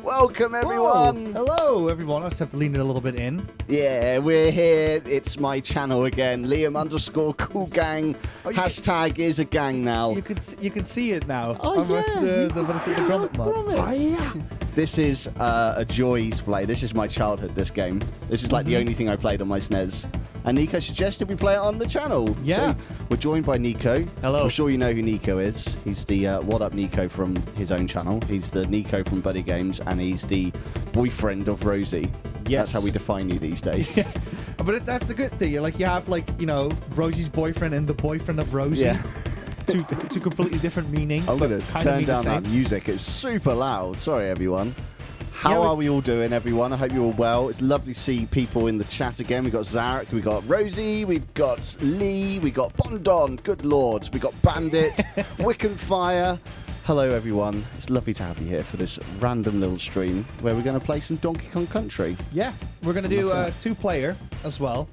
Welcome, everyone. Hello, everyone. I just have to lean it a little bit in. Yeah, we're here. It's my channel again. Liam_CoolGang. Hashtag is a gang now. You can see it now. Oh, yeah. The Grommet mod. Oh, yeah. This is a joy to play. This is my childhood, this game. This is like the only thing I played on my SNES. And Nico suggested we play it on the channel. Yeah. So we're joined by Nico. Hello. I'm sure you know who Nico is. He's the What Up Nico from his own channel. He's the Nico from Buddy Games, and he's the boyfriend of Rosie. Yes. That's how we define you these days. Yeah. But that's a good thing. You have Rosie's boyfriend and the boyfriend of Rosie. Yeah. two completely different meanings. I'm going to turn down that same. music. It's super loud. Sorry, everyone. How are we all doing, everyone? I hope you're all well. It's lovely to see people in the chat again. We've got Zarek, we've got Rosie, we've got Lee, we've got Bondon, good lord. We've got Bandit, Wiccan Fire. Hello, everyone. It's lovely to have you here for this random little stream where we're going to play some Donkey Kong Country. Yeah, we're going to do two-player as well,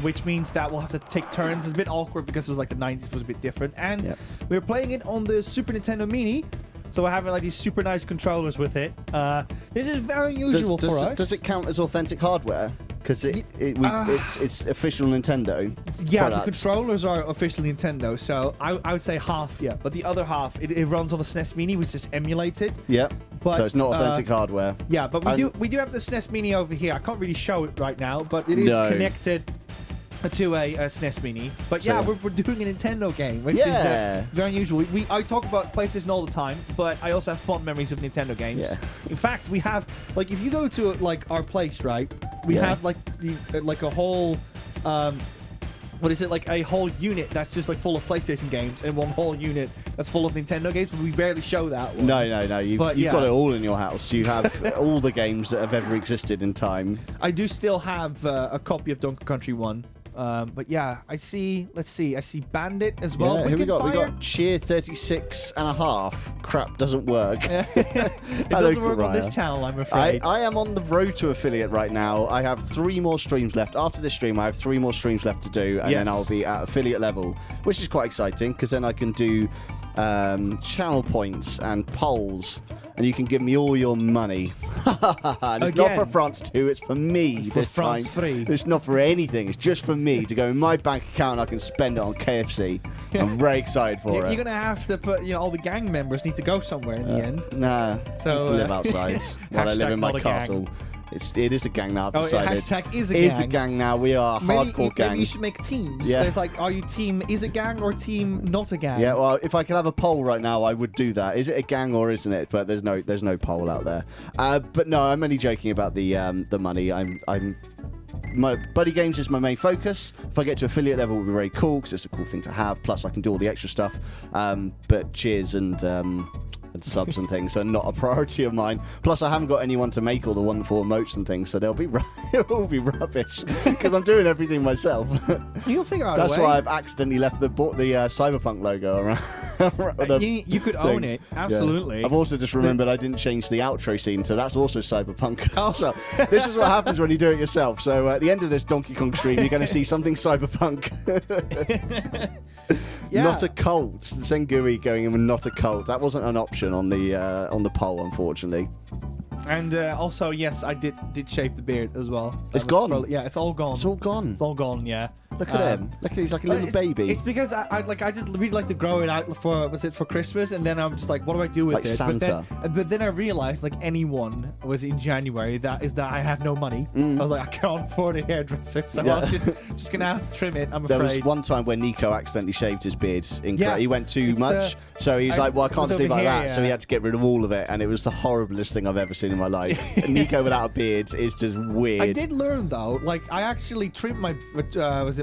which means that we'll have to take turns. It's a bit awkward because it was like the 90s was a bit different. And we're playing it on the Super Nintendo Mini. So we're having like these super nice controllers with it. This is very unusual for us. Does it count as authentic hardware? Because it's official Nintendo. Yeah, product. the controllers are official Nintendo. So I would say half, yeah. But the other half, it runs on the SNES Mini, which just emulates it. Yeah. But, so it's not authentic hardware. Yeah, but we do have the SNES Mini over here. I can't really show it right now, but it is connected to a SNES Mini. But yeah, we're doing a Nintendo game, which is very unusual. I talk about PlayStation all the time, but I also have fond memories of Nintendo games. Yeah. In fact, we have, like, if you go to like our place, right, we have like a whole like a whole unit that's just like full of PlayStation games, and one whole unit that's full of Nintendo games, but we barely show that one. No. You've got it all in your house. You have all the games that have ever existed in time. I do still have a copy of Donkey Country 1. But yeah, I see Bandit as well. Yeah, we got Cheer 36 and a half. Crap doesn't work. It doesn't work on this channel, I'm afraid. I am on the road to affiliate right now. I have 3 more streams left. After this stream, I have 3 more streams left to do, and then I'll be at affiliate level, which is quite exciting because then I can do channel points and polls, and you can give me all your money. And it's not for France 2, it's for me this time. It's not for anything, it's just for me to go in my bank account and I can spend it on KFC. I'm very excited for it. You're going to have to put, all the gang members need to go somewhere in the end. Nah, so live outside while I live in my castle. It is a gang now, I've decided. Hashtag is a gang. It's a gang now. We are a hardcore gang. Maybe you should make teams. Yeah. It's like, are you team is a gang or team not a gang? Yeah, well, if I could have a poll right now, I would do that. Is it a gang or isn't it? But there's no poll out there. But no, I'm only joking about the money. My Buddy Games is my main focus. If I get to affiliate level, it will be very cool because it's a cool thing to have. Plus, I can do all the extra stuff. But Cheers and and subs and things are not a priority of mine. Plus, I haven't got anyone to make all the wonderful emotes and things, so it'll be rubbish because I'm doing everything myself. You'll figure out a way. That's why I've accidentally left the Cyberpunk logo around. You could own it, absolutely. Yeah. I've also just remembered I didn't change the outro scene, so that's also Cyberpunk. Oh. So this is what happens when you do it yourself. So at the end of this Donkey Kong stream, you're going to see something Cyberpunk. Yeah. Not a cult. Zengui going in with not a cult. That wasn't an option on the poll, unfortunately. And also, yes, I did shave the beard as well. It's gone. Yeah, it's all gone. It's all gone. It's all gone. Yeah. Look at him. Look, he's like a little baby. It's because I just really like to grow it out for Christmas, and then I'm just like, what do I do with like it? Santa. But then I realized, like anyone was in January, that I have no money. I was like, I can't afford a hairdresser, so I'm just gonna have to trim it. I'm afraid. There was one time when Nico accidentally shaved his beard. Yeah, he went too much, so he was like, well, I can't just leave like that. Yeah. So he had to get rid of all of it, and it was the horriblest thing I've ever seen in my life. Nico without a beard is just weird. I did learn though, like I actually trimmed my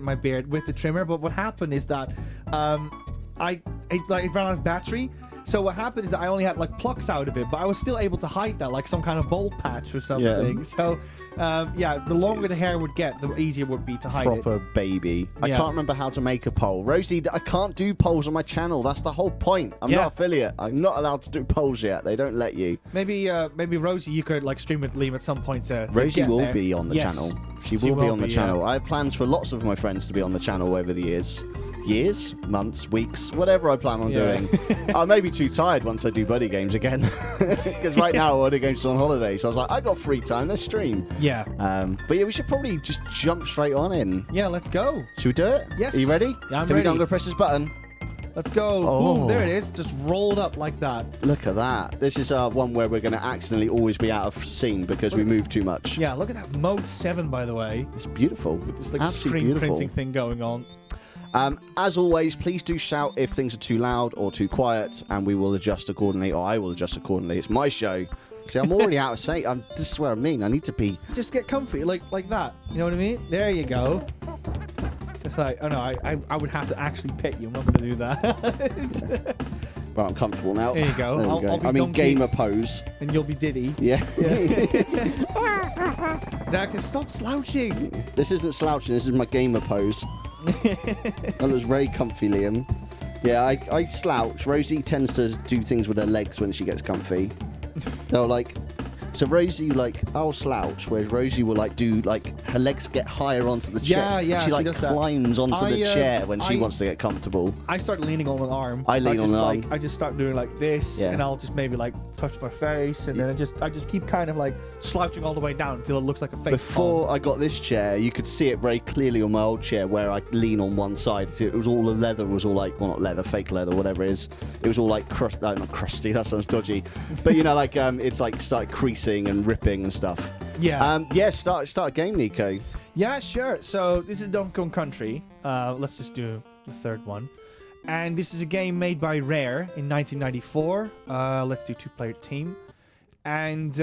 my beard with the trimmer, but what happened is that it ran out of battery. So what happened is that I only had like plucks out of it, but I was still able to hide that, like some kind of bald patch or something. Yeah. So the longer the hair would get, the easier it would be to hide it. Proper baby. I can't remember how to make a poll. Rosie, I can't do polls on my channel. That's the whole point. I'm not affiliate. I'm not allowed to do polls yet. They don't let you. Maybe Rosie, you could like stream with Liam at some point to Rosie will there. be on the channel. She will be on the channel. I have plans for lots of my friends to be on the channel over the years. Years, months, weeks, whatever I plan on doing. I may be too tired once I do buddy games again, because right now buddy games are on holiday. So I was like, I got free time. Let's stream. Yeah. But yeah, we should probably just jump straight on in. Yeah, let's go. Should we do it? Yes. Are you ready? Yeah, I'm ready. ready. I'm gonna press this button. Let's go. Oh. Boom, there it is. Just rolled up like that. Look at that. This is one where we're going to accidentally always be out of scene because we move too much. Yeah, look at that Mode 7, by the way. It's beautiful. With this like Absolutely screen beautiful. printing thing going on. As always, please do shout if things are too loud or too quiet, and we will adjust accordingly, or I will adjust accordingly. It's my show. See, I'm already out of sync. This is what I mean. I need to be... Just get comfy, like that. You know what I mean? There you go. Just like, oh no, I would have to actually pet you. I'm not going to do that. Well, I'm comfortable now. There you go. There we go. I'll be I'm in Donkey, gamer pose. And you'll be Diddy. Yeah. Zach said, stop slouching. This isn't slouching. This is my gamer pose. That looks very comfy, Liam. Yeah, I slouch. Rosie tends to do things with her legs when she gets comfy. They'll like... So Rosie, like, I'll slouch, whereas Rosie will, like, do, like, her legs get higher onto the chair. Yeah, she like, climbs onto the chair when she wants to get comfortable. I start leaning on an arm. I lean on an arm. I just start doing, like, this, and I'll just maybe, like, touch my face, and then I just keep kind of, like, slouching all the way down until it looks like a face Before I got this chair, you could see it very clearly on my old chair where I lean on one side. It was all the leather was all, like, well, not leather, fake leather, whatever it is. It was all, like, not crusty, that sounds dodgy. But, you know, like, it's, like, started creasing and ripping and stuff. Yeah. Start a game, Nico. Yeah, sure. So this is Donkey Kong Country. Let's just do the third one. And this is a game made by Rare in 1994. Let's do two-player team. And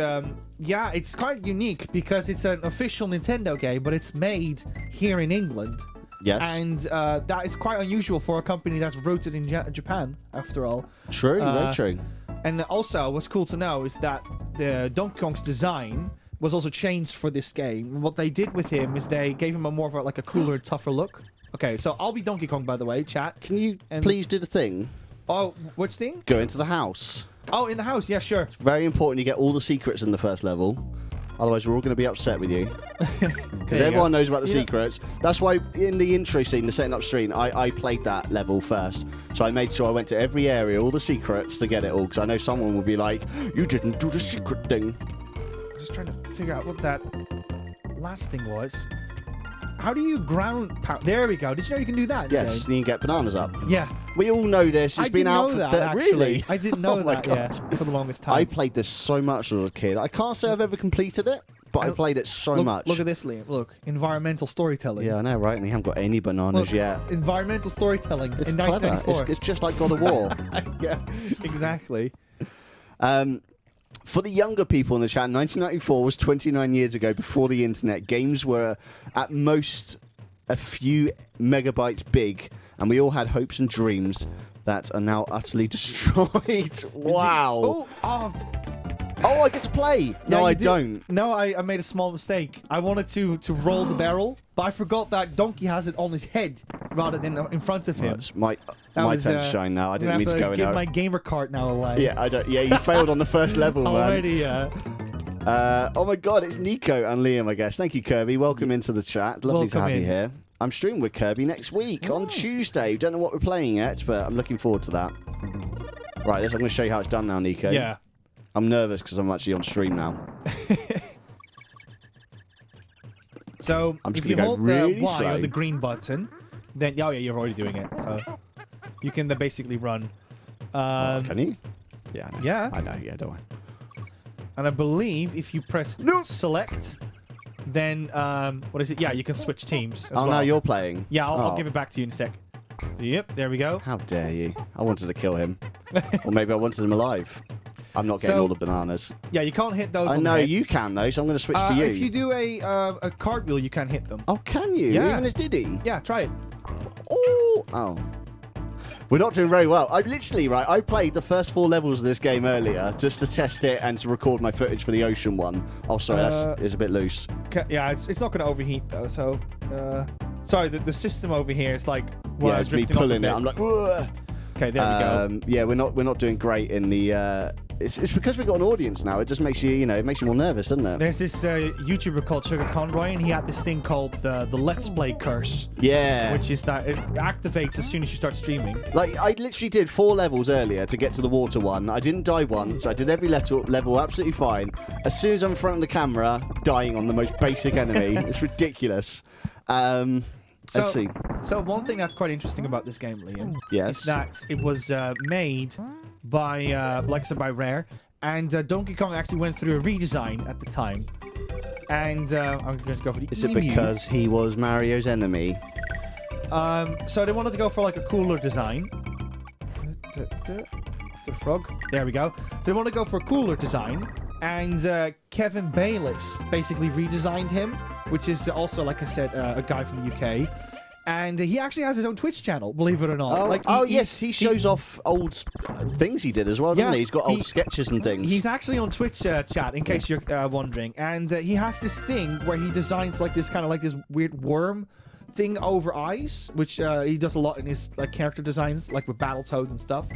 yeah, it's quite unique because it's an official Nintendo game, but it's made here in England. Yes. And that is quite unusual for a company that's rooted in Japan, after all. True, very true. And also, what's cool to know is that the Donkey Kong's design was also changed for this game. What they did with him is they gave him a more of a cooler, tougher look. Okay, so I'll be Donkey Kong, by the way, chat. Can you please do the thing? Oh, which thing? Go into the house. Oh, in the house, yeah, sure. It's very important you get all the secrets in the first level. Otherwise, we're all going to be upset with you. Because everyone knows about the secrets. That's why in the intro scene, the setting up screen, I played that level first. So I made sure I went to every area, all the secrets, to get it all. Because I know someone will be like, you didn't do the secret thing. I'm just trying to figure out what that last thing was. How do you ground pound? There we go. Did you know you can do that? Yes, you can get bananas up. Yeah. We all know this. It's been out for Really? I didn't know that for the longest time. I played this so much as a kid. I can't say I've ever completed it, but I played it so much. Look at this, Liam. Look. Environmental storytelling. Yeah, I know, right? And we haven't got any bananas yet. Environmental storytelling It's in clever. 1994. It's just like God of War. Yeah, exactly. For the younger people in the chat, 1994 was 29 years ago, before the internet. Games were at most a few megabytes big, and we all had hopes and dreams. that are now utterly destroyed. Wow. Oh, I get to play. No, I don't. No, I made a small mistake. I wanted to roll the barrel, but I forgot that Donkey has it on his head rather than in front of him. Well, it's my turn to shine now. I didn't mean to go in there. Give my gamer card now away. Yeah, I don't. Yeah, you failed on the first level, man. Already, yeah. Oh my God, it's Nico and Liam, I guess. Thank you, Kirby. Welcome into the chat. Lovely to have you here. I'm streaming with Kirby next week on Tuesday. Don't know what we're playing yet, but I'm looking forward to that. Right, I'm going to show you how it's done now, Nico. Yeah. I'm nervous because I'm actually on stream now. So if you hold the Y or the green button, then yeah, you're already doing it. So you can basically run. Can you? Yeah. I know. Yeah. I know. Yeah, don't worry. And I believe if you press select, then what is it? Yeah, you can switch teams. As well. Now you're playing. Yeah, I'll give it back to you in a sec. Yep, there we go. How dare you? I wanted to kill him, or maybe I wanted him alive. I'm not getting all the bananas. Yeah, you can't hit those. I know you can though, so I'm going to switch to you. If you do a cartwheel, you can hit them. Oh, can you? Yeah. Even as Diddy? Yeah, try it. Oh. We're not doing very well. I played the first 4 levels of this game earlier just to test it and to record my footage for the ocean one. Oh, sorry, it's a bit loose. Yeah, it's not going to overheat though. So, sorry, the system over here is like it's me pulling it. I'm like, ugh. Okay, there we go. Yeah, we're not doing great in the. It's because we've got an audience now. It just makes you, it makes you more nervous, doesn't it? There's this YouTuber called Sugar Conroy, and he had this thing called the Let's Play curse. Yeah. Which is that it activates as soon as you start streaming. Like, I literally did 4 levels earlier to get to the water one. I didn't die once. I did every level absolutely fine. As soon as I'm in front of the camera, dying on the most basic enemy. It's ridiculous. Let's see. So one thing that's quite interesting about this game, Liam, yes, is that it was made by, like I said, by Rare, and Donkey Kong actually went through a redesign at the time. And I'm going to go for the Is it because he was Mario's enemy? So they wanted to go for like a cooler design. The frog. There we go. So they want to go for a cooler design, and Kevin Bayliss basically redesigned him, which is also, like I said, a guy from the UK. And he actually has his own Twitch channel, believe it or not. Yes, he shows off old things he did as well, doesn't he? He's got old sketches and things. He's actually on Twitch chat, in case you're wondering. And he has this thing where he designs like this kind of like this weird worm thing over eyes, which he does a lot in his like character designs, like with Battletoads and stuff.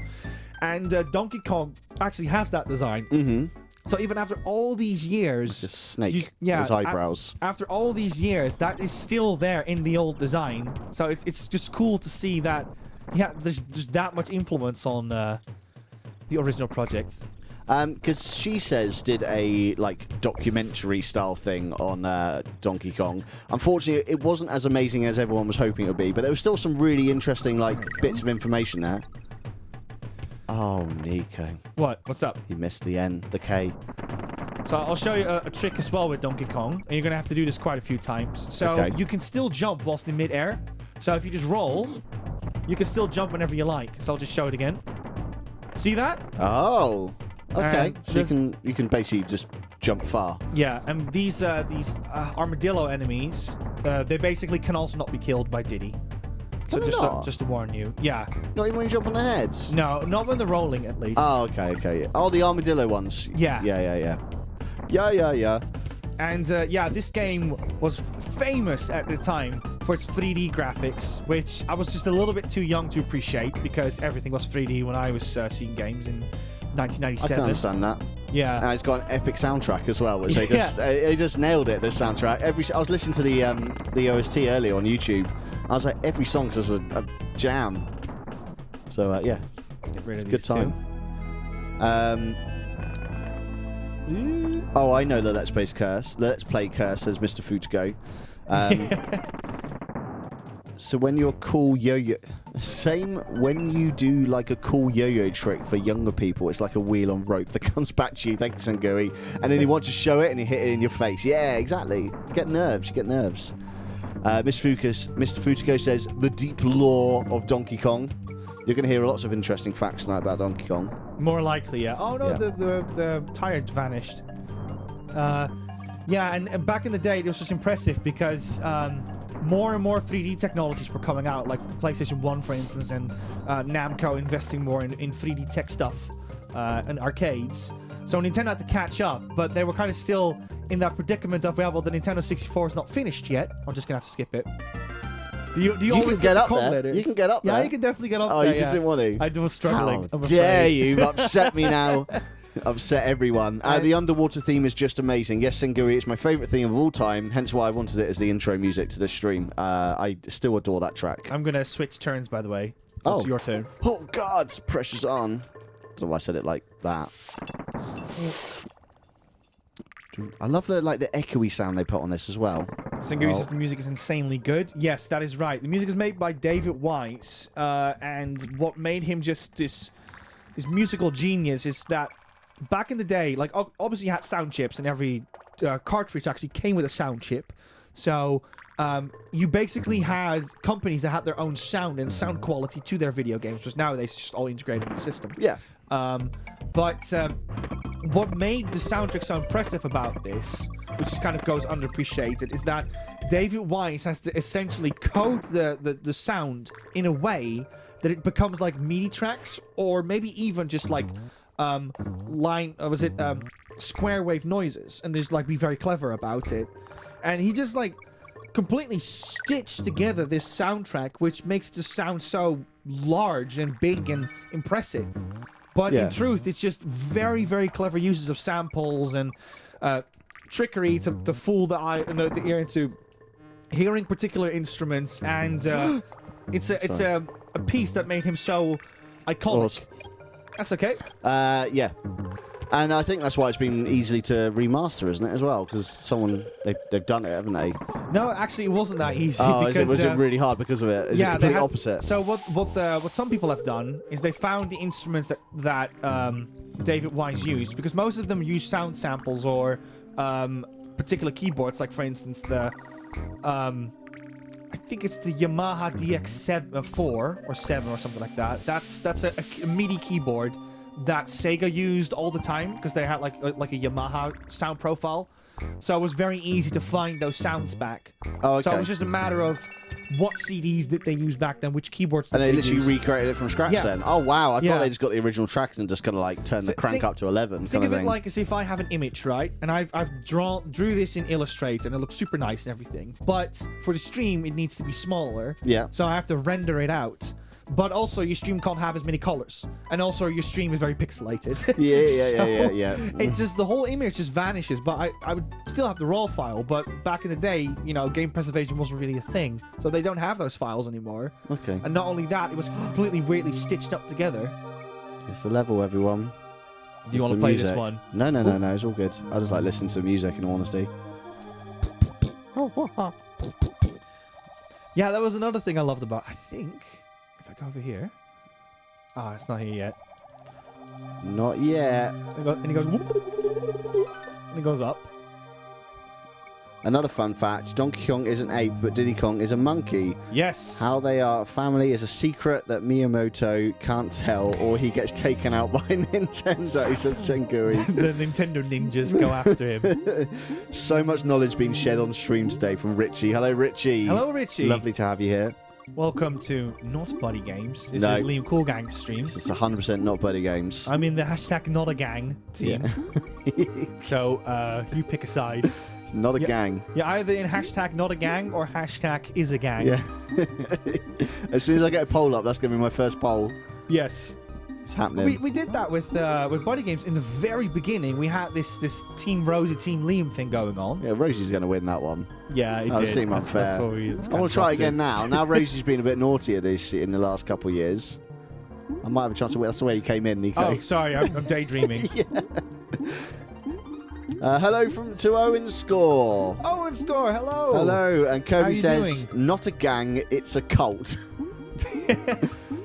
And Donkey Kong actually has that design. Mm-hmm. So even after all these years, the snake, his eyebrows. After all these years, that is still there in the old design. So it's just cool to see that. Yeah, there's just that much influence on the original project. Because She Says did a documentary style thing on Donkey Kong. Unfortunately, it wasn't as amazing as everyone was hoping it would be, but there was still some really interesting bits of information there. Oh, Nico. What? What's up? You missed the N, the K. So I'll show you a trick as well with Donkey Kong, and you're going to have to do this quite a few times. So you can still jump whilst in midair. So if you just roll, you can still jump whenever you like. So I'll just show it again. See that? Oh, okay. So you can basically just jump far. Yeah, and these armadillo enemies, they basically can also not be killed by Diddy. So just to warn you. Yeah. Not even when you jump on their heads? No, not when they're rolling, at least. Oh, okay. Oh, the armadillo ones. Yeah. Yeah. And this game was famous at the time for its 3D graphics, which I was just a little bit too young to appreciate because everything was 3D when I was seeing games in 1997. I can understand that. Yeah. And it's got an epic soundtrack as well, which they just nailed it, this soundtrack. I was listening to the OST earlier on YouTube. I was like, every song's just a jam. So, Let's get rid of good these time. Oh, I know the Let's Play curse. Let's Play curse, says Mr. Futugo. So when you're cool yo-yo... Same when you do like a cool yo-yo trick for younger people, it's like a wheel on rope that comes back to you. Thank you, Sangui. And then you want to show it and you hit it in your face. Yeah, exactly. You get nerves. Mr. Futugo says, the deep lore of Donkey Kong. You're going to hear lots of interesting facts tonight about Donkey Kong. More likely, yeah. Oh, no, the tire vanished. And back in the day, it was just impressive because more and more 3D technologies were coming out, like PlayStation 1, for instance, and Namco investing more in 3D tech stuff and arcades. So Nintendo had to catch up, but they were kind of still in that predicament of, well, the Nintendo 64 is not finished yet. I'm just going to have to skip it. Do you always can get up the there. letters? You can get up there. Yeah, you can definitely get up Oh, there. you just didn't want to? I was struggling. How dare you? You've upset me now. Upset everyone. The underwater theme is just amazing. Yes, Sengui, it's my favourite theme of all time, hence why I wanted it as the intro music to this stream. I still adore that track. I'm going to switch turns, by the way. Oh. It's your turn. Oh, God, pressure's on. I don't know why I said it like that. I love the echoey sound they put on this as well. Sengui says the music is insanely good. Yes, that is right. The music is made by David Wise, and what made him just this musical genius is that back in the day, like obviously you had sound chips, and every cartridge actually came with a sound chip. So you basically had companies that had their own sound and sound quality to their video games, which nowadays is just all integrated in the system. Yeah. But what made the soundtrack so impressive about this, which kind of goes underappreciated, is that David Wise has to essentially code the sound in a way that it becomes like MIDI tracks, or maybe even just like square wave noises, and just like be very clever about it. And he just like completely stitched together this soundtrack, which makes it just sound so large and big and impressive. But in truth, it's just very, very clever uses of samples and trickery to fool the eye and the ear into hearing particular instruments. And it's a piece that made him so iconic. Awesome. That's okay. Yeah. And I think that's why it's been easily to remaster, isn't it, as well? Because they've done it, haven't they? No, actually, it wasn't that easy. Oh, because, was it really hard because of it? Is it complete opposite? So what some people have done is they found the instruments that David Wise used, because most of them use sound samples or particular keyboards, like for instance the I think it's the Yamaha DX4 or 7 or something like that. That's a MIDI keyboard that Sega used all the time because they had like a Yamaha sound profile. So it was very easy to find those sounds back. Oh, okay. So it was just a matter of what CDs did they use back then, which keyboards did they use. literally recreated it from scratch then? Oh, wow. I thought they just got the original tracks and just kind of like turned the crank up to 11 Think kind of of it thing. like as if I have an image, right? And I've drew this in Illustrator and it looks super nice and everything. But for the stream, it needs to be smaller. Yeah. So I have to render it out. But also, your stream can't have as many colors. And also, your stream is very pixelated. Yeah. It just, the whole image just vanishes. But I would still have the raw file. But back in the day, you know, game preservation wasn't really a thing. So they don't have those files anymore. Okay. And not only that, it was completely weirdly stitched up together. It's the level, everyone. Do you want to play this one? No. It's all good. I just like listening to music, in all honesty. Yeah, that was another thing I loved about, I think... If I go over here... Ah, it's not here yet. Not yet. And he goes... And he goes up. Another fun fact, Donkey Kong is an ape, but Diddy Kong is a monkey. Yes! How they are family is a secret that Miyamoto can't tell, or he gets taken out by Nintendo, said Sengui. The Nintendo ninjas go after him. So much knowledge being shed on stream today from Richie. Hello, Richie. Hello, Richie. Lovely to have you here. Welcome to Not Buddy Games. This is Liam Coolgang's stream. This is 100% Not Buddy Games. I'm in the hashtag Not a Gang team. Yeah. So, you pick a side. It's not a gang. Yeah, either in hashtag Not a Gang or hashtag Is a Gang. Yeah. As soon as I get a poll up, that's going to be my first poll. Yes. It's happening. We did that with Buddy Games in the very beginning. We had this Team Rosie, Team Liam thing going on. Yeah, Rosie's going to win that one. Yeah, it did. did. Seem unfair. That's what I'm going to try again now. Now Rosie's been a bit naughtier in the last couple of years. I might have a chance to win. That's the way you came in, Nico. Oh, sorry. I'm daydreaming. Yeah. Hello to Owen Score. Owen Score, hello. Hello. And Kirby says, doing? not a gang, it's a cult.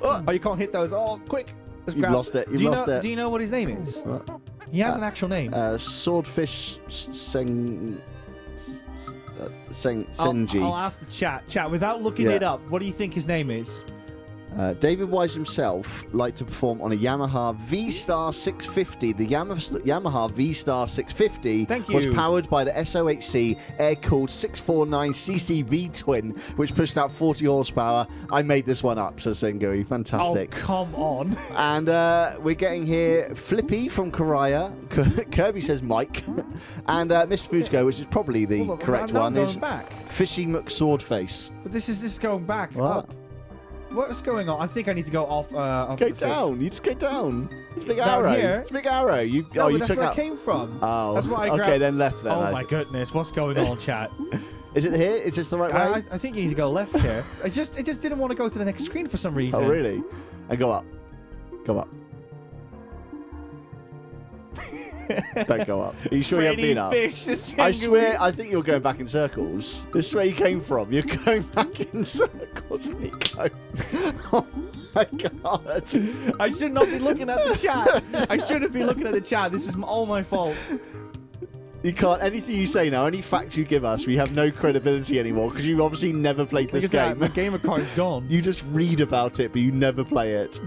Oh, you can't hit those. Oh, quick. You've lost it. You've lost it. Do you know what his name is? What? He has an actual name. Swordfish Senji. I'll ask the chat. Chat, without looking it up, what do you think his name is? David Wise himself liked to perform on a Yamaha V-Star 650. The Yamaha V-Star 650 was powered by the SOHC air-cooled 649cc V-twin, which pushed out 40 horsepower. I made this one up, says Sengui. Fantastic. Oh, come on. And we're getting here Flippy from Karaya. Kirby says Mike. And Mr. Fujiko, which is probably the correct one, is Fishy McSwordface. But this is going back. What? What's going on? I think I need to go off. Go down. You just go down. It's a big down arrow. here? It's a big arrow. You that's took where out. I came from. Oh, that's what I grabbed. Okay, then left then. Oh my goodness, what's going on, chat? Is it here? Is this the right way? I think you need to go left here. It just didn't want to go to the next screen for some reason. Oh really? And go up. Go up. Don't go up. Are you sure you haven't been up? I swear, I think you're going back in circles. This is where you came from. You're going back in circles, Nico. Oh my god. I should not be looking at the chat. I shouldn't be looking at the chat. This is all my fault. You can't. Anything you say now, any facts you give us, we have no credibility anymore because you obviously never played this game. The gamer card's gone. You just read about it, but you never play it.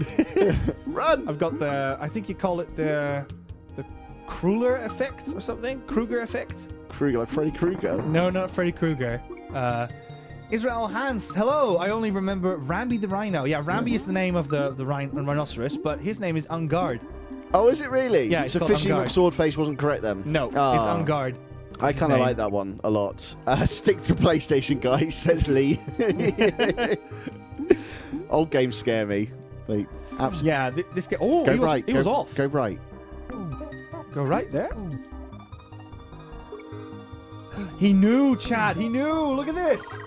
Run! I've got the. I think you call it the Kruger effect or something. Kruger effect. Kruger, like Freddy Krueger. No, not Freddy Krueger. Israel Hans, hello. I only remember Rambi the Rhino. Yeah, Rambi is the name of the rhinoceros, but his name is Ungard. Oh, is it really? Yeah, so Fishy McSwordface wasn't correct then? No, it's Ungard. I kind of like that one a lot. Stick to PlayStation, guys, says Lee. Old games scare me. Like, absolutely. Yeah, this game. Oh, he was off. Go right. Go right there. He knew, Chad. He knew. Look at this.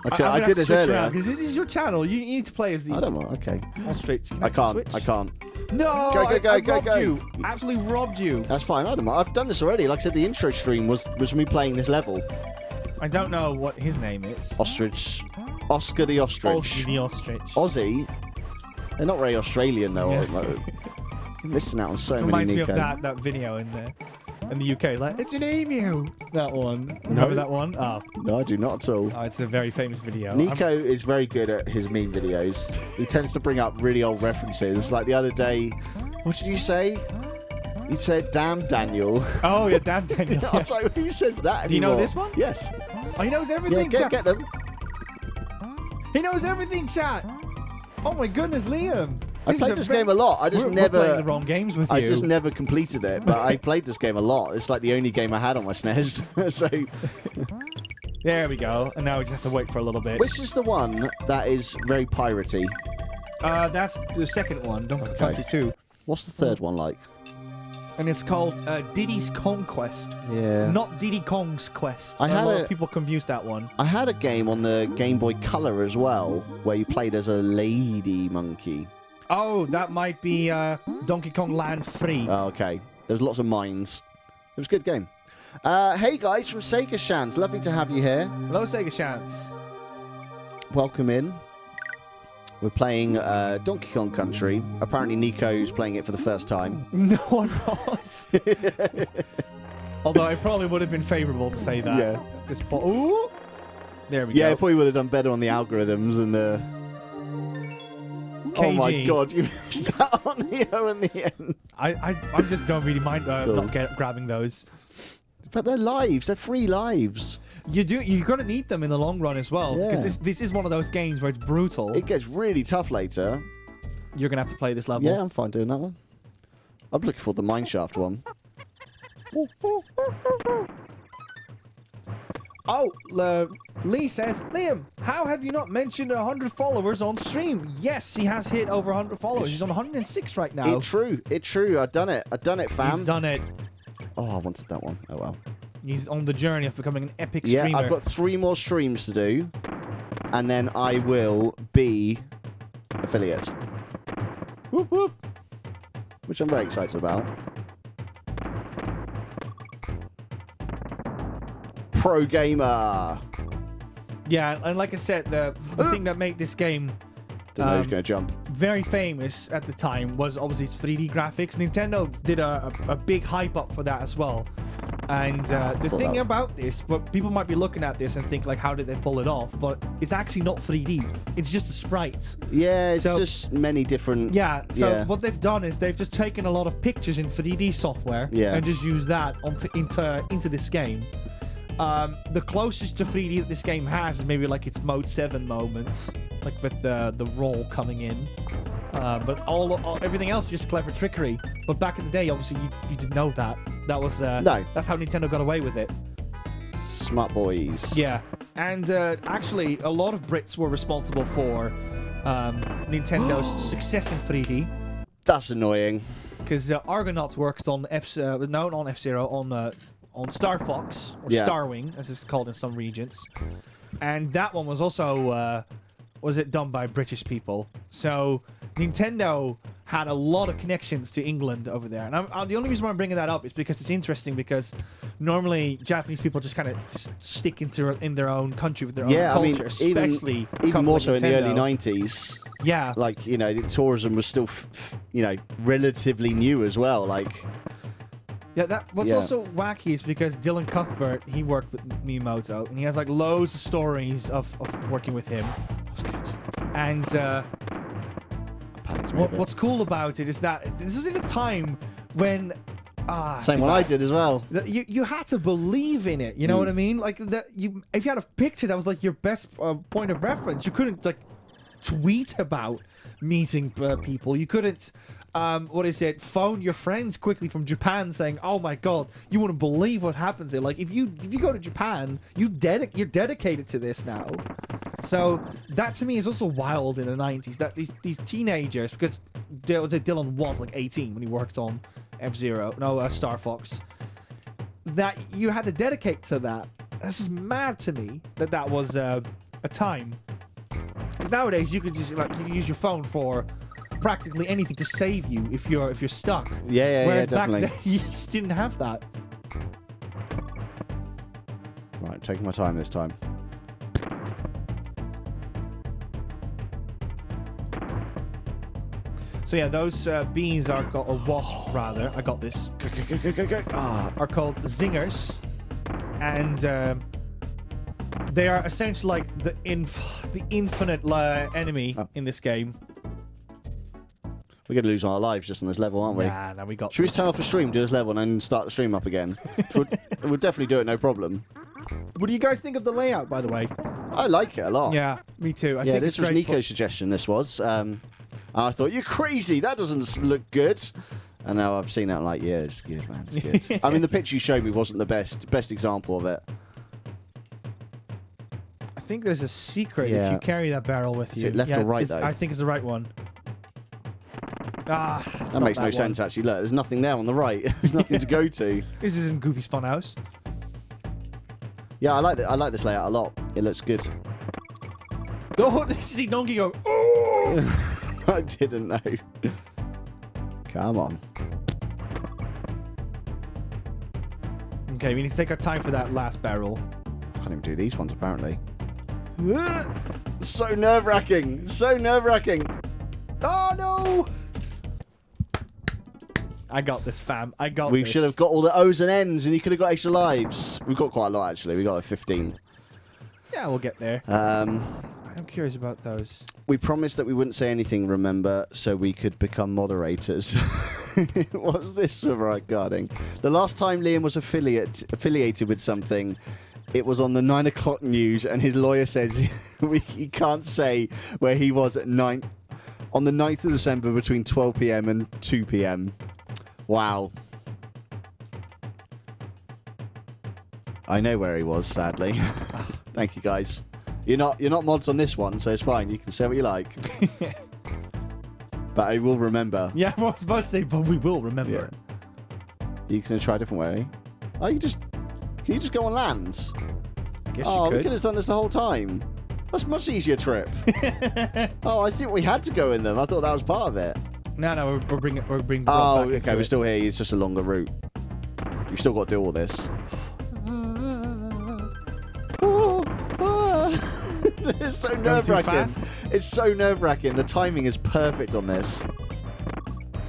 I did this earlier. Because this is your channel. You need to play as the. I don't know. Okay. Ostrich. I can't. No. Go. You. Absolutely robbed you. That's fine. I don't mind. I've done this already. Like I said, the intro stream was me playing this level. I don't know what his name is. Ostrich. Oscar the Ostrich. Oscar the Ostrich. Aussie. They're not very Australian though. Yeah. You're missing out on so many. Reminds me of that video in the UK. Like, it's an emu. That one. Remember that one? Oh. No, I do not at all. Oh, it's a very famous video. Nico is very good at his meme videos. He tends to bring up really old references. Like the other day, what did you say? He said, "Damn Daniel." Oh yeah, damn Daniel. I was like, who says that anymore? Do you know this one? Yes. Oh, he knows everything. Yeah, get them. He knows everything, chat. Oh my goodness, Liam. I played this game a lot. I just never. We're playing the wrong games with you. I just never completed it, but I played this game a lot. It's like the only game I had on my SNES. So. There we go. And now we just have to wait for a little bit. Which is the one that is very piratey? That's the second one, Donkey Country 2. What's the third one like? And it's called Diddy's Conquest. Yeah. Not Diddy Kong's Quest. A lot of people confuse that one. I had a game on the Game Boy Color as well, where you played as a lady monkey. Oh, that might be Donkey Kong Land 3. Oh, okay. There's lots of mines. It was a good game. Hey guys from Sega Shans, lovely to have you here. Hello, Sega Shans. Welcome in. We're playing Donkey Kong Country. Apparently Nico's playing it for the first time. No, I'm not. Although it probably would have been favourable to say that at this point. Ooh! There we go. Yeah, probably would have done better on the algorithms and Oh my god, you missed out on the O in the end. I just don't really mind not grabbing those. But they're lives. They're free lives. You're gonna need them in the long run as well. Because this is one of those games where it's brutal. It gets really tough later. You're gonna have to play this level. Yeah, I'm fine doing that one. I'm looking for the mineshaft one. Oh, Lee says, Liam, how have you not mentioned 100 followers on stream? Yes, he has hit over 100 followers. He's on 106 right now. It's true. I've done it, fam. He's done it. Oh, I wanted that one. Oh, well. He's on the journey of becoming an epic streamer. Yeah, I've got 3 more streams to do, and then I will be affiliate. Whoop, whoop. Which I'm very excited about. Pro gamer. Yeah, and like I said, the thing that made this game Don't know who's going to jump. very famous at the time was obviously its 3D graphics. Nintendo did a big hype up for that as well. And the thing about this, but people might be looking at this and think like, how did they pull it off? But it's actually not 3D. It's just a sprite. Yeah, it's just many different. Yeah. So what they've done is they've just taken a lot of pictures in 3D software and just used that into this game. The closest to 3D that this game has is maybe like its Mode 7 moments, like with the roll coming in. But everything else is just clever trickery. But back in the day, obviously, you didn't know that. That was no. That's how Nintendo got away with it. Smart boys. Yeah, and actually, a lot of Brits were responsible for Nintendo's success in 3D. That's annoying. Because Argonaut worked on F-Zero, on Star Fox or Starwing, as it's called in some regions, and that one was also done by British people. So Nintendo had a lot of connections to England over there. And the only reason why I'm bringing that up is because it's interesting, because normally Japanese people just kind of stick in their own country with their own culture, especially even more so in the early Nintendo. 90s. Yeah. Like, tourism was still, relatively new as well. Like... Yeah, what's also wacky is because Dylan Cuthbert, he worked with Miyamoto, and he has like loads of stories of working with him. That's good. And what's cool about it is that this was in a time when same what I did as well. You had to believe in it. You know what I mean? Like if you had a picture that was like your best point of reference, you couldn't like tweet about meeting people. You couldn't phone your friends quickly from Japan saying, oh my god, you wouldn't believe what happens there. Like if you go to Japan, you're dedicated to this now. So that to me is also wild in the 90s, that these teenagers, because Dylan was like 18 when he worked on Star Fox, that you had to dedicate to that. This is mad to me that was a time. Because nowadays you can just you can use your phone for practically anything to save you if you're stuck. Whereas back definitely. then you just didn't have that. Right, taking my time this time. So yeah, those beans or wasp rather. I got this. Are called zingers, and they are essentially like the infinite enemy in this game. We're going to lose all our lives just on this level, aren't we? Nah, we got. Should we turn off the stream, do this level, and then start the stream up again? We'll definitely do it, no problem. What do you guys think of the layout, by the way? I like it a lot. Yeah, me too. I think this was Nico's suggestion, this was. And I thought, you're crazy, that doesn't look good. And now I've seen that, like, yeah, it's good, man, it's good. I mean, the picture you showed me wasn't the best example of it. I think there's a secret if you carry that barrel with you. Is it left or right, though? I think it's the right one. That makes no sense, actually. Look, there's nothing there on the right. There's nothing to go to. This isn't Goofy's Funhouse. Yeah, I like this layout a lot. It looks good. Oh, this is Donkey go. Oh! I didn't know. Come on. Okay, we need to take our time for that last barrel. I can't even do these ones, apparently. So nerve-wracking. So nerve-wracking. Oh, no! I got this, fam. I got this. We should have got all the O's and N's, and you could have got extra lives. We've got quite a lot, actually. We got like 15. Yeah, we'll get there. I'm curious about those. We promised that we wouldn't say anything, remember, so we could become moderators. What was this regarding? The last time Liam was affiliated with something, it was on the 9 o'clock news, and his lawyer says he can't say where he was at on the 9th of December between 12 p.m. and 2 p.m. Wow. I know where he was, sadly. Thank you, guys. You're not mods on this one, so it's fine. You can say what you like. But I will remember. Yeah, I was about to say, but we will remember. Yeah. You can try a different way. Oh, can you just go on land? Guess you could. We could have done this the whole time. That's a much easier trip. Oh, I think we had to go in them. I thought that was part of it. No, we're bringing. Oh, okay, we're still here. It's just a longer route. You've still got to do all this. It's so nerve-wracking. It's so nerve-wracking. The timing is perfect on this.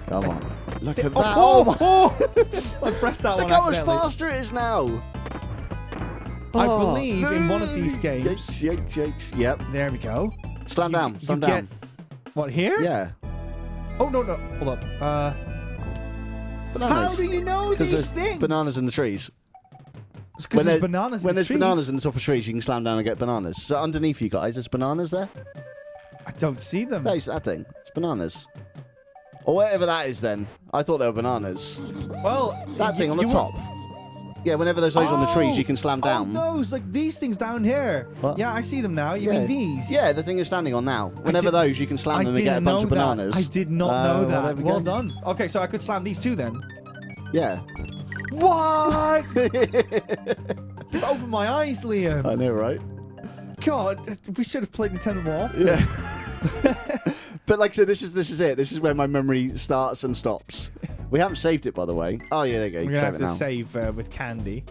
Come on. Look at that. I pressed that one. Look how much accidentally. faster it is now. I believe in one of these games. Yikes. Yep. There we go. Slam down. Slam you down. What, here? Yeah. Oh, no. Hold up. Bananas. How do you know these things? Bananas in the trees. Because there's bananas in when the there's trees. bananas in the top of trees, you can slam down and get bananas. So underneath you guys, there's bananas there. I don't see them. No, it's that thing. It's bananas. Or whatever that is then. I thought they were bananas. Well, That thing on the top. Yeah, whenever there's those on the trees, you can slam down. Oh, those, like these things down here. What? Yeah, I see them now. You mean these? Yeah, the thing you're standing on now. Whenever those, you can slam them and get a bunch of bananas. I did not know that. Well done. Okay, so I could slam these two then. Yeah. What? Open my eyes, Liam. I know, right? God, we should have played Nintendo more often. Yeah. But like I said, this is it. This is where my memory starts and stops. We haven't saved it, by the way. Oh, yeah, there you go. You We're can going to save have it now. to save with Candy.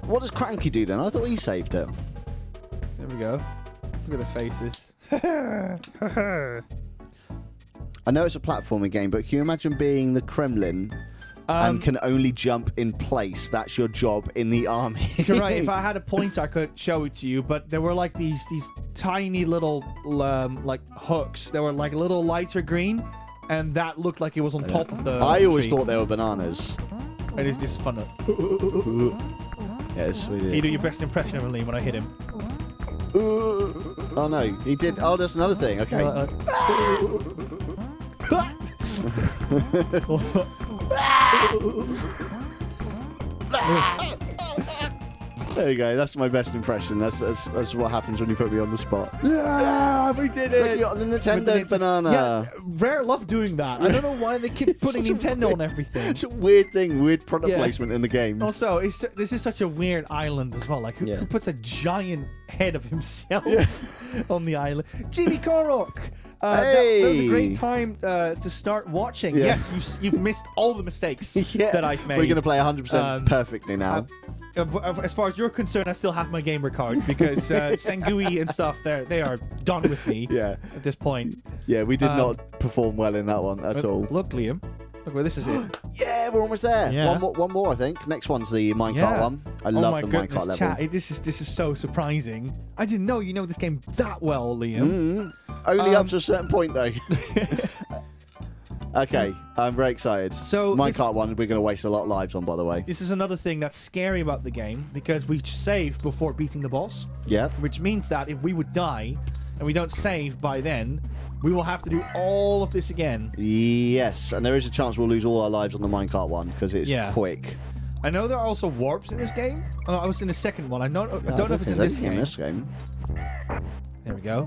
What does Cranky do then? I thought he saved it. There we go. Look at the faces. I know it's a platforming game, but can you imagine being the Kremlin and can only jump in place? That's your job in the army. You're right. If I had a pointer, I could show it to you. But there were like these tiny little like hooks. They were like a little lighter green, and that looked like it was on top of the. I always tree. thought they were bananas. It is just fun. Yes, we Can you did. do your best impression of Liam when I hit him? Oh no, he did. Oh, that's another thing. Okay. There you go. That's my best impression. That's what happens when you put me on the spot. Yeah, we did Look, it. you got the With Nintendo banana. Yeah, Rare love doing that. I don't know why they keep putting Nintendo on everything. It's a weird thing, weird product Yeah. placement in the game. Also, this is such a weird island as well. Like, who puts a giant head of himself on the island? Jimmy Korok! That was a great time to start watching. Yeah. Yes, you've missed all the mistakes Yeah. that I've made. We're going to play 100% perfectly now. As far as you're concerned, I still have my gamer card because Sangui and stuff, they are done with me Yeah. at this point. Yeah, we did not perform well in that one at all. Look, Liam. Look where this is it. Yeah, we're almost there. Yeah. One more, I think. Next one's the minecart Yeah. one. I Oh love my the goodness, minecart level. chat. This is so surprising. I didn't know you know this game that well, Liam. Only up to a certain point, though. Okay, I'm very excited. So minecart one, we're going to waste a lot of lives on, by the way. This is another thing that's scary about the game because we save before beating the boss, Yeah. which means that if we would die and we don't save by then, we will have to do all of this again. Yes, and there is a chance we'll lose all our lives on the minecart one because it's quick. I know there are also warps in this game. Oh, I was in the second one. I don't know if it's in there's this anything game. in this game. There we go.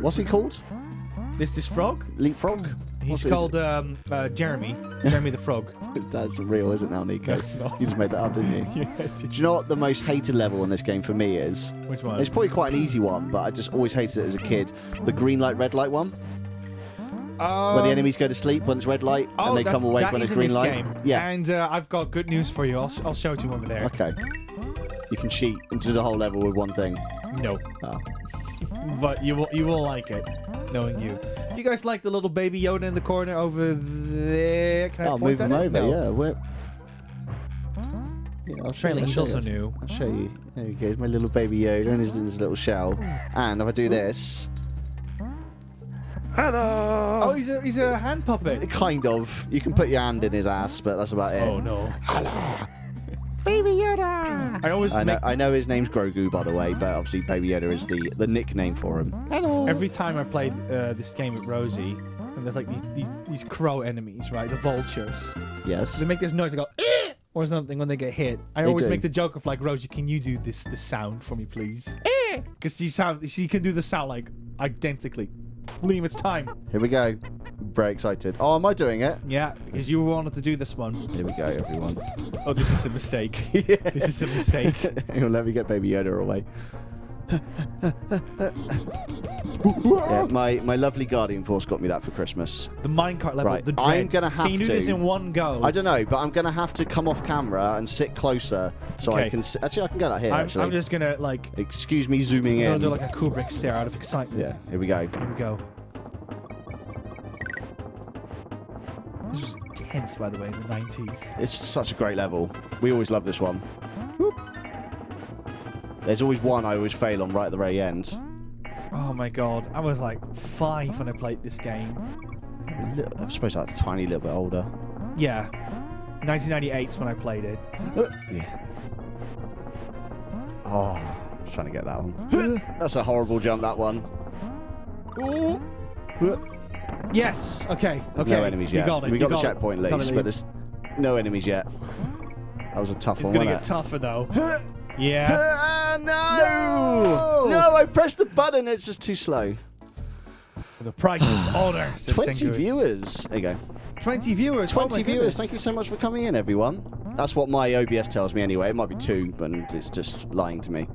What's he called? This frog? Leapfrog? He's called Jeremy. Jeremy the frog. That's real, isn't it now, Nico? No, it's not. You just made that up, didn't you? Yeah, Do you know what the most hated level in this game for me is? Which one? It's probably quite an easy one, but I just always hated it as a kid. The green light, red light one. Where the enemies go to sleep when it's red light and they come awake when it's green light. Game. Yeah. And I've got good news for you. I'll show it to you when we're there. Okay. You can cheat and do the whole level with one thing. No. Oh. But you will like it, knowing you. Do you guys like the little baby Yoda in the corner over there? Can I I'll point move him at it? over, No. yeah. I'll show Apparently you. he's also new. I'll show you. There he goes, my little baby Yoda in his little shell. And if I do this, Hello. Oh, he's a hand puppet. kind of. You can put your hand in his ass, but that's about it. Oh no. Hello. Baby Yoda. I know his name's Grogu, by the way, but obviously Baby Yoda is the nickname for him. Hello. Every time I play this game with Rosie, and there's like these crow enemies, right? The vultures. Yes. They make this noise. They go "Eh!" or something when they get hit. I always make the joke of like, Rosie, can you do this sound for me, please? Because she can do the sound like identically. Liam, it's time. Here we go. Very excited. Oh, am I doing it? Yeah, because you wanted to do this one. Here we go, everyone. Oh, this is a mistake. Yeah. This is a mistake. He'll let me get Baby Yoda away. Yeah, my lovely Guardian Force got me that for Christmas. The minecart level. Right, The dread. I'm gonna have Can you do to. this in one go? I don't know, but I'm gonna have to come off camera and sit closer so I Okay. can. Actually, I can get that here. Actually, I'm just gonna like. Excuse me, zooming I'm in. gonna do like a Kubrick stare out of excitement. Yeah, here we go. Here we go. intense, by the way, in the 90s. It's such a great level. We always love this one. Whoop. There's always one I always fail on right at the very end. Oh my god, I was like 5 when I played this game. I suppose that's a tiny little bit older. Yeah. 1998 is when I played it. Yeah. Oh, I was trying to get that one. That's a horrible jump, that one. Yes. Okay. There's Okay. no enemies yet. We got it. We got the got it. checkpoint, Got it, Lees, Lee. but there's no enemies yet. That was a tough It's one, gonna wasn't get tougher though. Yeah. No! No, I pressed the button. It's just too slow. The price is honor. says 20 Sengoku. viewers. There you go. 20 viewers. 20 oh my viewers. goodness. Thank you so much for coming in, everyone. That's what my OBS tells me anyway. It might be 2, but it's just lying to me.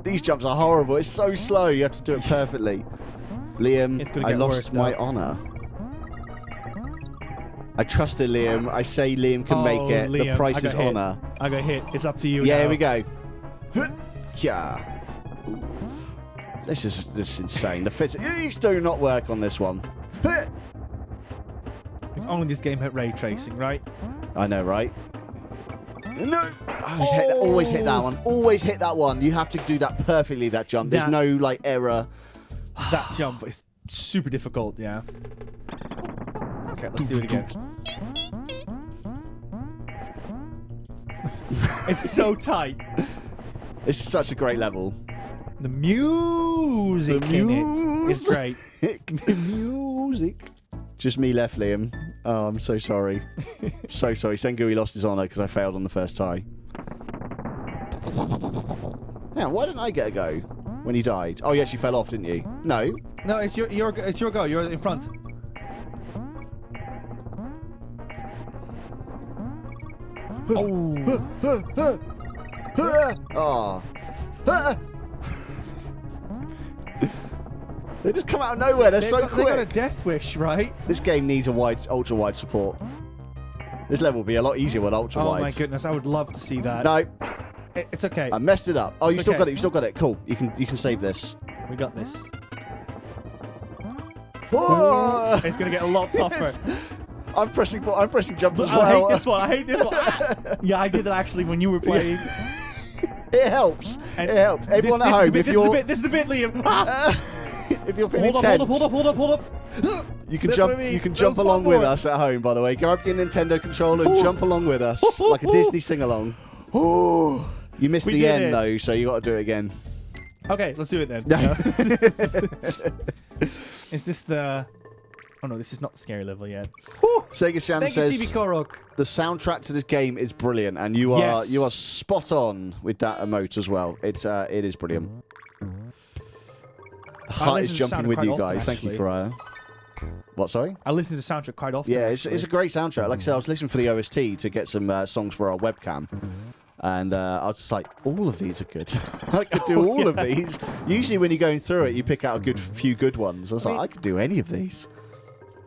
These jumps are horrible. It's so slow. You have to do it perfectly. Liam, It's gonna I get lost worse, my though. honor. I trusted Liam. I say Liam can make it. Liam, The price I got is hit. honor. I got hit. It's up to you. Yeah, now. here we go. Yeah. This is insane. The physics do not work on this one. If only this game had ray tracing, right? I know, right? No! Always hit that one. Always hit that one. You have to do that perfectly, that jump. There's That- no, like, error. That jump is super difficult, yeah. Okay, let's do it again. It's so tight. It's such a great level. The music in it is great. The music. Just me left, Liam. Oh, I'm so sorry. So sorry. Sengoku lost his honor because I failed on the first try. Yeah, why didn't I get a go when he died? Oh, you actually fell off, didn't you? No. No, it's your go. You're in front. Oh. Oh. They just come out of nowhere. They're so They got a quick. death wish, right? This game needs a ultra wide support. This level will be a lot easier with ultra Oh wide. my goodness, I would love to see that. No, It's okay. I messed it up. Oh, you It's still okay. got it. You still got it. Cool. You can save this. We got this. Oh! It's gonna get a lot tougher. I'm pressing jump as I well. hate this one. I hate this one. Yeah, I did that actually when you were playing. It helps. And It helps. Everyone at home, if you're This is the bit, Liam. Ah! if you're feeling Hold tense, up. you can That's jump. what I mean. You can There's jump one along with more. us at home. By the way, go up your Nintendo controller and jump along with us like a Disney sing along. You missed We the did end it. though, so you got to do it again. Okay, let's do it then. No. Is this the... Oh no, this is not the scary level yet. Sega Shan Thank you, says TV Korok. the soundtrack to this game is brilliant, and you Yes. are spot on with that emote as well. It is brilliant. The heart is listen to jumping soundtrack with quite you often, guys. Thank you, actually. Kariah. What? Sorry. I listen to the soundtrack quite often. Yeah, it's actually. a great soundtrack. Like I said, I was listening for the OST to get some songs for our webcam. And I was just like, all of these are good. I could do all of these. Usually when you're going through it, you pick out a few good ones. I was like, I could do any of these.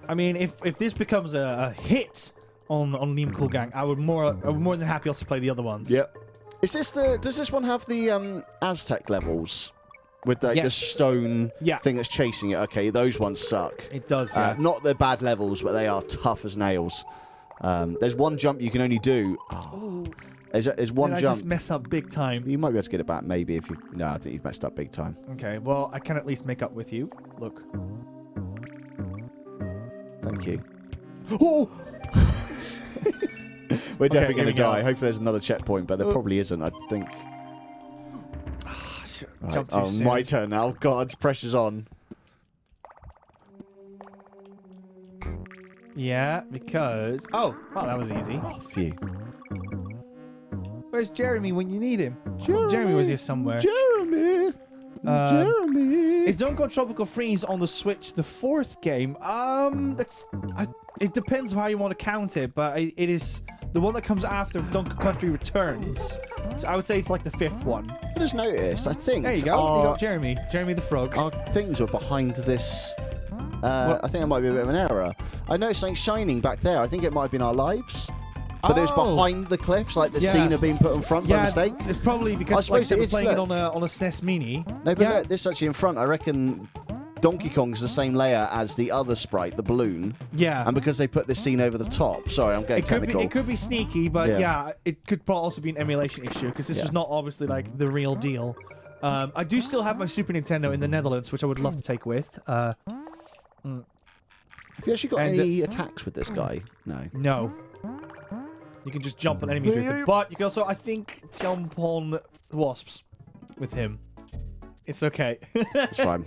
I mean, if this becomes a hit on Liam Cool Gang, I would more than happy also play the other ones. Yep. Does this one have the Aztec levels? With the Yes. stone Yeah. thing that's chasing it. Okay, those ones suck. It does, yeah. Not the bad levels, but they are tough as nails. There's one jump you can only do. Oh. There's one Did I jump. just mess up big time? You might be able to get it back, maybe, if you... No, I think you've messed up big time. Okay, well, I can at least make up with you. Look. Thank you. Oh! We're definitely here going we to go. die. Hopefully there's another checkpoint, but there probably isn't, I think. Right. Jump too soon. My turn now. God, pressure's on. Yeah, because... Oh, wow, that was easy. Oh, phew. Where's Jeremy when you need him? Jeremy was here somewhere. Jeremy! Jeremy! Is Don't Go Tropical Freeze on the Switch the 4th game? It depends how you want to count it, but it is the one that comes after Donkey Country Returns. So I would say it's like the 5th one. I just noticed, I think... There you go. You got Jeremy. Jeremy the Frog. Our things were behind this... I think that might be a bit of an error. I noticed something shining back there. I think it might have been our lives. But it was behind the cliffs, like the scene had been put in front by mistake. It's probably I because suppose like, they it were is, playing it look. on a SNES Mini. No, but look, this is actually in front. I reckon Donkey Kong's the same layer as the other sprite, the balloon. Yeah. And because they put this scene over the top. Sorry, I'm getting technical. It could be sneaky, but yeah, it could also be an emulation issue because this was not obviously like the real deal. I do still have my Super Nintendo in the Netherlands, which I would love to take with. Have you actually got any attacks with this guy? No. No. You can just jump on enemies with it, but you can also, I think, jump on wasps with him. It's okay. It's fine.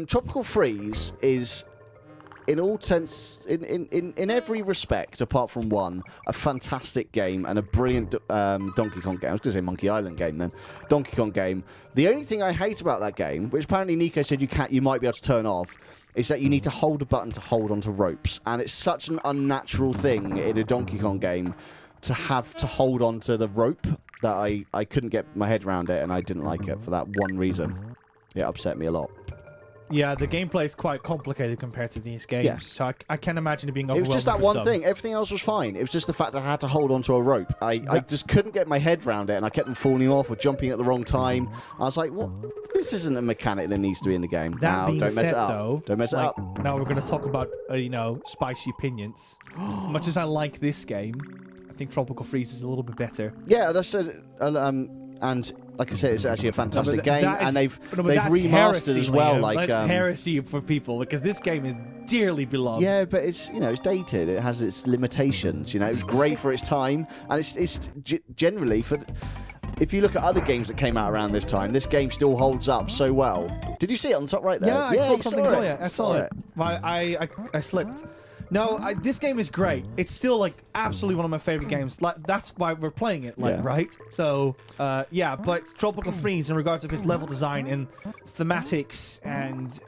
Tropical Freeze is, in all in every respect, apart from one, a fantastic game and a brilliant Donkey Kong game. I was going to say Monkey Island game then. Donkey Kong game. The only thing I hate about that game, which apparently Nico said you might be able to turn off, is that you need to hold a button to hold onto ropes. And it's such an unnatural thing in a Donkey Kong game to have to hold onto the rope that I couldn't get my head around it, and I didn't like it for that one reason. It upset me a lot. Yeah, the gameplay is quite complicated compared to these games, so I can't imagine it being overwhelming. It was just that one thing. Everything else was fine. It was just the fact I had to hold onto a rope. I just couldn't get my head around it, and I kept them falling off or jumping at the wrong time. I was like, "What? This isn't a mechanic that needs to be in the game." That being don't mess said, it up. though, Don't mess it up. Now we're going to talk about spicy opinions. Much as I like this game, I think Tropical Freeze is a little bit better. Yeah, that's and like I said, it's actually a fantastic game, and they've remastered as well. That's heresy for people because this game is dearly beloved. Yeah, but it's it's dated. It has its limitations. It's great for its time, and it's generally for. If you look at other games that came out around this time, this game still holds up so well. Did you see it on the top right there? Yeah, I saw something. I saw it. I slipped. No, this game is great. It's still like absolutely one of my favorite games. Like that's why we're playing it, right? So, yeah. But Tropical Freeze, in regards of its level design and thematics and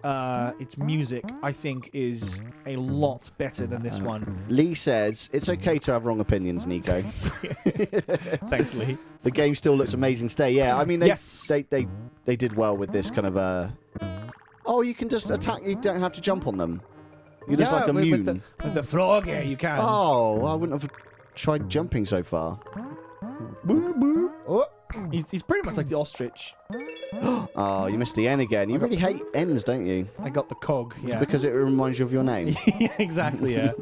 its music, I think is a lot better than this one. Lee says it's okay to have wrong opinions, Nico. Thanks, Lee. The game still looks amazing today. Yeah, I mean they did well with this kind of Oh, you can just attack. You don't have to jump on them. You're just like immune. With the frog, yeah, you can. Oh, I wouldn't have tried jumping so far. Oh, he's pretty much like the ostrich. Oh, you missed the N again. You really hate N's, don't you? I got the cog, yeah. It's because it reminds you of your name. Yeah, exactly, yeah.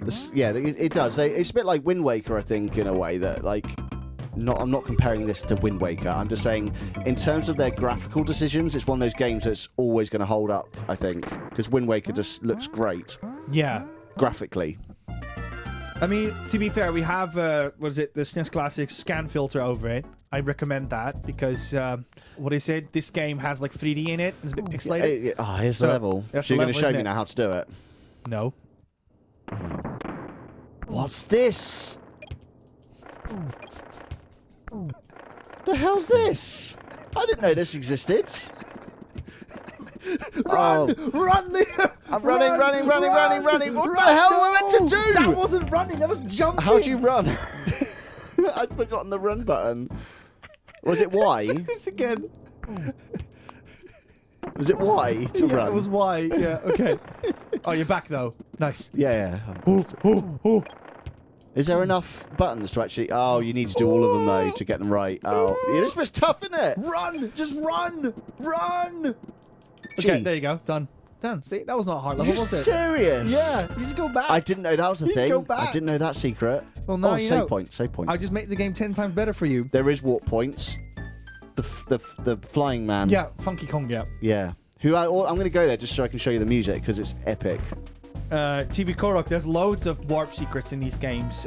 It does. It's a bit like Wind Waker, I think, in a way that, like... I'm not comparing this to Wind Waker. I'm just saying, in terms of their graphical decisions, it's one of those games that's always going to hold up, I think. Because Wind Waker just looks great. Yeah. Graphically. I mean, to be fair, we have, the SNES Classic scan filter over it. I recommend that because, what is it? This game has like 3D in it. It's a bit pixelated. Here's the level. So you're going to show me now how to do it? No. What's this? The hell's this? I didn't know this existed. Run, Liam! I'm running. What the hell am I meant to do? That wasn't running, that was jumping. How'd you run? I'd forgotten the run button. Was it Y? This again. Was it Y to run? It was Y, yeah, okay. Oh, you're back though. Nice. Yeah. Oh. Is there enough buttons to actually... Oh, you need to do all of them, though, to get them right. Oh, yeah, this was tough, isn't it? Run! Just run! Run! Okay, there you go. Done. See, that was not hard level, was it? Serious? Yeah, you just go back. I didn't know that was a thing. Go back. I didn't know that secret. Well, now you know. Save point. I just made the game 10 times better for you. There is warp points. The flying man. Yeah, Funky Kong, yeah. Yeah. I'm going to go there just so I can show you the music, because it's epic. TV Korok, there's loads of warp secrets in these games.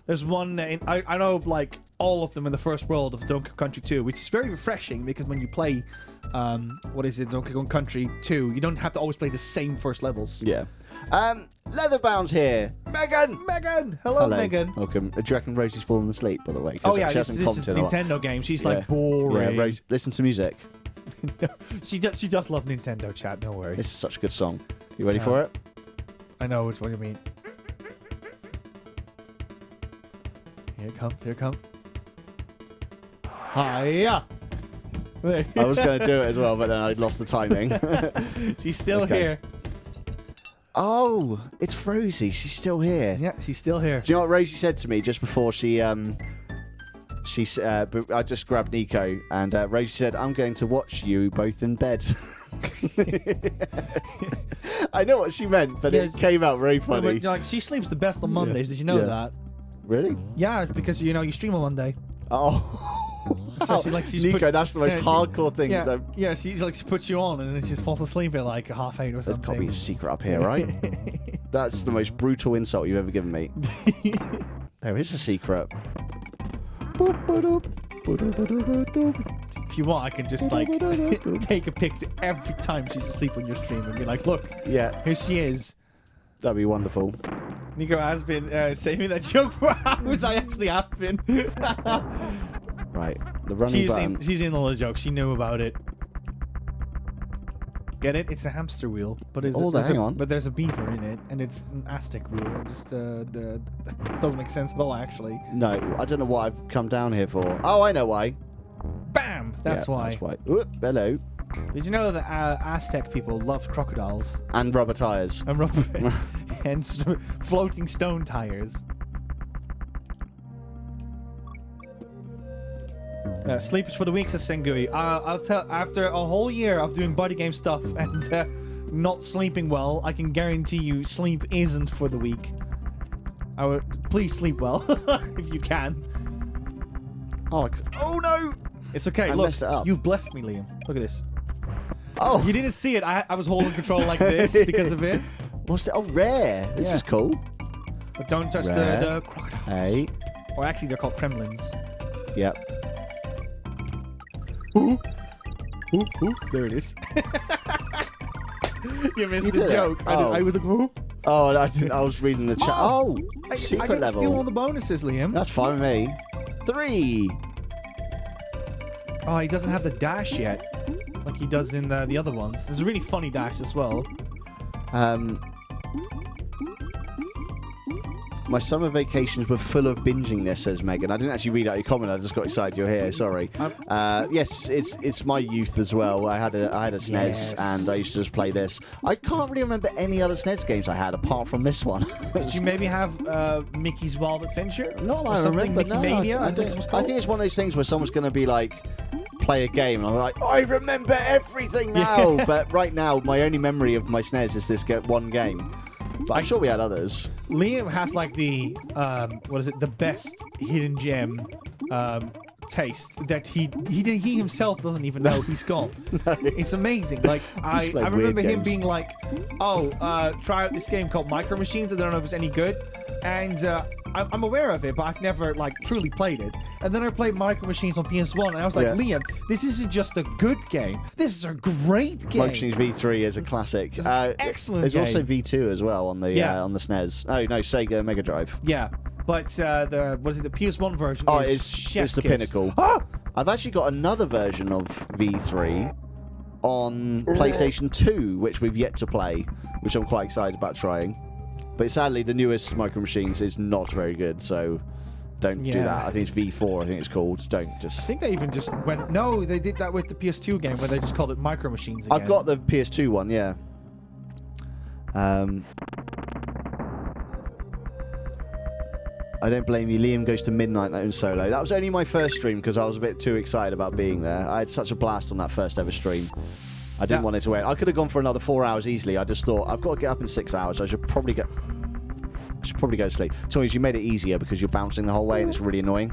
There's one, I know of like all of them in the first world of Donkey Kong Country 2, which is very refreshing because when you play, Donkey Kong Country 2, you don't have to always play the same first levels. Yeah. Leatherbound's here. Megan! Hello, Megan. Welcome. Do you reckon Rosie's fallen asleep, by the way? Oh, yeah, this is a Nintendo game. She's like boring. Yeah, listen to music. No, she does love Nintendo, chat, don't worry. It's such a good song. You ready for it? I know which one you mean. Here it comes. Hiya! I was going to do it as well, but then I lost the timing. She's still here. Oh, it's Rosie. She's still here. Yeah, she's still here. Do you know what Rosie said to me just before she but I just grabbed Nico, and Rosie said, "I'm going to watch you both in bed." I know what she meant, but it came out very funny. But, like, she sleeps the best on Mondays. Did you know that? Really? Yeah, it's because you stream on Monday. Oh. So she's Nico, that's the most hardcore thing. Yeah, she puts you on and then she just falls asleep at like 8:30 or something. There's got to be a secret up here, right? That's the most brutal insult you've ever given me. There is a secret. If you want, I can just like take a picture every time she's asleep on your stream and be like, look, here she is. That'd be wonderful. Nico has been saving that joke for hours. I actually have been. Right, the running button. She's in all the jokes. She knew about it. Get it? It's a hamster wheel, but there's a beaver in it, and it's an Aztec wheel. It just doesn't make sense at all, actually. No, I don't know what I've come down here for. Oh, I know why. Bam! That's why. That's why. Ooh, hello. Did you know that Aztec people love crocodiles and rubber tires and floating stone tires? Sleep is for the weak, says Sengui. I'll tell. After a whole year of doing body game stuff and not sleeping well, I can guarantee you, sleep isn't for the weak. Please sleep well if you can. Oh no! It's okay. I Look, messed it up. You've blessed me, Liam. Look at this. Oh, you didn't see it. I was holding control like this because of it. What's that? Oh, rare. This is cool. But don't touch the crocodiles. Hey. Or actually, they're called Kremlins. Yep. Ooh. There it is. You missed the joke. I was like, ooh. Oh, I didn't. I was reading the chat. Oh, secret I level. Steal all the bonuses, Liam. That's fine with me. 3. Oh, he doesn't have the dash yet, like he does in the other ones. There's a really funny dash as well. My summer vacations were full of binging this, says Megan. I didn't actually read out your comment. I just got excited you're here. Sorry. Yes, it's my youth as well. I had a SNES and I used to just play this. I can't really remember any other SNES games I had apart from this one. Did you maybe have Mickey's Wild Adventure? Not that I remember. Mickey Mania, I think it's one of those things where someone's going to be like, play a game, and I'm like, I remember everything now. Yeah. But right now, my only memory of my SNES is this one game. But I'm sure we had others. Liam has like the the best hidden gem taste that he himself doesn't even know he's got. No. It's amazing. Like I remember him being like, try out this game called Micro Machines. I don't know if it's any good, and I'm aware of it, but I've never like truly played it. And then I played Micro Machines on PS1, and I was like, Liam, this isn't just a good game. This is a great game. Micro Machines V3 is a classic. It's an excellent There's game. also V2 as well on the SNES. Oh no, Sega Mega Drive. Yeah, but the PS1 version? It's the pinnacle. I've actually got another version of V3 on PlayStation 2, which we've yet to play, which I'm quite excited about trying. But sadly, the newest Micro Machines is not very good, so don't do that. I think it's V4, I think it's called. Don't just... I think they even just went... No, they did that with the PS2 game, where they just called it Micro Machines again. I've got the PS2 one, yeah. I don't blame you. Liam goes to midnight alone solo. That was only my first stream because I was a bit too excited about being there. I had such a blast on that first ever stream. I didn't want it to wait. I could have gone for another 4 hours easily. I just thought, I've got to get up in 6 hours. I should probably go to sleep. Toys, you made it easier because you're bouncing the whole way and it's really annoying.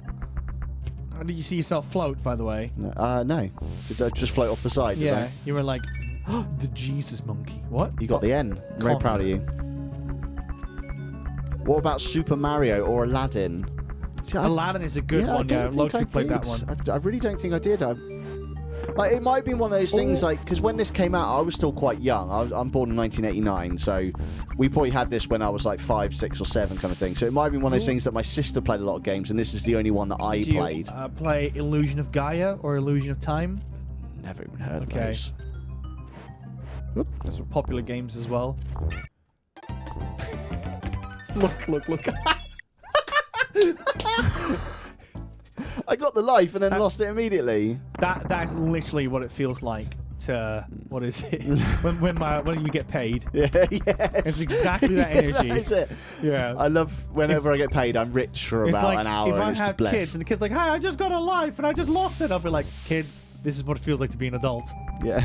How did you see yourself float, by the way? No. Did I just float off the side? Yeah, you were like, the Jesus monkey. What? You got the N. I'm very proud of you. What about Super Mario or Aladdin? See, Aladdin is a good one. Yeah, lots of people played that one. I really don't think I did. Like, it might have been one of those things, like, because when this came out, I was still quite young. I'm born in 1989, so we probably had this when I was like 5, 6, or 7 kind of thing. So it might have been one of those things that my sister played a lot of games, and this is the only one that I played. Did you play Illusion of Gaia or Illusion of Time? Never even heard of those. Those were popular games as well. Look. I got the life and then lost it immediately. That is literally what it feels like to What is it? when you get paid. Yeah, yes. It's exactly that energy. That is it. Yeah. I love whenever I get paid, I'm rich for It's about like an hour. if I and it's have blessed. kids and the kid's like, "Hey, I just got a life and I just lost it," I'll be like, "Kids, this is what it feels like to be an adult." Yeah.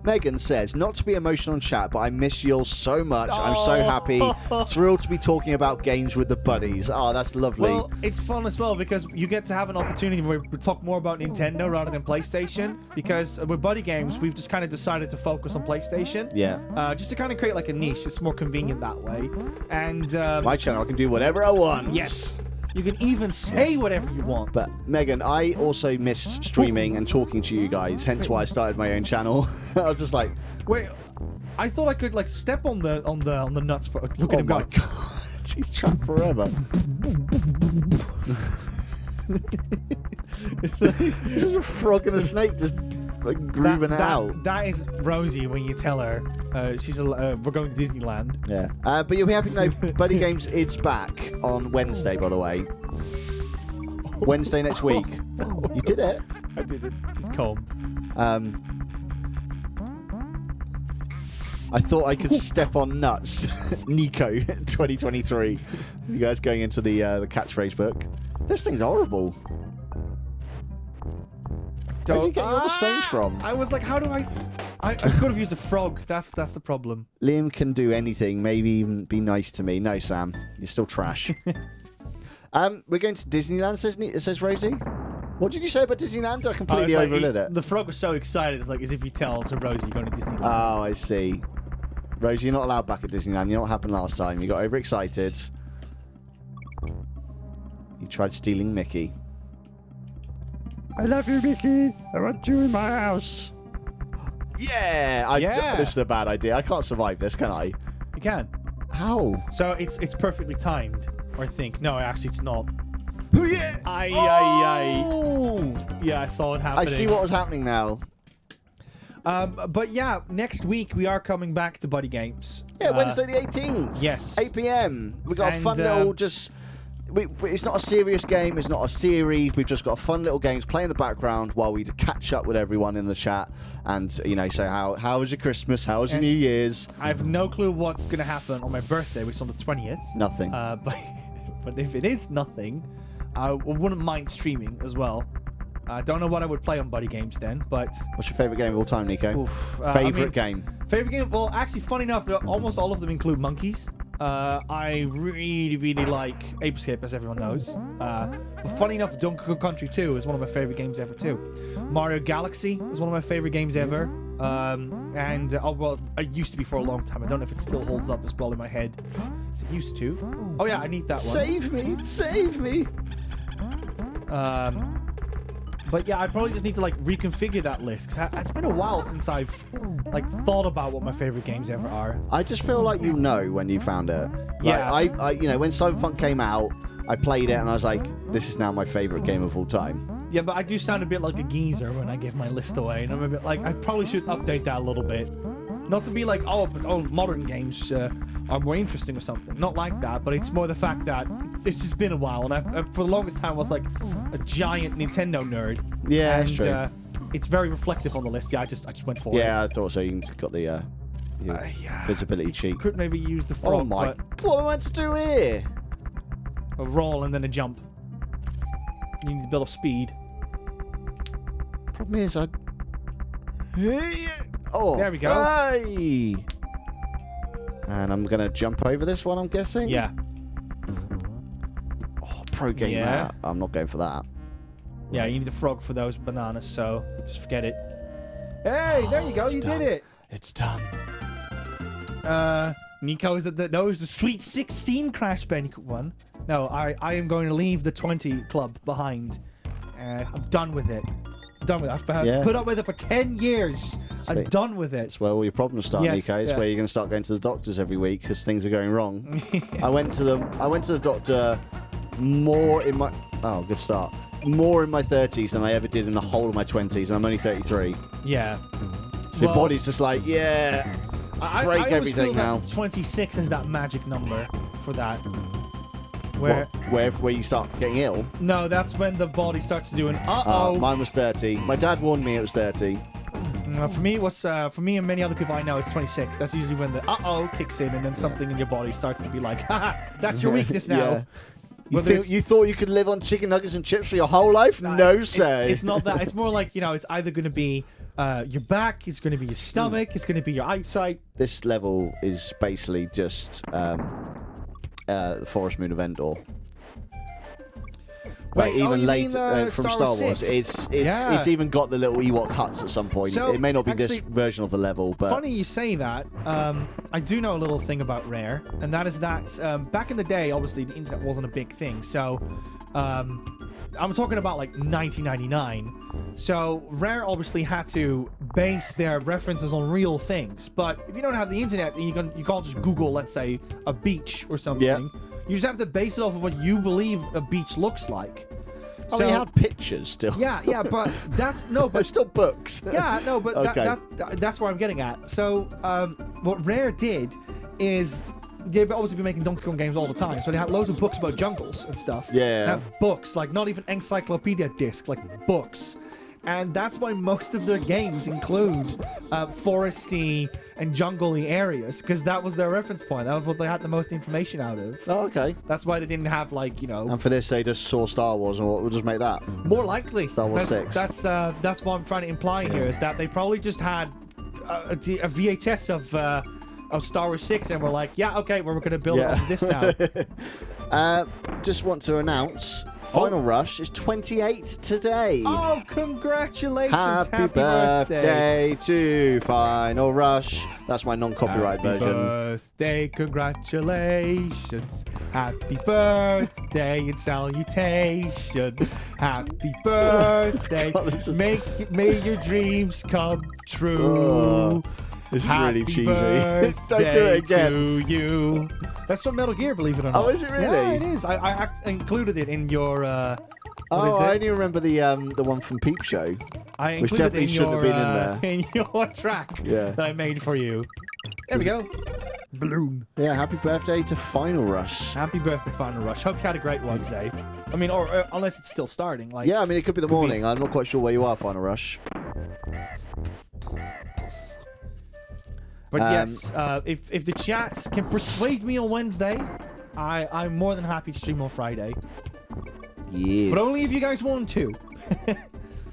Megan says, not to be emotional in chat, but I miss you all so much. I'm so happy. Thrilled to be talking about games with the buddies. Oh, that's lovely. Well, it's fun as well because you get to have an opportunity where we talk more about Nintendo rather than PlayStation. Because with buddy games, we've just kind of decided to focus on PlayStation. Yeah. Just to kind of create like a niche. It's more convenient that way. And My channel, I can do whatever I want. yes, you can even say whatever you want. But Megan, I also miss streaming and talking to you guys, hence why I started my own channel. I was just like, wait, I thought I could like step on the nuts for look at oh him my go. god, he's trapped forever. It's just a frog and a snake just like grooving out. That is Rosie when you tell her we're going to Disneyland. Yeah. But you'll be happy to know Buddy Games is back on Wednesday, by the way. Wednesday next week. You did it. I did it. It's calm. I thought I could step on nuts. Nico 2023. You guys going into the catchphrase book. This thing's horrible. Where'd you get all the stones from? I was like, how do I could have used a frog. That's the problem. Liam can do anything, maybe even be nice to me. No, Sam, you're still trash. We're going to Disneyland, says Rosie. What did you say about Disneyland? I completely overlooked it. The frog was so excited. It's like as if you tell to Rosie you're going to Disneyland. Oh, I see. Rosie, you're not allowed back at Disneyland. You know what happened last time? You got overexcited. You tried stealing Mickey. I love you, Mickey. I want you in my house. Yeah! Yeah. This is a bad idea. I can't survive this, can I? You can. How? So it's perfectly timed. Or I think. No, actually it's not. Yeah! Yeah, I saw it happening. I see what was happening now. But yeah, next week we are coming back to Buddy Games. Yeah, Wednesday the 18th. Yes. 8 p.m. We got a And, fun little it's not a serious game. It's not a series. We've just got a fun little game to play in the background while we catch up with everyone in the chat and say how was your Christmas? How was your New Year's? I have no clue what's going to happen on my birthday, which is on the 20th. Nothing. But if it is nothing, I wouldn't mind streaming as well. I don't know what I would play on Buddy Games then, but... What's your favourite game of all time, Nico? Favourite game? Favorite game? Well, actually, funny enough, almost all of them include monkeys. I really, really like Ape Skip, as everyone knows. But funny enough, Donkey Kong Country 2 is one of my favorite games ever too. Mario Galaxy is one of my favorite games ever. Well, it used to be for a long time. I don't know if it still holds up as well in my head. It used to. Oh yeah, I need that one. Save me! Save me! But yeah, I probably just need to reconfigure that list because it's been a while since I've thought about what my favorite games ever are. I just feel like you know when you found it. Yeah. I when Cyberpunk came out, I played it and I was like, this is now my favorite game of all time. Yeah, but I do sound a bit like a geezer when I give my list away, and I'm a bit like I probably should update that a little bit. Not to be like, modern games are more interesting or something. Not like that, but it's more the fact that it's just been a while, and I for the longest time I was like a giant Nintendo nerd. Yeah, and, that's true. It's very reflective on the list. Yeah, I just went for it. Yeah, I thought so. You got the visibility cheat. Could maybe use the frog. Oh my! What am I to do here? A roll and then a jump. You need to build up speed. Problem is, Oh, there we go. Hey! And I'm gonna jump over this one, I'm guessing. Yeah. Oh, pro gamer. Yeah. I'm not going for that. Yeah, you need a frog for those bananas, so just forget it. Hey, there you go. You did it. It's done. Nico is the Sweet 16 Crash Bandicoot one. No, I am going to leave the 20 club behind. I'm done with it. Done with it. I've put up with it for 10 years. I'm done with it. That's where all your problems start, Yes, Nico. It's where you're going to start going to the doctors every week because things are going wrong. I went to the doctor more in my good start. More in my 30s than I ever did in the whole of my 20s, and I'm only 33. Yeah. So your body's just like, yeah, break I everything now. 26 is that magic number for that. Where you start getting ill? No, that's when the body starts to do an Mine was 30. My dad warned me it was 30. For me, for me and many other people I know, it's 26. That's usually when the uh-oh kicks in, and then something in your body starts to be like, haha, that's your weakness now. Yeah. You thought you could live on chicken nuggets and chips for your whole life? No, sir. It's not that. It's more like, it's either going to be your back, it's going to be your stomach, it's going to be your eyesight. This level is basically just the Forest Moon of Endor. Like even later from Star Wars, it's even got the little Ewok huts at some point. So, it may not be this version of the level, but funny you say that. I do know a little thing about Rare, and that is that back in the day, obviously the internet wasn't a big thing. So I'm talking about like 1999. So Rare obviously had to base their references on real things. But if you don't have the internet, and you can't just Google, let's say, a beach or something. Yeah. You just have to base it off of what you believe a beach looks like. I mean, you had pictures still. Yeah, but that's no, but there's still books. Yeah, no, but that's what I'm getting at. So, what Rare did is they've obviously been making Donkey Kong games all the time, so they had loads of books about jungles and stuff. Yeah, they have books, like not even encyclopedia discs, like books. And that's why most of their games include foresty and jungly areas, because that was their reference point. That was what they had the most information out of. Oh, okay. That's why they didn't have, like, And for this, they just saw Star Wars, and we'll just make that. More likely. Star Wars 6. That's what I'm trying to imply here, is that they probably just had a VHS of Star Wars 6, and we're like, yeah, okay, we're going to build it off of this now. Just want to announce, Final Rush is 28 today. Oh, congratulations. Happy birthday to Final Rush. That's my non-copyright version. Happy birthday, congratulations. Happy birthday and salutations. Happy birthday. God, may your dreams come true. Oh, this is really cheesy. Don't do it again. To you. That's from Metal Gear, believe it or not. Oh, is it really? Yeah, it is. I included it in your. I only remember the one from Peep Show, which definitely shouldn't have been in there. In your track that I made for you. There we go. Balloon. Yeah, happy birthday to Final Rush. Happy birthday, Final Rush. Hope you had a great one today. I mean, or unless it's still starting. Like. Yeah, I mean, it could be the morning. I'm not quite sure where you are, Final Rush. But yes, if the chats can persuade me on Wednesday, I'm more than happy to stream on Friday. Yes. But only if you guys want to.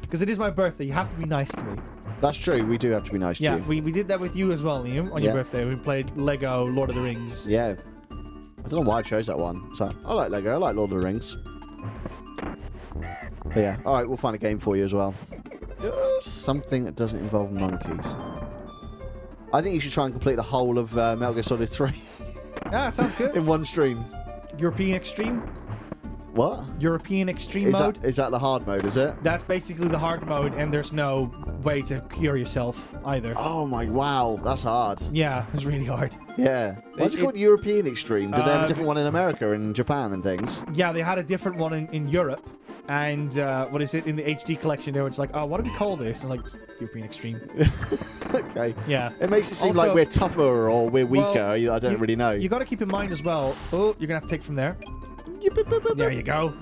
Because it is my birthday. You have to be nice to me. That's true. We do have to be nice to you. Yeah, we did that with you as well, Liam, on your birthday. We played Lego Lord of the Rings. Yeah. I don't know why I chose that one. So I like Lego. I like Lord of the Rings. But yeah. All right, we'll find a game for you as well. Something that doesn't involve monkeys. I think you should try and complete the whole of Metal Gear Solid 3. Yeah, sounds good. In one stream. European Extreme? What? European Extreme mode? Is that the hard mode, is it? That's basically the hard mode, and there's no way to cure yourself either. Oh my, wow. That's hard. Yeah, it's really hard. Yeah. Why'd you call it European Extreme? Did they have a different one in America and Japan and things? Yeah, they had a different one in Europe. And what is it in the HD collection? They were just like, oh, what do we call this? And like, European Extreme. Okay. Yeah. It makes it seem also, like we're tougher or we're weaker. Well, I don't really know. You got to keep in mind as well. Oh, you're gonna have to take from there. There you go.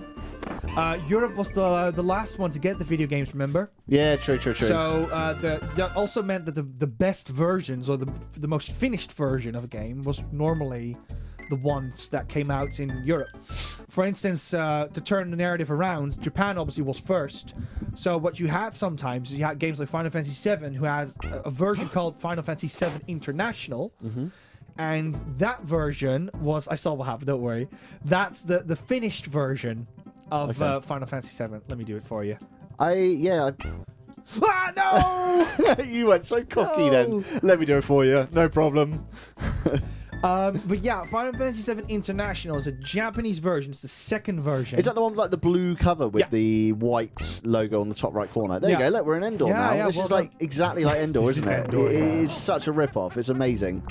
Europe was the last one to get the video games. Remember? Yeah, true. So that also meant that the best versions or the most finished version of a game was normally the ones that came out in Europe. For instance, to turn the narrative around, Japan obviously was first. So what you had sometimes is you had games like Final Fantasy VII, who has a version called Final Fantasy VII International. Mm-hmm. And that version was... I saw what happened, don't worry. That's the finished version of Final Fantasy VII. Let me do it for you. Ah, no! You went so cocky then. Let me do it for you. No problem. But yeah, Final Fantasy VII International is a Japanese version. It's the second version. Is that the one with like the blue cover with the white logo on the top right corner? There you go. Look, we're in Endor now. Yeah, this is like exactly like Endor, isn't it? Endor, it is such a rip-off. It's amazing.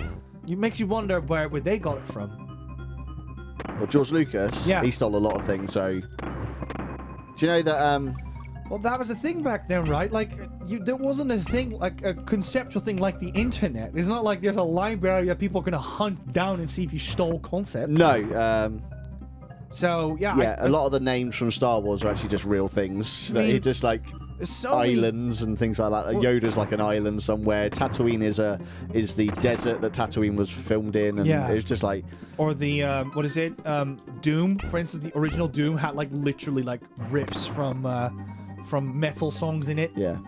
It makes you wonder where they got it from. Well, George Lucas, he stole a lot of things, so... Do you know that... Well, that was the thing back then, right? Like, there wasn't a thing, like a conceptual thing like the internet. It's not like there's a library that people are going to hunt down and see if you stole concepts. No. So, yeah. Yeah, a lot of the names from Star Wars are actually just real things. It's just like... islands and things like that. Yoda's like an island somewhere. Tatooine is the desert that Tatooine was filmed in, and it was just like. Or the what is it? Doom, for instance, the original Doom had like literally like riffs from metal songs in it. Yeah,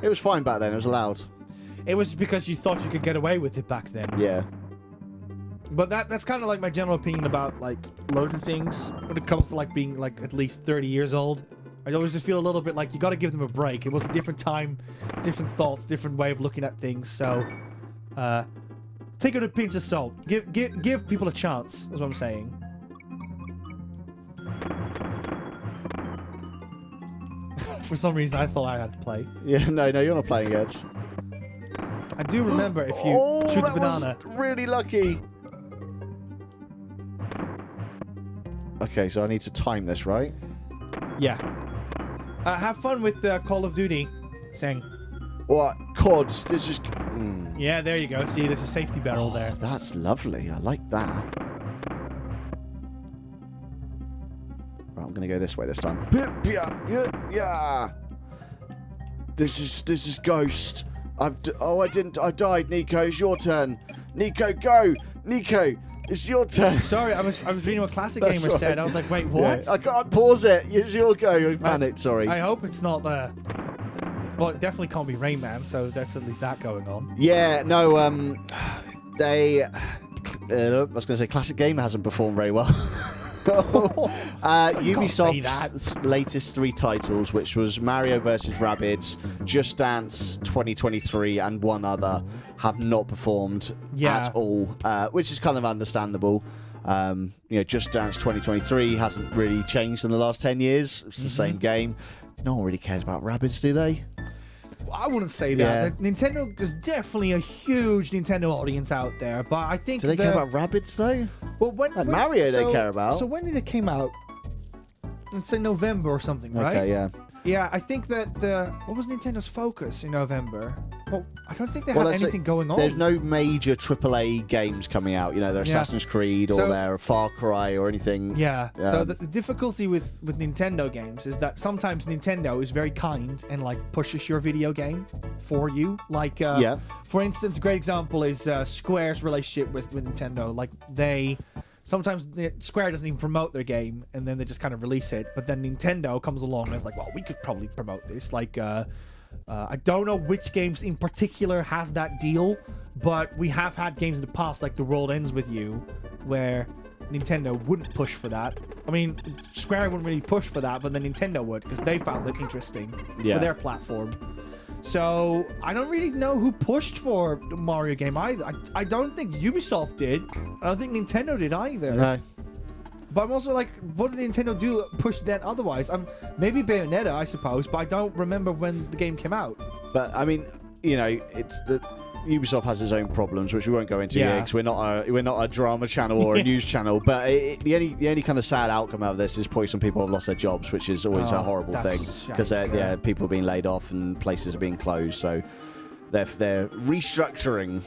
it was fine back then. It was allowed. It was because you thought you could get away with it back then. Yeah. But that's kind of like my general opinion about like loads of things when it comes to like being like at least 30 years old. I always just feel a little bit like you got to give them a break. It was a different time, different thoughts, different way of looking at things. So, take it with a pinch of salt. Give people a chance. Is what I'm saying. For some reason, I thought I had to play. Yeah, no, you're not playing yet. I do remember if you shoot the banana. Was really lucky. Okay, so I need to time this, right? Yeah. Have fun with Call of Duty, Sang. What? CODs? This is... Yeah, there you go. See, there's a safety barrel there. That's lovely. I like that. Right, I'm going to go this way this time. Yeah. This is Ghost. I died, Nico. It's your turn. Nico, go. Nico, it's your turn. Sorry, I was reading what Classic Gamer said. I was like, wait, what? Yeah, I can't pause it. It's your go. You panicked, sorry. I hope it's not... well, it definitely can't be Rayman, so that's at least that going on. Yeah, no, they... I was going to say Classic Gamer hasn't performed very well. Ubisoft's latest 3 titles, which was Mario vs. Rabbids, Just Dance 2023, and one other, have not performed at all, which is kind of understandable. Just Dance 2023 hasn't really changed in the last 10 years. It's the same game. No one really cares about Rabbids, do they? I wouldn't say that. Yeah. Nintendo is definitely a huge Nintendo audience out there, but I think... Do they care about Rabbids, though? Well, when Mario they care about. So when did it came out? Let's say November or something, right? Okay, yeah. Yeah, I think that what was Nintendo's focus in November? Well, I don't think they had anything going on. There's no major AAA games coming out. They're Assassin's Creed or they're Far Cry or anything. Yeah. So the difficulty with Nintendo games is that sometimes Nintendo is very kind and like pushes your video game for you. Like, for instance, a great example is Square's relationship with Nintendo. Like sometimes Square doesn't even promote their game, and then they just kind of release it. But then Nintendo comes along and is like, well, we could probably promote this. Like, I don't know which games in particular has that deal, but we have had games in the past, like The World Ends With You, where Nintendo wouldn't push for that. I mean, Square wouldn't really push for that, but then Nintendo would, because they found it interesting for their platform. So, I don't really know who pushed for the Mario game either. I don't think Ubisoft did. I don't think Nintendo did either. No. But I'm also like, what did Nintendo do push then otherwise? Maybe Bayonetta, I suppose, but I don't remember when the game came out. But, I mean, it's the... Ubisoft has its own problems, which we won't go into here because we're not a drama channel or a news channel. But the only kind of sad outcome out of this is probably some people have lost their jobs, which is always a horrible thing because people are being laid off and places are being closed. So they're restructuring.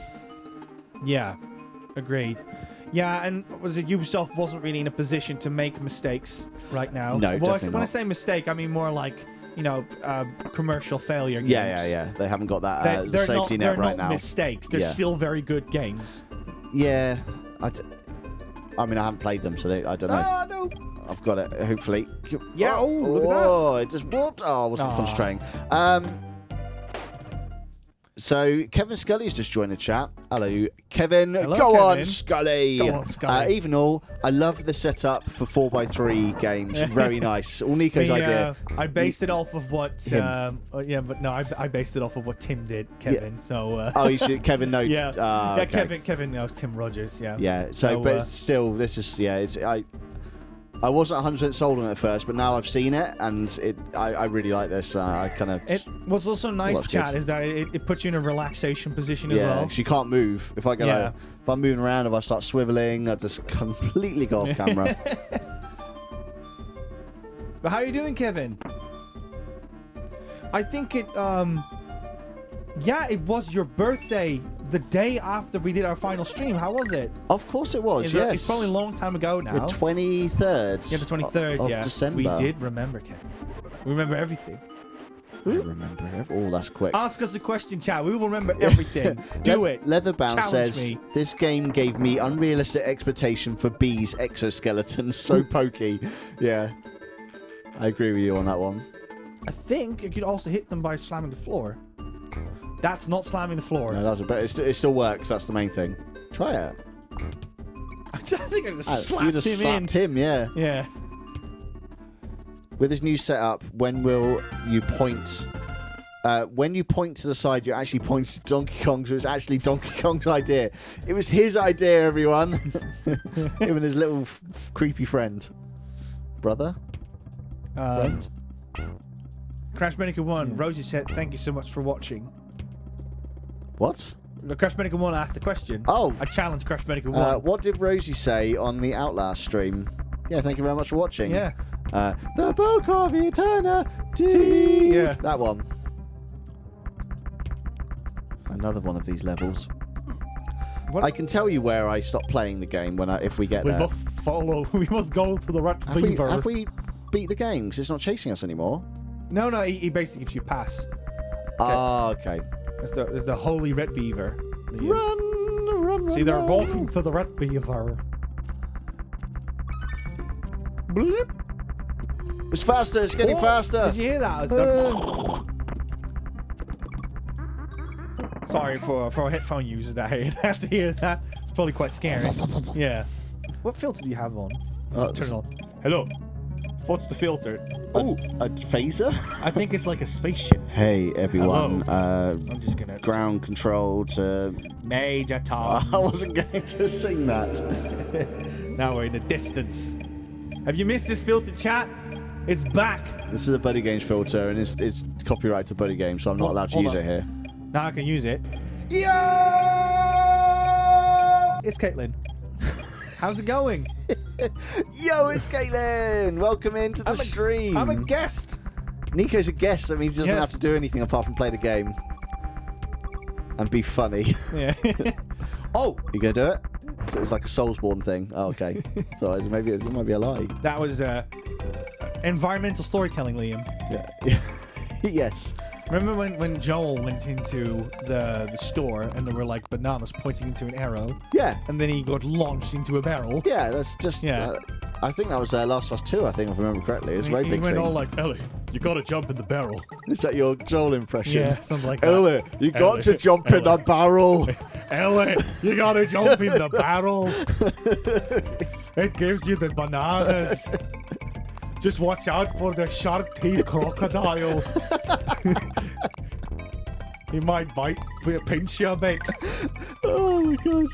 Yeah, agreed. Yeah, and Ubisoft wasn't really in a position to make mistakes right now. No, definitely when I say mistake, I mean more like commercial failure games. Yeah. They haven't got that safety net right now. They're not mistakes. They're still very good games. Yeah. I mean, I haven't played them, so I don't know. Oh, no. I've got it, hopefully. Yeah, look at that. Oh, it just whooped. Oh, I wasn't concentrating. So, Kevin Scully's just joined the chat. Hello, Kevin. Hello, Go Kevin. on, Scully. Go on, Scully. Even all, I love the setup for 4x3 games. Very nice. All Nico's idea. I based it off of what... I based it off of what Tim did, Kevin. Yeah. So, Kevin knows. Okay. Kevin knows Tim Rogers, Yeah, but still, this is... I wasn't 100% sold on it at first, but now I've seen it, and I really like this. It was also nice, chat, is that it puts you in a relaxation position as well. Yeah, you can't move. If I'm moving around, if I start swiveling, I just completely go off camera. But how are you doing, Kevin? I think it was your birthday the day after we did our final stream. How was it? Of course it was, yes. It's probably a long time ago now. The 23rd. Yeah, the 23rd, of December. We did remember, Kevin. We remember everything. I remember it. Oh, that's quick. Ask us a question, chat. We will remember everything. Do it. Leatherbound Challenge says, me. this game gave me unrealistic expectation for bees exoskeletons. So pokey. Yeah. I agree with you on that one. I think you could also hit them by slamming the floor. That's not slamming the floor. No, that's it still works. That's the main thing. Try it. I think I just You just slapped him, yeah. Yeah. With this new setup, when will you point... when you point to the side, you're actually pointing to Donkey Kong, so it's actually Donkey Kong's idea. It was his idea, everyone. Him and his little creepy friend. Brother? Friend? Crash Bandicoot 1, Rosie said, thank you so much for watching. What? Crash Bandicoot 1 asked the question. Oh. I challenged Crash Bandicoot 1. What did Rosie say on the Outlast stream? Yeah, thank you very much for watching. Yeah. The Book of Eternity. Yeah. That one. Another one of these levels. What? I can tell you where I stop playing the game if we get We there. must follow. We must go to the rat beaver. Have we beat the game? Because it's not chasing us anymore. No, he basically gives you a pass. Ah, okay. There's the holy red beaver. Run, See, they're walking to the red beaver. Bloop. It's faster. It's getting faster. Did you hear that? Sorry for our headphone users that had to hear that. It's probably quite scary. Yeah. What filter do you have on? Turn it on. Hello. What's the filter? Oh, a phaser? I think it's like a spaceship. Hey, everyone. I'm just gonna... Ground control to... Major Tom. I wasn't going to sing that. Now we're in the distance. Have you missed this filter, chat? It's back. This is a Buddy Games filter, and it's copyright to Buddy Games, so I'm not allowed to use it here. Now I can use it. Yo! It's Caitlin. How's it going? Yo, it's Caitlin! Welcome into the stream. I'm a guest. Nico's a guest, that means he doesn't have to do anything apart from play the game. And be funny. Yeah. Oh! You gonna do it? So it's like a Soulsborne thing. Oh, okay. So it might be a lie. That was environmental storytelling, Liam. Yeah. Yes. Remember when Joel went into the store and there were like bananas pointing into an arrow? Yeah. And then he got launched into a barrel? Yeah, that's just... Yeah. I think that was Last of Us 2, I think, if I remember correctly. It's a very he big went scene. all like, Ellie, you gotta jump in the barrel. Is that your Joel impression? Yeah, something like that. Ellie, you got to jump in the barrel. Ellie, you gotta jump in the barrel. It gives you the bananas. Just watch out for the sharp-teethed crocodile. He might bite, pinch you a bit. Oh my god.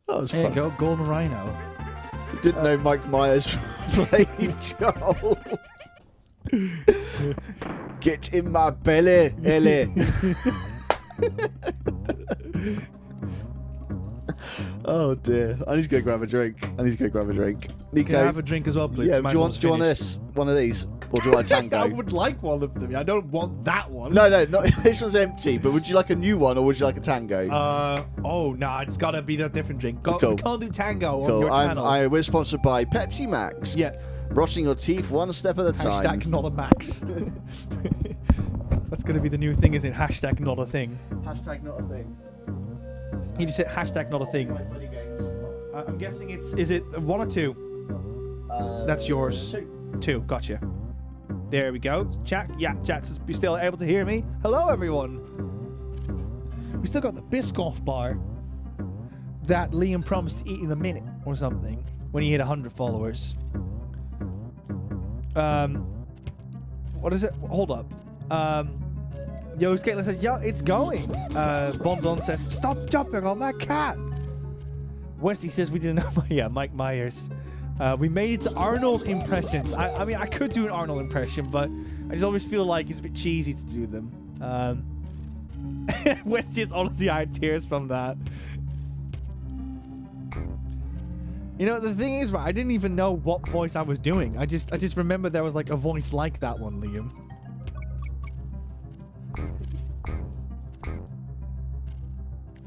That was There you fun. go, Golden Rhino. Didn't know Mike Myers played Joel. Get in my belly, Ellie. Oh dear. I need to go grab a drink. Nico, Can I have a drink as well, please? yeah, do you want this? One of these? Or do you want a tango? I would like one of them. I don't want that one. No, this one's empty, but would you like a new one or would you like a tango? Nah, it's gotta be a different drink. Cool. We can't do tango on Cool. your channel. We're sponsored by Pepsi Max. Yeah. Brushing your teeth one step at a time. Hashtag not a max. That's gonna be the new thing, isn't it? Hashtag not a thing. Hashtag not a thing. You just said hashtag not a thing. I'm guessing is it 1 or 2? That's yours. 2, gotcha. There we go. Chat, chat's you still able to hear me? Hello, everyone. We still got the Biscoff bar that Liam promised to eat in a minute or something when he hit 100 followers. What is it? Hold up. Yo, Caitlin says, yeah, it's going. Bon says, stop jumping on that cat. Wesley says we didn't know. Yeah, Mike Myers. We made it to Arnold impressions. I mean, I could do an Arnold impression, but I just always feel like it's a bit cheesy to do them. Wesley is honestly, I had tears from that. You know, the thing is, right, I didn't even know what voice I was doing. I just remember there was like a voice like that one, Liam.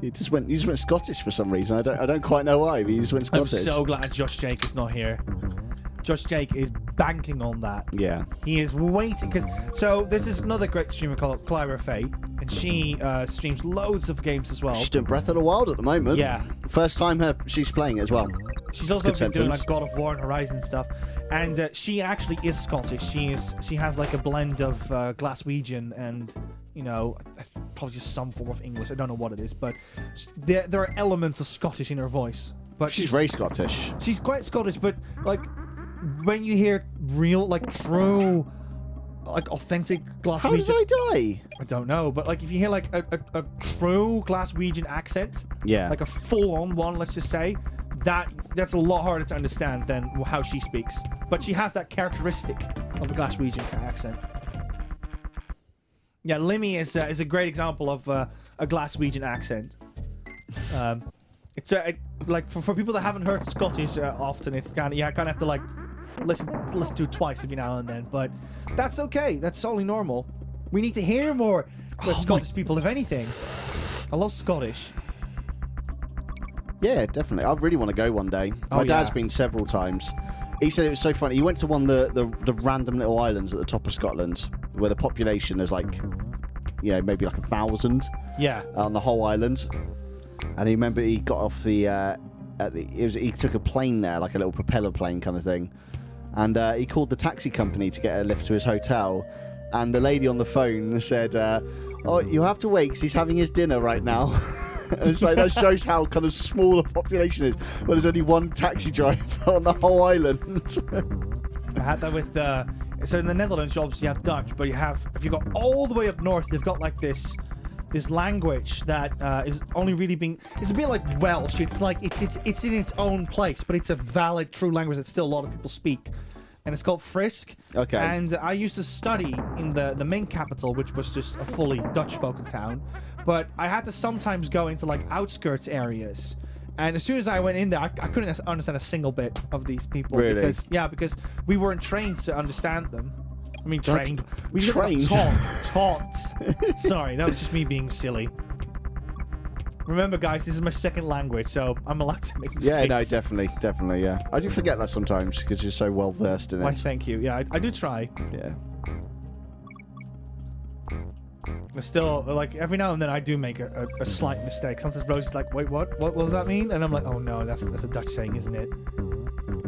You just went Scottish for some reason. I don't quite know why, but you just went Scottish. I'm so glad Josh Jake is not here. Josh Jake is banking on that. Yeah. He is waiting so this is another great streamer called Clyra Faye, and she streams loads of games as well. She's doing Breath of the Wild at the moment. Yeah. First time she's playing it as well. She's also been doing like God of War and Horizon stuff, and she actually is Scottish. She has like a blend of Glaswegian and probably just some form of English. I don't know what it is, but there are elements of Scottish in her voice. But she's very Scottish. She's quite Scottish, but like when you hear real, like true, like authentic Glaswegian. How did I die? I don't know, but like if you hear like a true Glaswegian accent, like a full-on one, let's just say, that's a lot harder to understand than how she speaks. But she has that characteristic of a Glaswegian accent. Yeah, Limmy is a great example of a Glaswegian accent. It's like for people that haven't heard Scottish often, it's kind of have to like listen to it twice every now and then. But that's okay. That's totally normal. We need to hear more Scottish people, if anything. I love Scottish. Yeah, definitely. I really want to go one day. My dad's been several times. He said it was so funny. He went to one of the random little islands at the top of Scotland where the population is like, maybe like 1,000. Yeah. On the whole island. And he remember he got off he took a plane there, like a little propeller plane kind of thing. And he called the taxi company to get a lift to his hotel. And the lady on the phone said, "Oh, you have to wait because he's having his dinner right now." And it's like, that shows how kind of small the population is. Well, there's only one taxi driver on the whole island. I had that with so in the Netherlands, you obviously have Dutch, but if you go all the way up north, they've got like this language that is only really it's a bit like Welsh. It's like it's in its own place, but it's a valid, true language that still a lot of people speak. And it's called Frisk. Okay. And I used to study in the main capital, which was just a fully Dutch-spoken town. But I had to sometimes go into like outskirts areas. And as soon as I went in there, I couldn't understand a single bit of these people. Really? Because we weren't trained to understand them. I mean, trained. We trained. Taught. Sorry, that was just me being silly. Remember, guys, this is my second language, so I'm allowed to make mistakes. Yeah, no, definitely, yeah. I do forget that sometimes because you're so well versed in it. Why, thank you. Yeah, I do try. Yeah. But still, like, every now and then I do make a slight mistake. Sometimes Rosie's like, wait, what? What does that mean? And I'm like, oh no, that's a Dutch saying, isn't it?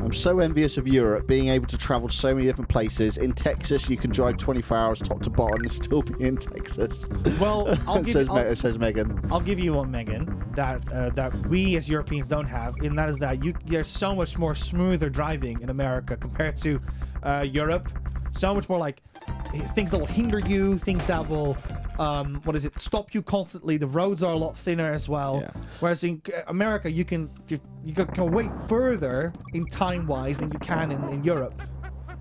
I'm so envious of Europe, being able to travel to so many different places. In Texas, you can drive 24 hours top to bottom and still be in Texas. Well, says Megan. I'll give you one, Megan, that we as Europeans don't have, and that is that there's so much more smoother driving in America compared to Europe. So much more like things that will hinder you, things that will stop you constantly. The roads are a lot thinner as well. Yeah. Whereas in America, you can way further in time-wise than you can in Europe.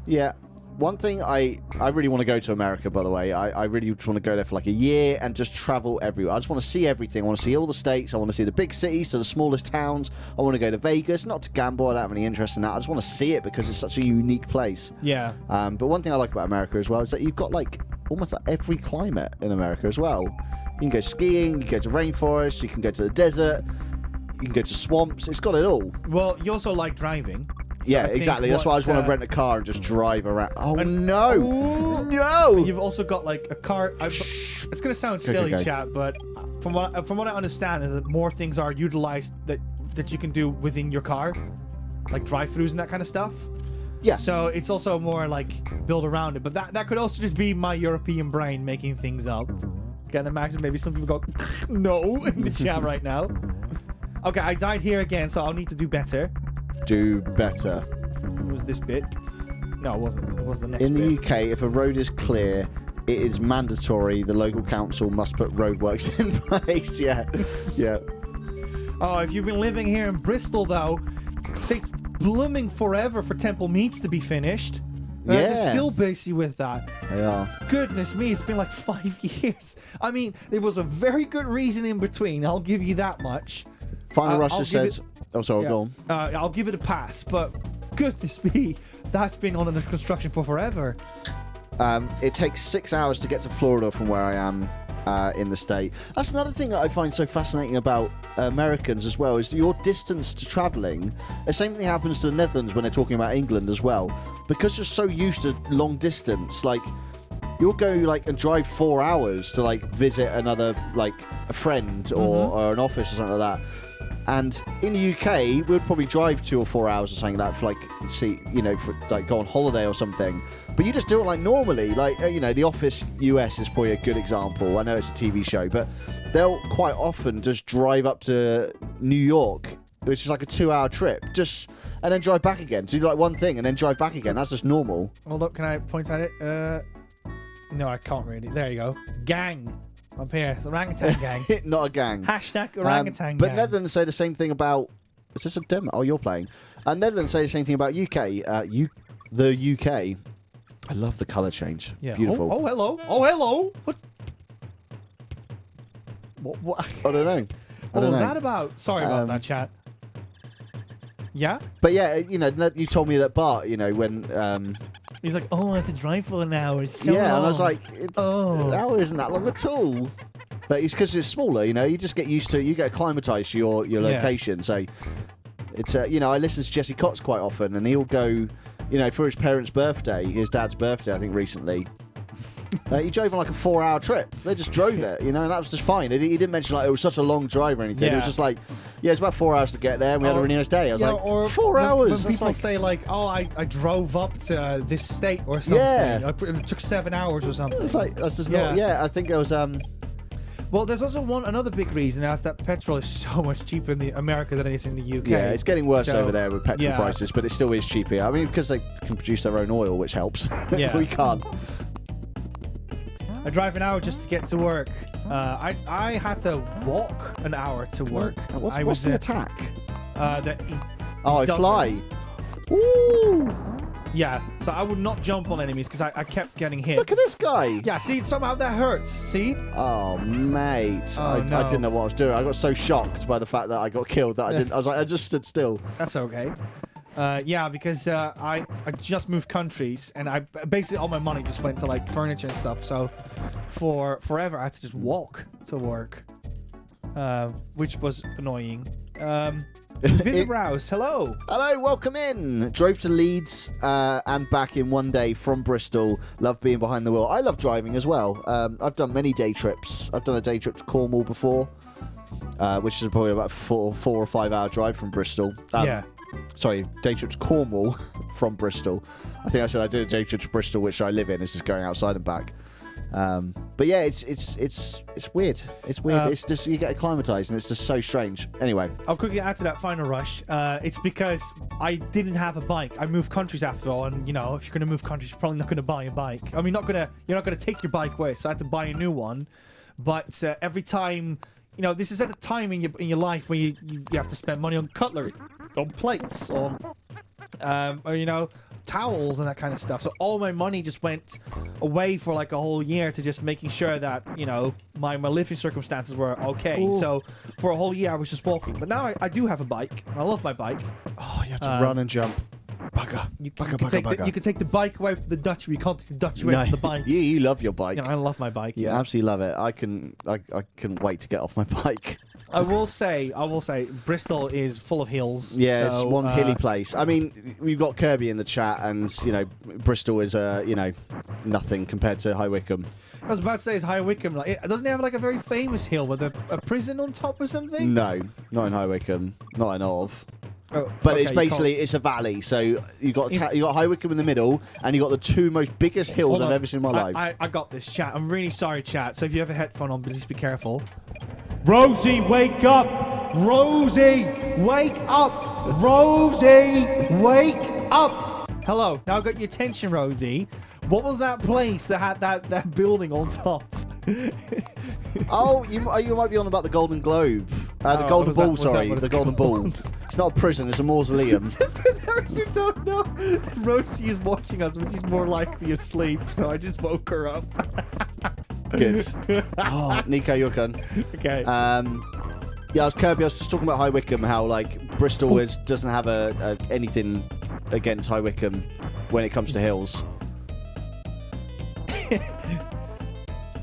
Yeah. One thing I really want to go to America, by the way. I really want to go there for like a year and just travel everywhere. I just want to see everything. I want to see all the states. I want to see the big cities to the smallest towns. I want to go to Vegas, not to gamble. I don't have any interest in that. I just want to see it because it's such a unique place. Yeah. But one thing I like about America as well is that you've got like almost like every climate in America as well. You can go skiing, you can go to rainforests, you can go to the desert, you can go to swamps. It's got it all. Well, you also like driving. So yeah, exactly. That's why I just want to rent a car and just drive around. Oh, no! No! You've also got like a car. It's going to sound silly, chat, but from what I understand is that more things are utilized that you can do within your car, like drive-thrus and that kind of stuff. Yeah. So it's also more like build around it. But that could also just be my European brain making things up. Can imagine maybe some people go no in the chat right now. Okay, I died here again, so I'll need to do better. Do better. Was this bit? No, it wasn't. It was the next bit. In the UK, if a road is clear, it is mandatory. The local council must put roadworks in place. Yeah. Oh, if you've been living here in Bristol, though, it takes blooming forever for Temple Meads to be finished. They're still busy with that. They are. Goodness me, it's been like 5 years. I mean, there was a very good reason in between. I'll give you that much. Final Rush says... Oh, sorry, go on. I'll give it a pass, but goodness me, that's been on under construction for forever. It takes 6 hours to get to Florida from where I am. in the state. That's another thing that I find so fascinating about Americans as well, is your distance to travelling. The same thing happens to the Netherlands when they're talking about England as well. Because you're so used to long distance, like, you'll go like and drive 4 hours to like visit another, like a friend or an office or something like that. And in the UK, we'd probably drive 2 or 4 hours or something like that for like, for like go on holiday or something. But you just do it like normally. Like, The Office US is probably a good example. I know it's a TV show, but they'll quite often just drive up to New York, which is like a 2-hour trip, and then drive back again. So do like one thing and then drive back again. That's just normal. Hold up, can I point at it? No, I can't really. There you go. Gang. Up here. It's orangutan gang. Not a gang. Hashtag orangutan gang. But Netherlands say the same thing about... Is this a demo? Oh, you're playing. Netherlands say the same thing about UK. The UK. I love the colour change. Yeah. Beautiful. Oh, hello. Oh, hello. What? I don't know. What was that about? Sorry about that, chat. Yeah? But yeah, you told me that Bart, when... He's like, I have to drive for an hour. It's so long. And I was like, an hour isn't that long at all. But it's because it's smaller, you just get used to it. You get acclimatized to your location. So it's, I listen to Jesse Cox quite often, and he'll go, for his parents' birthday, his dad's birthday, I think recently. He drove on like a 4-hour trip. They just drove it, and that was just fine. He didn't mention like it was such a long drive or anything. Yeah. It was just like, it's about 4 hours to get there, and we had a really nice day. I was like, 4 hours? When people say like, I drove up to this state or something. Yeah. It took 7 hours or something. It's like, that's just not, I think there was... Well, there's also another big reason, that's that petrol is so much cheaper in America than it is in the UK. Yeah, it's getting worse over there with petrol prices, but it still is cheaper. I mean, because they can produce their own oil, which helps. Yeah. We can't. I drive an hour just to get to work. I had to walk an hour to work. What's the attack? I fly. Woo! Yeah, so I would not jump on enemies because I kept getting hit. Look at this guy. Yeah, see, somehow that hurts. See? Oh, mate. Oh, I no. didn't know what I was doing. I got so shocked by the fact that I got killed that I was like, I just stood still. That's okay. Because I just moved countries, and I basically all my money just went to like furniture and stuff. So for forever I had to just walk to work, which was annoying. Visit Rouse, hello. Hello, welcome in. Drove to Leeds and back in one day from Bristol. Love being behind the wheel. I love driving as well. I've done many day trips. I've done a day trip to Cornwall before, which is probably about a 4 or 5 hour drive from Bristol. Sorry, day trip to Cornwall from Bristol. I think I said I did a day trip to Bristol, which I live in. It's just going outside and back. But yeah, it's weird. It's weird. It's just you get acclimatized, and it's just so strange. Anyway, I'll quickly add to that final rush. It's because I didn't have a bike. I moved countries after all, and if you're gonna move countries, you're probably not gonna buy a bike. I mean, you're not gonna take your bike with. So I had to buy a new one. But every time, this is at a time in your life where you have to spend money on cutlery, on plates, on towels and that kind of stuff. So all my money just went away for like a whole year to just making sure that my living circumstances were okay. Ooh. So for a whole year I was just walking. But now I do have a bike. I love my bike. oh, you have to run and jump. Bugger. You can take the bike away from the Dutch, but you can't take the Dutch away from the bike. You love your bike. I love my bike. You absolutely love it. I couldn't wait to get off my bike. I will say, Bristol is full of hills. Yeah, so, it's one hilly place. I mean, we've got Kirby in the chat, and Bristol is nothing compared to High Wycombe. I was about to say, is High Wycombe doesn't it have like a very famous hill with a prison on top or something? No, not in High Wycombe. Not I know of. Oh, But okay, it's basically it's a valley, so you got High Wycombe in the middle, and you got the two most biggest hills I've ever seen in my life. I got this, chat. I'm really sorry, chat. So if you have a headphone on, please be careful. Rosie, wake up! Rosie, wake up! Rosie, wake up! Hello. Now I got your attention, Rosie. What was that place that had that building on top? Oh, you might be on about the Golden Globe. The Golden Ball, sorry. The Golden Ball. It's not a prison, it's a mausoleum. For those who don't know, Rosie is watching us, but she's more likely asleep, so I just woke her up. Good. Oh, Nico, your gun. Okay. I was just talking about High Wycombe, how like Bristol doesn't have anything against High Wycombe when it comes to hills.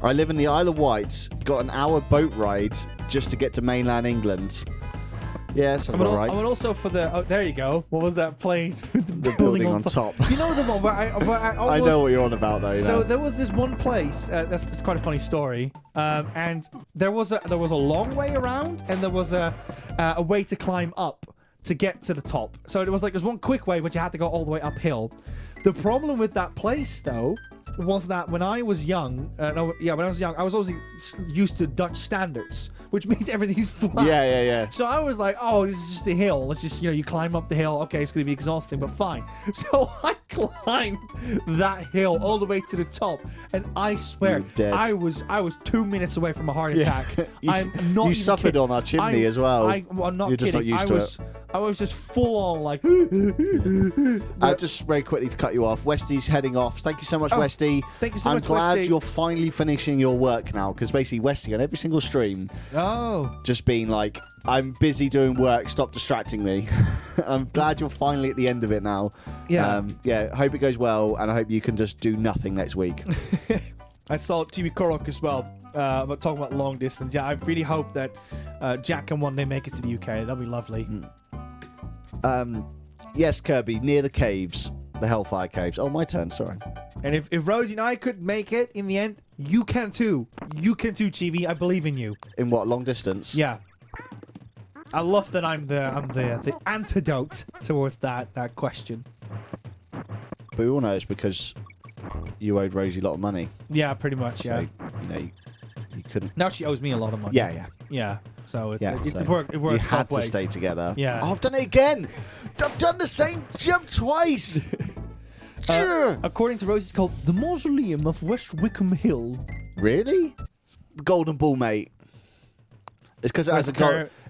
I live in the Isle of Wight. Got an hour boat ride just to get to mainland England. Yeah, sounds all right. I went also for the... Oh, there you go. What was that place with The building on top. You know the one where I almost... I know what you're on about, though. So there was this one place. It's quite a funny story. And there was a long way around, and there was a way to climb up to get to the top. So it was like there's one quick way, but you had to go all the way uphill. The problem with that place, though, was that when I was young, when I was young, I was always used to Dutch standards, which means everything's flat. Yeah. So I was like, oh, this is just a hill. Let's just, you climb up the hill. Okay, it's going to be exhausting, but fine. So I climbed that hill all the way to the top, and I swear, I was 2 minutes away from a heart attack. I'm not. You even suffered kidding. on our chimney as well. I'm not You're kidding. just not used to it. I was just full on like. Just very quickly to cut you off. Westy's heading off. Thank you so much, Westy. Thank you so much, I'm glad Westy. you're finally finishing your work now, because basically Westy on every single stream, just being like, I'm busy doing work. Stop distracting me. I'm glad you're finally at the end of it now. Yeah. Hope it goes well, and I hope you can just do nothing next week. I saw Jimmy Korok as well, about talking about long distance. Yeah, I really hope that Jack can one day make it to the UK. That'd be lovely. Yes, Kirby, near the caves, the Hellfire Caves. Oh, my turn. Sorry. And if Rosie and I could make it in the end, you can too. You can too, Chibi. I believe in you. In what, long distance? Yeah. I love that I'm the antidote towards that question. But we all know it's because you owed Rosie a lot of money. Yeah, pretty much. So, Yeah. You couldn't. Now she owes me a lot of money. Yeah. Yeah. So it So worked. It worked. You had both to ways. stay together. Yeah. Oh, I've done it again. I've done the same jump twice. According to Rosie, it's called the Mausoleum of West Wickham Hill. Really? The Golden Bull, mate. It's because it has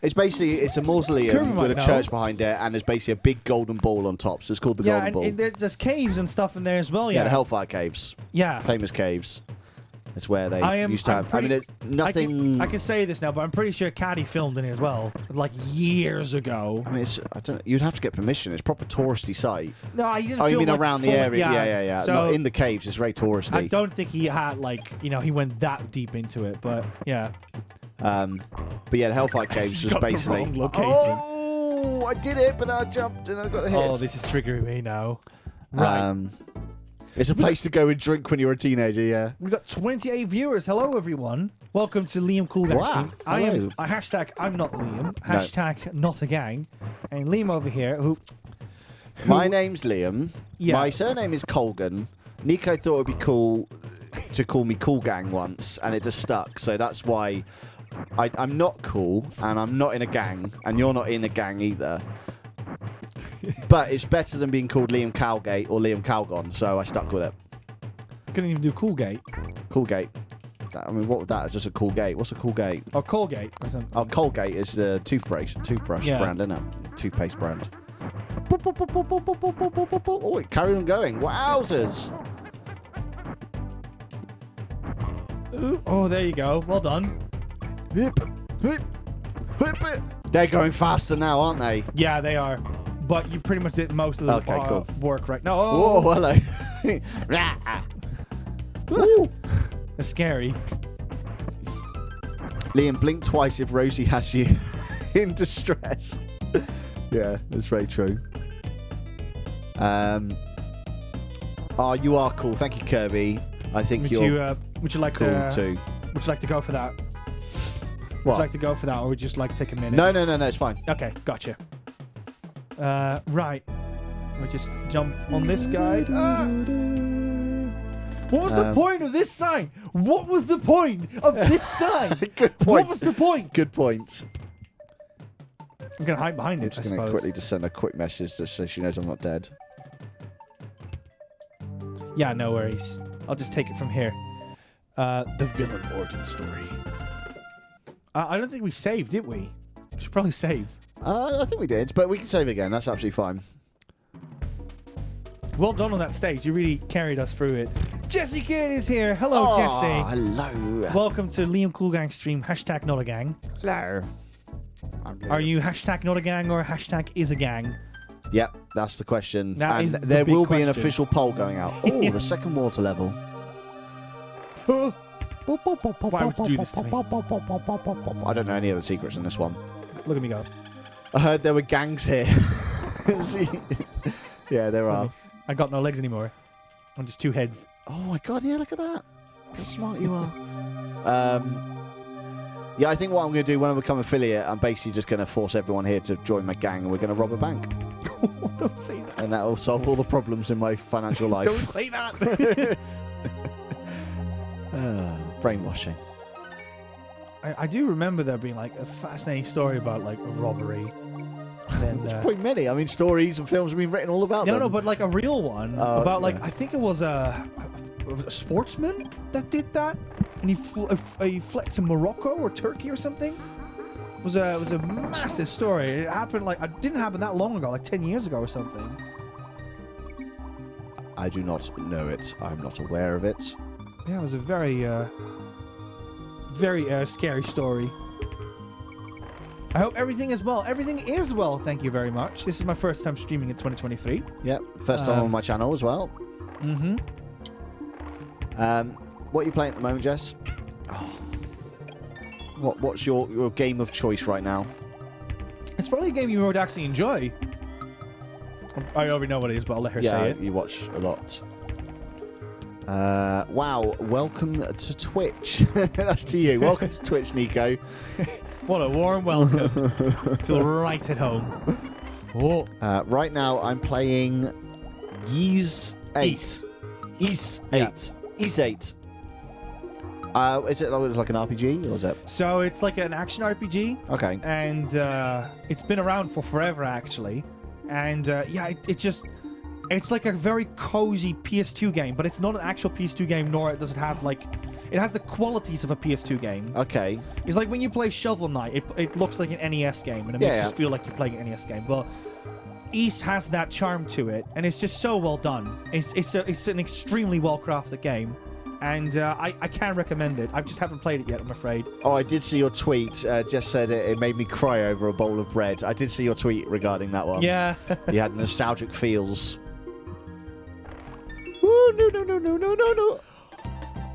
it's basically a mausoleum with a church behind it, and there's basically a big golden ball on top. So it's called the Golden Bull. And there's caves and stuff in there as well. Yeah, the Hellfire Caves. Yeah, famous caves. That's where they used to have. I mean, it's nothing. I can say this now, but I'm pretty sure Caddy filmed in it as well, like years ago. I mean, I don't. You'd have to get permission. It's a proper touristy site. No, he didn't. Oh, you mean like around the area? Yeah. So not in the caves. It's very touristy. I don't think he had he went that deep into it, but yeah. But yeah, the Hellfire Caves was basically. The wrong location. Oh, I did it, but I jumped and I got hit. Oh, this is triggering me now. Right. It's a place to go and drink when you're a teenager, yeah. We've got 28 viewers. Hello, everyone. Welcome to Liam Cool Gang stream. I am hashtag I'm not Liam. Hashtag not a gang. And Liam over here, who my name's Liam. Yeah. My surname is Colgan. Nico thought it'd be cool to call me Cool Gang once, and it just stuck. So that's why I'm not cool, and I'm not in a gang, and you're not in a gang either. But it's better than being called Liam Cowgate or Liam Calgon, so I stuck with it. I couldn't even do Coolgate. Coolgate. I mean, what would that? It's just a cool gate. What's a cool gate? Or Colgate or something. Oh, Colgate is the toothbrush brand, isn't it? Toothpaste brand. Oh, it carried on going. Wowzers. Ooh, oh, there you go. Well done. They're going faster now, aren't they? Yeah, they are. But you pretty much did most of the work right now. Oh, hello. Ooh. That's scary. Liam, blink twice if Rosie has you in distress. Yeah, that's very true. You are cool. Thank you, Kirby. I think would you like cool too. Would you like to go for that? What? Would you like to go for that, or would you just like to take a minute? No, it's fine. Okay, gotcha. Right. We just jumped on this guide. What was the point of this sign? What was the point of this sign? Good point. What was the point? Good point. I'm going to hide behind it, I suppose. I'm going to quickly just send a quick message just so she knows I'm not dead. Yeah, no worries. I'll just take it from here. The villain origin story. I don't think we saved, did we? We should probably save. I think we did, but we can save again. That's absolutely fine. Well done on that stage. You really carried us through it. Jesse Kidd is here. Hello, Jesse. Hello. Welcome to Liam Cool Gang stream. Hashtag not a gang. Hello. Are you hashtag not a gang or hashtag is a gang? Yep, that's the question. There will be an official poll going out. Oh, the second water level. Why would you do this to me? I don't know any of the secrets in this one. Look at me go. I heard there were gangs here. Yeah, there are. I got no legs anymore. I'm just 2 heads. Oh my god, yeah, look at that. How smart you are. Yeah, I think what I'm going to do when I become affiliate, I'm basically just going to force everyone here to join my gang and we're going to rob a bank. Don't say that. And that will solve all the problems in my financial life. Don't say that. Brainwashing. I do remember there being like a fascinating story about like a robbery. Then, There's pretty many. I mean, stories and films have been written all about them. No, but like a real one about like I think it was a sportsman that did that, and he fled to Morocco or Turkey or something. It was a massive story. It happened like it didn't happen that long ago, like 10 years ago or something. I do not know it. I'm not aware of it. Yeah, it was a very scary story. I hope everything is well. Everything is well, thank you very much. This is my first time streaming in 2023. Yep, first time on my channel as well. Mm-hmm. What are you playing at the moment, Jess? Oh. What's your game of choice right now? It's probably a game you would actually enjoy. I already know what it is, but I'll let her say it. You watch a lot. Wow, welcome to Twitch. That's to you. Welcome to Twitch, Nico. What a warm welcome. Feel right at home. Oh. Right now, I'm playing Ys 8. Ys 8. Yeah. Ys 8. Is it like an RPG, or is it? So it's like an action RPG. Okay. And it's been around for forever, actually. And it's like a very cozy PS2 game, but it's not an actual PS2 game, nor does it have like... It has the qualities of a PS2 game. Okay. It's like when you play Shovel Knight, it looks like an NES game, and it makes you feel like you're playing an NES game. But Ys has that charm to it, and it's just so well done. It's an extremely well-crafted game, and I can recommend it. I just haven't played it yet, I'm afraid. Oh, I did see your tweet. Just said it made me cry over a bowl of bread. I did see your tweet regarding that one. Yeah. You had nostalgic feels. Ooh, no.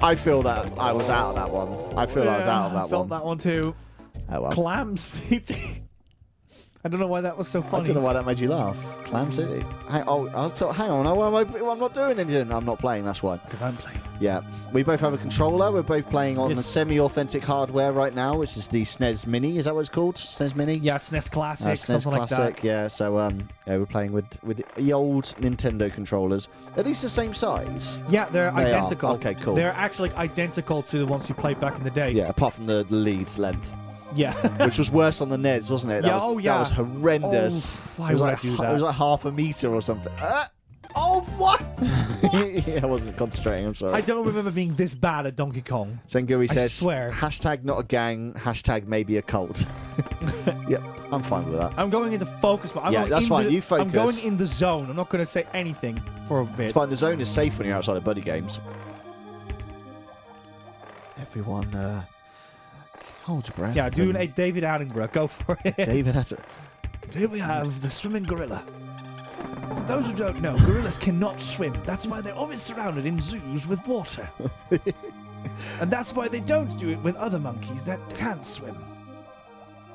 I feel that I was out of that one. I feel I was out of that one. I felt that one too. Oh, well. Clam City. I don't know why that was so funny. I don't know why that made you laugh. Clam City. Hang on. I'm not doing anything. I'm not playing, that's why. Because I'm playing. Yeah. We both have a controller. We're both playing on the semi-authentic hardware right now, which is the SNES Mini. Is that what it's called? SNES Mini? Yeah, SNES Classic, SNES something Classic, like that. Yeah. So we're playing with the old Nintendo controllers. At least the same size. Yeah, they're identical. Okay, cool. They're actually identical to the ones you played back in the day. Yeah, apart from the lead's length. Yeah. Which was worse on the NES, wasn't it? That was horrendous. Why would I do that? It was like half a meter or something. Oh, what? I wasn't concentrating, I'm sorry. I don't remember being this bad at Donkey Kong. Sengui says, I swear. hashtag not a gang, hashtag maybe a cult. Yep, I'm fine with that. I'm going into focus. But that's fine. You focus. I'm going in the zone. I'm not going to say anything for a bit. It's fine. The zone is safe when you're outside of buddy games. Everyone, hold your breath. Yeah, do a David Attenborough. Go for it. David Attenborough. Here we have the swimming gorilla. For those who don't know, gorillas cannot swim. That's why they're always surrounded in zoos with water. And that's why they don't do it with other monkeys that can't swim.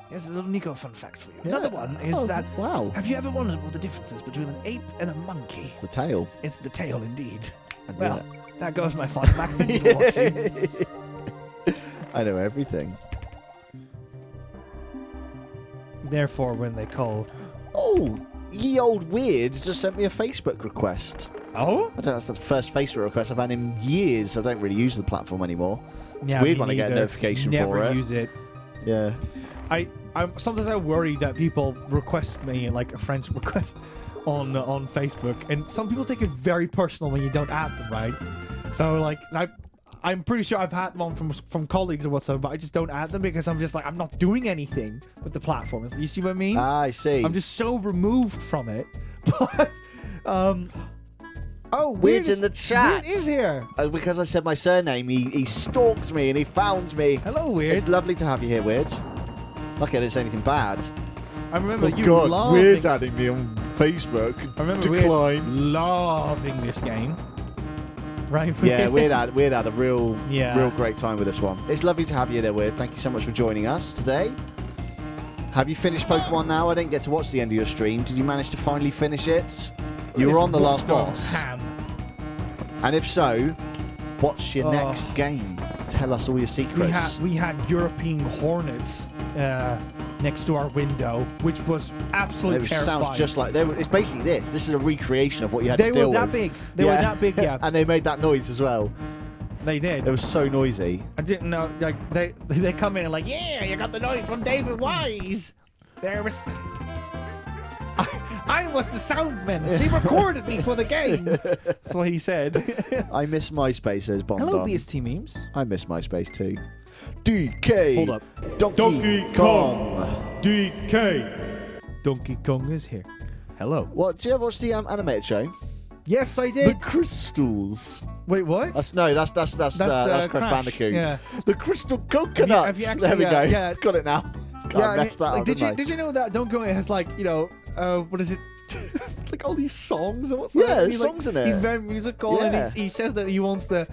Here's a little Nico fun fact for you. Yeah. Another one is that... Wow. Have you ever wondered what the difference is between an ape and a monkey? It's the tail. It's the tail, indeed. And Well, that goes my fun fact. Thank you for watching. I know everything. Therefore, when they call... Oh, ye old weird just sent me a Facebook request. Oh? I don't know, that's the first Facebook request I've had in years. I don't really use the platform anymore. It's Yeah, weird me when I get a neither. notification Never for it. use it. Yeah. Sometimes I worry that people request me, like a friend's request on Facebook, and some people take it very personal when you don't add them, right? So, like, I'm pretty sure I've had one from colleagues or whatsoever, but I just don't add them because I'm just like, I'm not doing anything with the platform. You see what I mean? I see. I'm just so removed from it. But, oh, Weird's in the chat. Weird is here. Because I said my surname, he stalked me and he found me. Hello, Weird. It's lovely to have you here, Weird. Lucky I didn't say anything bad. I remember you God, loving... Weird's adding me on Facebook. I remember Decline. Weird loving this game. right? Yeah, we'd had a real great time with this one. It's lovely to have you there, Weird. Thank you so much for joining us today. Have you finished Pokemon now? I didn't get to watch the end of your stream. Did you manage to finally finish it? You were on the last boss. Ham. And if so, what's your next game? Tell us all your secrets. We had European Hornets next to our window, which was absolutely terrifying. Sounds just like it's basically this. This is a recreation of what you had to deal with. They were that big, yeah. And they made that noise as well. They did. It was so noisy. I didn't know. Like they come in and like, yeah, you got the noise from David Wise. There was. I was the soundman. He recorded me for the game. That's what he said. I miss MySpace, says Bond. Hello, BST memes. I miss MySpace too. DK. Hold up. Donkey Kong. DK. Donkey Kong is here. Hello. What? Do you ever watch the animated show? Yes, I did. The Crystals. Wait, what? That's Crash Bandicoot. Yeah. The Crystal Coconuts. Have you actually, there we go. Yeah. Got it now. I messed that up, did you know that Donkey Kong has like, you know, what is it? Like all these songs or what's Yeah, there's songs in it. He's very musical and he says that he wants to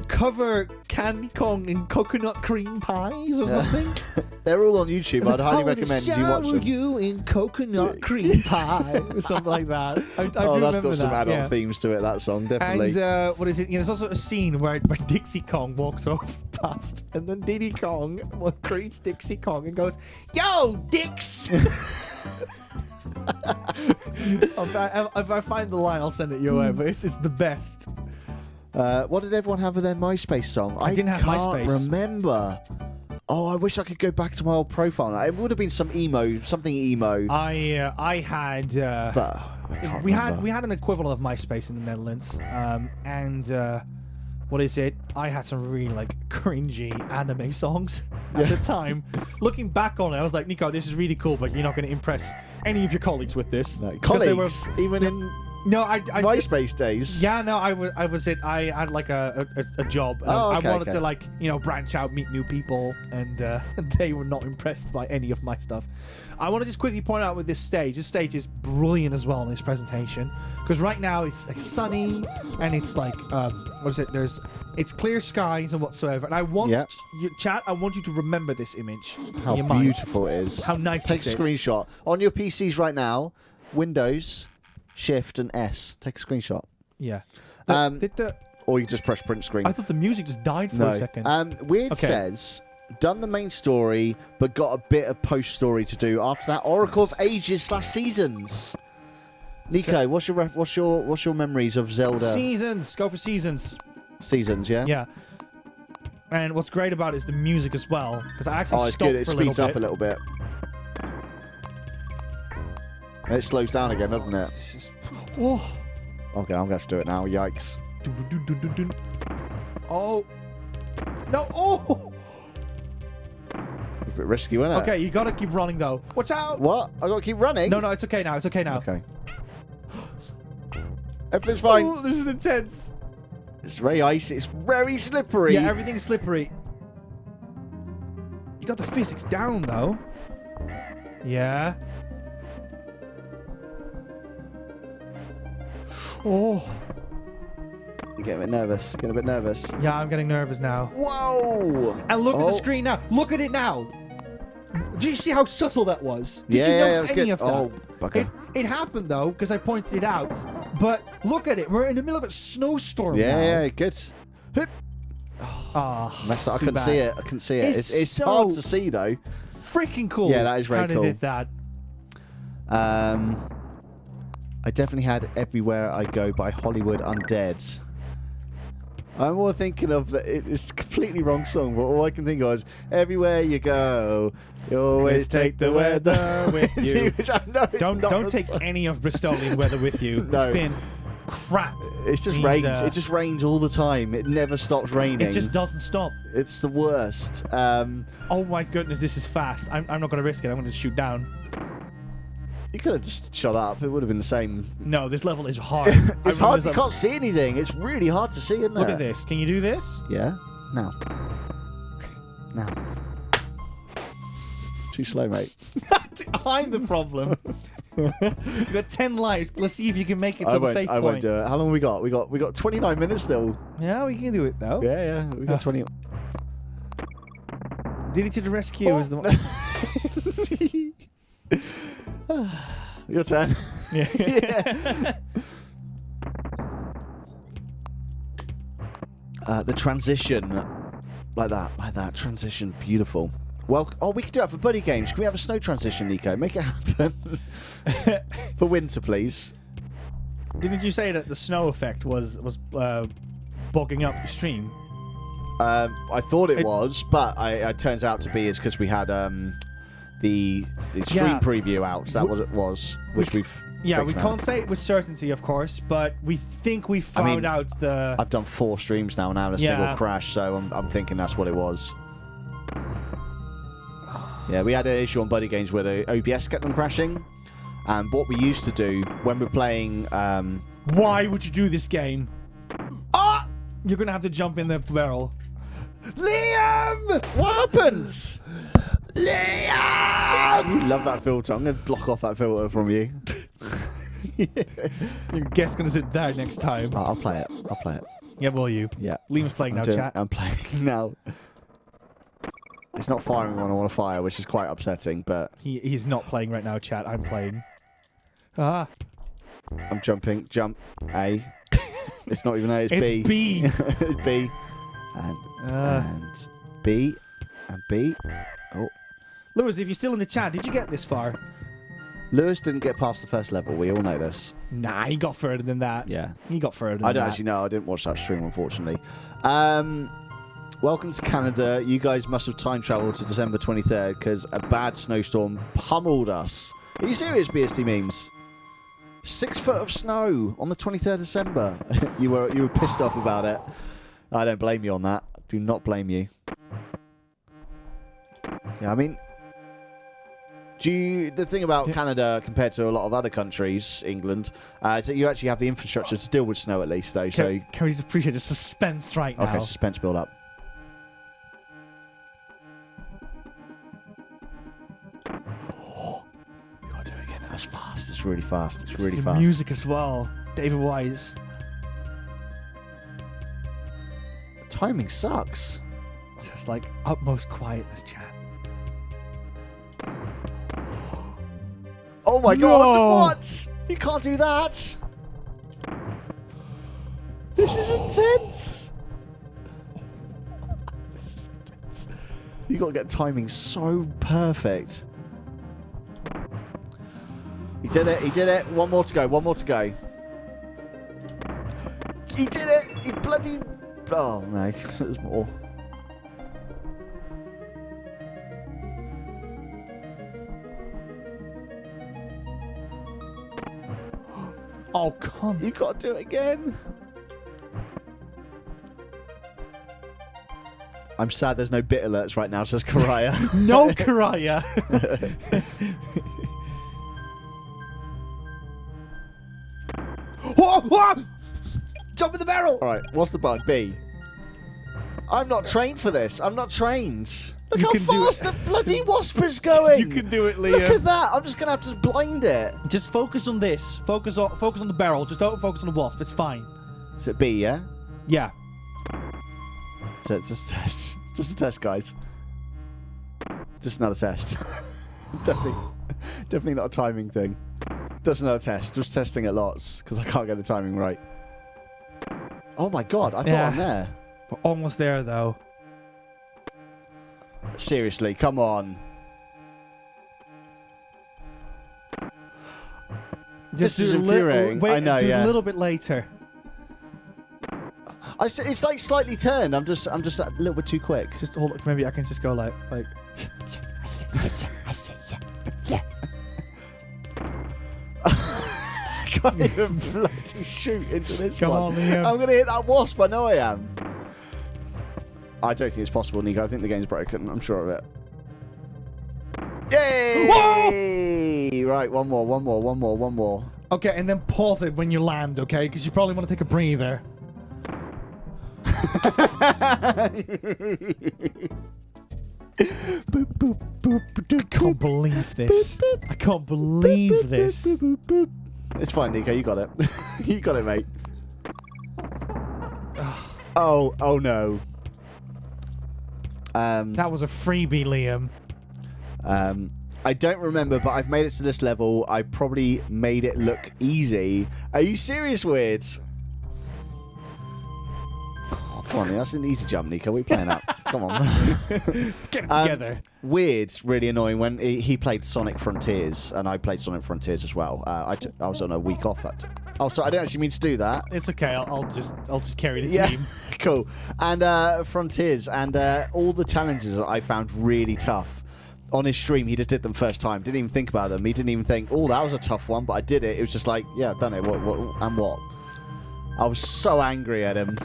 cover Candy Kong in coconut cream pies or something. They're all on YouTube. I'd highly recommend you watch them. You in coconut cream pie or something like that. I that's got some adult themes to it, that song, definitely. And what is it? There's also a scene where Dixie Kong walks off past, and then Diddy Kong greets Dixie Kong and goes, "Yo, Dix." If I find the line, I'll send it your way. But it's the best. What did everyone have with their MySpace song? I didn't have MySpace. Can't remember. Oh, I wish I could go back to my old profile. It would have been something emo. I had. But I can't we remember. had an equivalent of MySpace in the Netherlands, and what is it? I had some really like cringy anime songs at the time. Looking back on it, I was like, Nico, this is really cool, but you're not going to impress any of your colleagues with this. No, colleagues, even in. No, I MySpace days. Yeah, no, I had like a job. I wanted to like, you know, branch out, meet new people, and they were not impressed by any of my stuff. I want to just quickly point out with this stage. This stage is brilliant as well in this presentation because right now it's like sunny and it's like what is it? It's clear skies and whatsoever. And I want you, chat. I want you to remember this image. How beautiful it is. How nice. Take a screenshot on your PCs right now. Windows. Shift and S. Take a screenshot. Yeah. Or you just press print screen. I thought the music just died for a second. Weird says, done the main story, but got a bit of post story to do after that. Oracle of Ages / Seasons. Nico, what's your memories of Zelda? Seasons. Go for Seasons. Seasons, yeah. Yeah. And what's great about it is the music as well, because I actually it's good. It speeds up a little bit. And it slows down again, doesn't it? Oh. Okay, I'm going to have to do it now. Yikes. Oh. No. Oh. It's a bit risky, isn't it? Okay, you got to keep running, though. Watch out. What? I got to keep running? No, it's okay now. It's okay now. Okay. Everything's fine. Oh, this is intense. It's very icy. It's very slippery. Yeah, everything's slippery. You got the physics down, though. Yeah. Oh. You're getting a bit nervous. Getting a bit nervous. Yeah, I'm getting nervous now. Whoa! And look at the screen now. Look at it now. Did you see how subtle that was? Did you notice any of that? Oh, okay. It happened, though, because I pointed it out. But look at it. We're in the middle of a snowstorm now. Yeah, good. Oh, messed up. I couldn't see it. I couldn't see it. It's so hard to see, though. Freaking cool. Yeah, that is very cool. How they did that. I definitely had Everywhere I Go by Hollywood Undead. I'm more thinking of it's a completely wrong song, but all I can think of is Everywhere You Go, you always take the weather with you. Which I know don't take any of Bristolian weather with you. No. It's been crap. It's just rains. It just rains all the time. It never stops raining. It just doesn't stop. It's the worst. Oh my goodness, this is fast. I'm not going to risk it. I'm going to shoot down. You could have just shut up. It would have been the same. No, this level is hard. It's hard. You can't see anything. It's really hard to see, isn't it? Look at this. Can you do this? Yeah. Now. Now. Too slow, mate. I'm the problem. You got 10 lives. Let's see if you can make it to the safe point. I won't do it. How long have we got? We got 29 minutes still. Yeah, we can do it though. Yeah. We got 20. Diddy to the rescue is the one. Your turn. Yeah. The transition, like that transition, beautiful. Well, we could do that for buddy games. Can we have a snow transition, Nico? Make it happen. For winter, please. Didn't you say that the snow effect was bogging up your stream? I thought it was, but it turns out to be is because we had the stream preview out. So that was it was, which we've. Yeah, we can't say it with certainty, of course, but we think we found out the. I've done 4 streams now and I had a single crash, so I'm thinking that's what it was. Yeah, we had an issue on Buddy Games where the OBS kept on crashing, and what we used to do when we're playing. Why would you do this game? Ah! You're gonna have to jump in the barrel. Liam! What happened? Liam! You love that filter. I'm gonna block off that filter from you. Your guest's gonna sit down next time. Oh, I'll play it. Yeah, will you? Yeah. Liam's playing now, chat. I'm playing now. It's not firing when I want to fire, which is quite upsetting, but... He's not playing right now, chat. I'm playing. Ah. I'm jumping. Jump. A. It's not even A, it's B. It's B. It's B. And B. And B. Oh. Lewis, if you're still in the chat, did you get this far? Lewis didn't get past the first level. We all know this. Nah, he got further than that. Yeah. He got further than that. I don't actually know. I didn't watch that stream, unfortunately. Welcome to Canada. You guys must have time traveled to December 23rd because a bad snowstorm pummeled us. Are you serious, BST memes? 6 foot of snow on the 23rd of December. You were pissed off about it. I don't blame you on that. Do not blame you. Yeah, I mean, the thing about Canada compared to a lot of other countries, England, is that you actually have the infrastructure to deal with snow at least, though. Can we just appreciate the suspense right now? Okay, suspense build up. You gotta do it again. That's fast. It's really fast. It's really fast. Music as well. David Wise. The timing sucks. It's just like utmost quietness, chat. Oh my god, what? You can't do that. This is intense. This is intense. You got to get timing so perfect. He did it. He did it. One more to go. One more to go. He did it. He bloody... Oh, no. There's more. Oh, come. You got to do it again. I'm sad there's no bit alerts right now, says Karaya. No, Karaya. What? Jump in the barrel. All right, what's the button? B. I'm not trained for this. I'm not trained. Look how fast the bloody wasp is going. You can do it, Liam. Look at that. I'm just going to have to blind it. Just focus on this. Focus on the barrel. Just don't focus on the wasp. It's fine. Is it B, yeah? Yeah. So just a test. Just a test, guys. Just another test. Definitely not a timing thing. Just another test. Just testing it lots because I can't get the timing right. Oh my god, I thought I'm there. We're almost there, though. Seriously, come on. This is infuriating. Wait, I know, do yeah. it a little bit later. It's like slightly turned. I'm just a little bit too quick. Just hold it. Maybe I can just go like. I can't even bloody shoot into this Come one. on, Liam. I'm gonna hit that wasp. I know I am. I don't think it's possible, Nico. I think the game's broken. I'm sure of it. Yay! Whoa! Right, one more. Okay, and then pause it when you land, okay? Because you probably want to take a breather. Boop, boop, boop, boop, I can't believe this. I can't believe this. boop, boop. It's fine, Nico. You got it. You got it, mate. Oh no. That was a freebie, Liam. I don't remember, but I've made it to this level. I probably made it look easy. Are you serious, Weirds? Come on, that's an easy jump, Nico. What are you playing at? Come on. Get it together. Weird's really annoying when he played Sonic Frontiers, and I played Sonic Frontiers as well. I was on a week off that. Oh, sorry, I didn't actually mean to do that. It's okay. I'll just carry the Yeah, team. cool. And Frontiers and all the challenges that I found really tough. On his stream, he just did them first time. Didn't even think about them. He didn't even think, oh, that was a tough one, but I did it. It was just like, yeah, I've done it. What? I was so angry at him.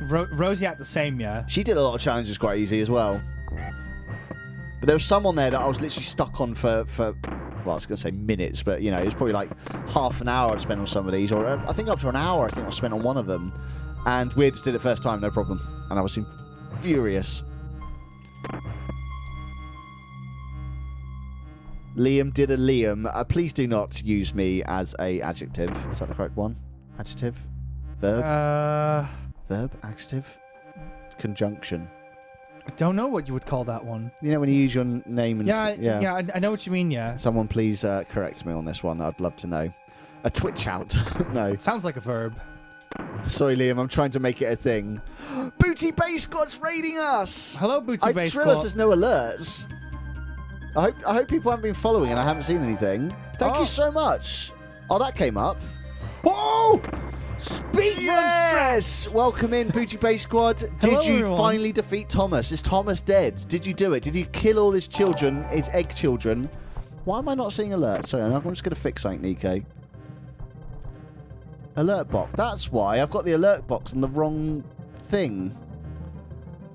Rosie had the same, yeah. She did a lot of challenges quite easy as well. But there was some on there that I was literally stuck on for well, I was going to say minutes, but, you know, it was probably like half an hour I'd spent on some of these, or I think up to an hour I think I spent on one of them. And Weird just did it first time, no problem. And I was furious. Liam did a Liam. Please do not use me as a adjective. Is that the correct one? Adjective? Verb? Verb? Adjective? Conjunction. I don't know what you would call that one. You know when you use your name and... Yeah, I know what you mean, yeah. Someone please correct me on this one. I'd love to know. A twitch out. No. Sounds like a verb. Sorry, Liam. I'm trying to make it a thing. Booty Base Squad's raiding us! Hello, Booty Base Squad. I realised there's no alerts. I hope people haven't been following and I haven't seen anything. Thank you so much. Oh, that came up. Oh! Speedrun yes! Welcome in, Booty Base Squad. Did you finally defeat Thomas? Is Thomas dead? Did you do it? Did you kill all his children, his egg children? Why am I not seeing alerts? Sorry, I'm just going to fix something, Nico. Alert box. That's why. I've got the alert box on the wrong thing.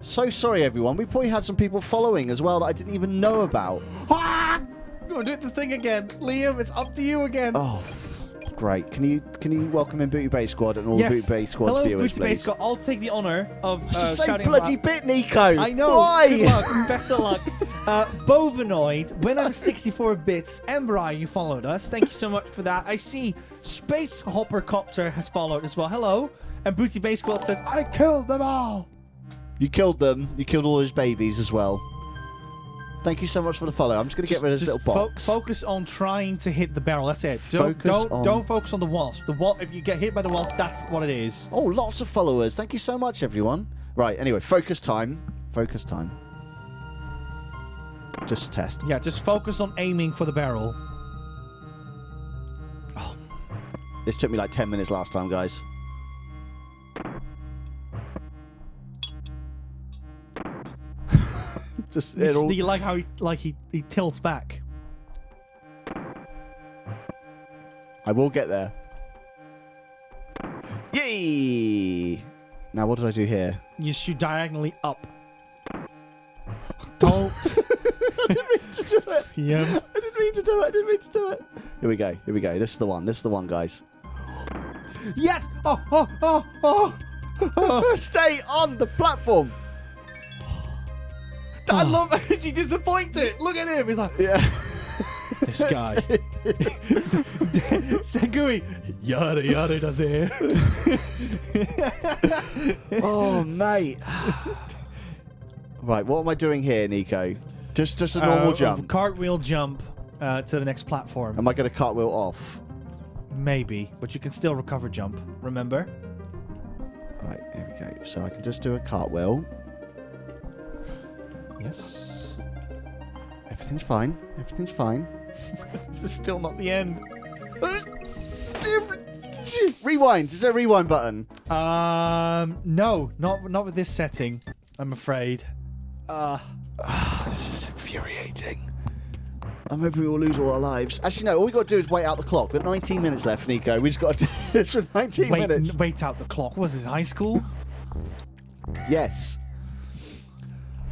So sorry, everyone. We probably had some people following as well that I didn't even know about. Ah! I'm doing the thing again. Liam, it's up to you again. Oh, great. Can you welcome in Booty Base Squad and all the Booty Base Squad viewers, Booty Base Squad. I'll take the honour of just shouting say bloody bit, Nico. I know. Why? Good luck. Best of luck. Bovinoid, when I'm 64 bits, Embry, you followed us. Thank you so much for that. I see Space Hopper Copter has followed as well. Hello. And Booty Base Squad says, I killed them all. You killed them. You killed all his babies as well. Thank you so much for the follow. I'm just going to get rid of this little box. Focus on trying to hit the barrel. That's it. Don't focus on the wasp. The wasp. If you get hit by the wasp, that's what it is. Oh, lots of followers. Thank you so much, everyone. Right. Anyway, focus time. Focus time. Just test. Yeah. Just focus on aiming for the barrel. Oh, this took me like 10 minutes last time, guys. Do you like how he tilts back? I will get there. Yay! Now what did I do here? You shoot diagonally up. Don't. I didn't mean to do it. Yeah. I didn't mean to do it. Here we go. This is the one, guys. Yes! Stay on the platform. I love how she's disappointed. Look at him. He's like, yeah. This guy. Segui. Yada yada does it. Oh, mate. Right, what am I doing here, Nico? Just a normal jump. Cartwheel jump to the next platform. Am I going to cartwheel off? Maybe, but you can still recover jump. Remember? Right, here we go. So I can just do a cartwheel. Yes. Everything's fine. This is still not the end. Rewind. Is there a rewind button? No, not with this setting. I'm afraid. This is infuriating. I'm hoping we will lose all our lives. Actually, no. All we got to do is wait out the clock. We've got 19 minutes left, Nico. We just got to do this for 19 minutes. Wait out the clock. Was this high school? Yes.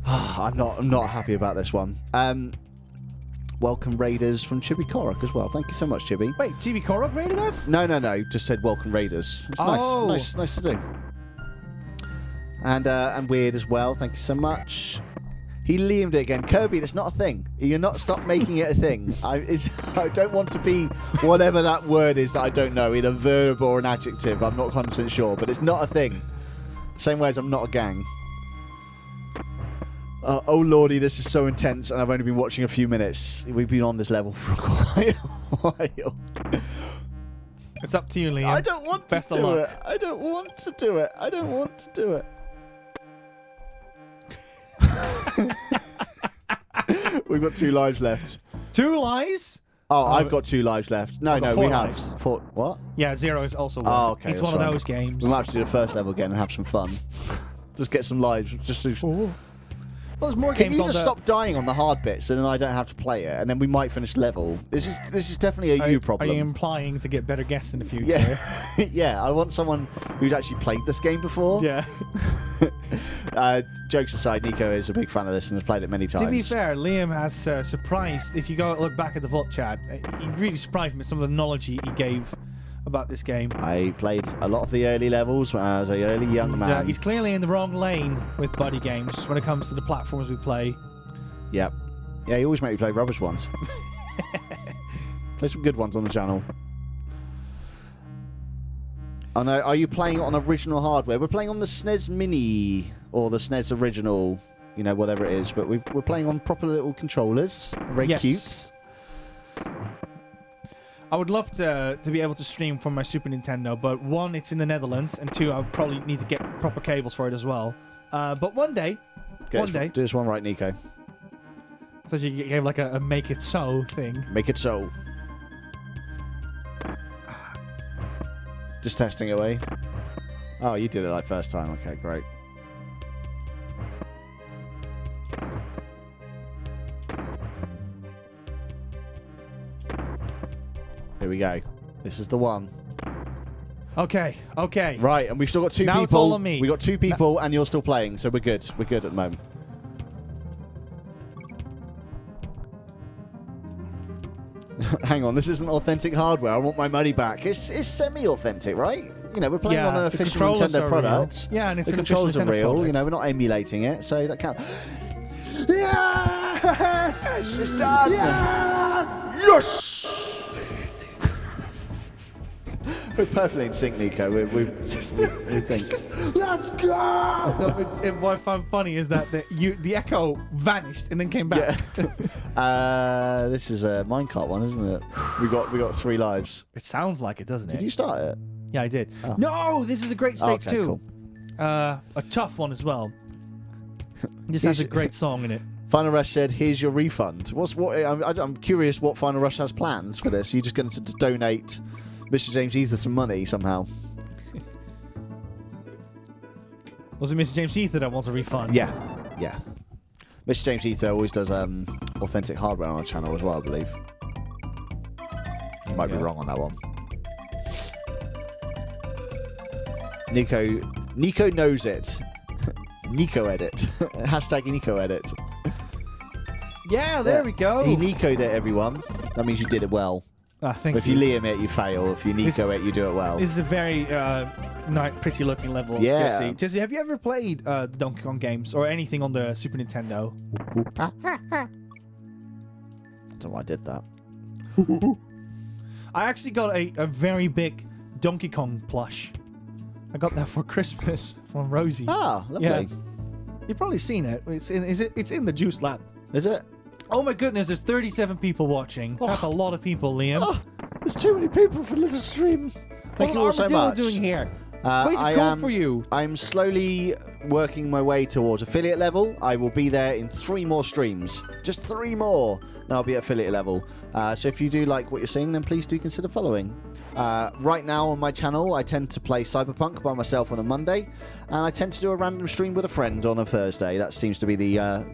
I'm not happy about this one. Welcome Raiders from Chibi Korok as well. Thank you so much, Chibi. Wait, Chibi Korok raided us? No. Just said welcome Raiders. It's nice to do. And Weird as well. Thank you so much. He Liamed it again. Kirby, that's not a thing. You're not stop making it a thing. I don't want to be whatever that word is that I don't know, in a verb or an adjective. I'm not 100% sure, but it's not a thing. Same way as I'm not a gang. Oh lordy, this is so intense, and I've only been watching a few minutes. We've been on this level for quite a while. It's up to you, Liam. I don't want to do it. I don't want to do it. I don't want to do it. We've got 2 lives left. 2 lives? Oh, I've got 2 lives left. No, we have lives. 4. What? Yeah, 0 is also 1. Oh, okay. It's one of those games. We might have to do the first level again and have some fun. Just get some lives. Well, there's more Can games you on just the... stop dying on the hard bits, and then I don't have to play it, and then we might finish level. This is definitely a you problem. Are you implying to get better guests in the future? Yeah, yeah. I want someone who's actually played this game before. Yeah. Jokes aside, Nico is a big fan of this and has played it many times. To be fair, Liam has surprised. If you go look back at the VOD chat, he really surprised me with some of the knowledge he gave about this game. I played a lot of the early levels when I was a early young man. He's clearly in the wrong lane with buddy games when it comes to the platforms we play. Yep. Yeah, you always make me play rubbish ones. Play some good ones on the channel. Oh no, are you playing it on original hardware? We're playing on the SNES Mini or the SNES Original, you know, whatever it is. But we're playing on proper little controllers. Very cute. I would love to be able to stream from my Super Nintendo, but 1, it's in the Netherlands, and 2, I would probably need to get proper cables for it as well. But one day, Do this one right, Nico. I thought you gave like a make it so thing. Make it so. Just testing away. Oh, you did it like first time. Okay, great. Here we go. This is the one. Okay. Right, and we've still got 2 now people. It's all on me. We got 2 people, and you're still playing, so we're good. We're good at the moment. Hang on, this isn't authentic hardware. I want my money back. It's semi-authentic, right? You know, we're playing on an official Nintendo product. Yeah, and it's the an controllers official are Nintendo real. product. You know, we're not emulating it, so that counts. Yes! It's done! Yes! We're perfectly in sync, Nico. We're just let's go! No, what I found funny is that the echo vanished and then came back. Yeah. This is a minecart one, isn't it? We got 3 lives. It sounds like it, doesn't it? Did you start it? Yeah, I did. Oh. No, this is a great stage too. Cool. A tough one as well. This has a great song in it. Final Rush said, "Here's your refund." I'm curious what Final Rush has plans for this. Are you just going to donate Mr. James Ether some money somehow? Was it Mr. James Ether that wants a refund? Yeah. Mr. James Ether always does authentic hardware on our channel as well, I believe. Might be wrong on that one. Nico knows it. Nico edit. Hashtag Nico edit. Yeah, there we go. He Nico'd it, everyone. That means you did it well. Thank If you Liam it, you fail. If you Nico it, you do it well. This is a very pretty looking level. Yeah. Jesse, have you ever played the Donkey Kong games or anything on the Super Nintendo? I don't know why I did that. I actually got a very big Donkey Kong plush. I got that for Christmas from Rosie. Ah, lovely. Yeah. You've probably seen it. It's in the Juice Lab. Is it? Oh my goodness, there's 37 people watching. That's a lot of people, Liam. Oh, there's too many people for a little stream. Thank you all so much. What are doing here? Way to go for you. I'm slowly working my way towards affiliate level. I will be there in 3 more streams. Just 3 more. And I'll be at affiliate level. So if you do like what you're seeing, then please do consider following. Right now on my channel, I tend to play Cyberpunk by myself on a Monday. And I tend to do a random stream with a friend on a Thursday. That seems to be the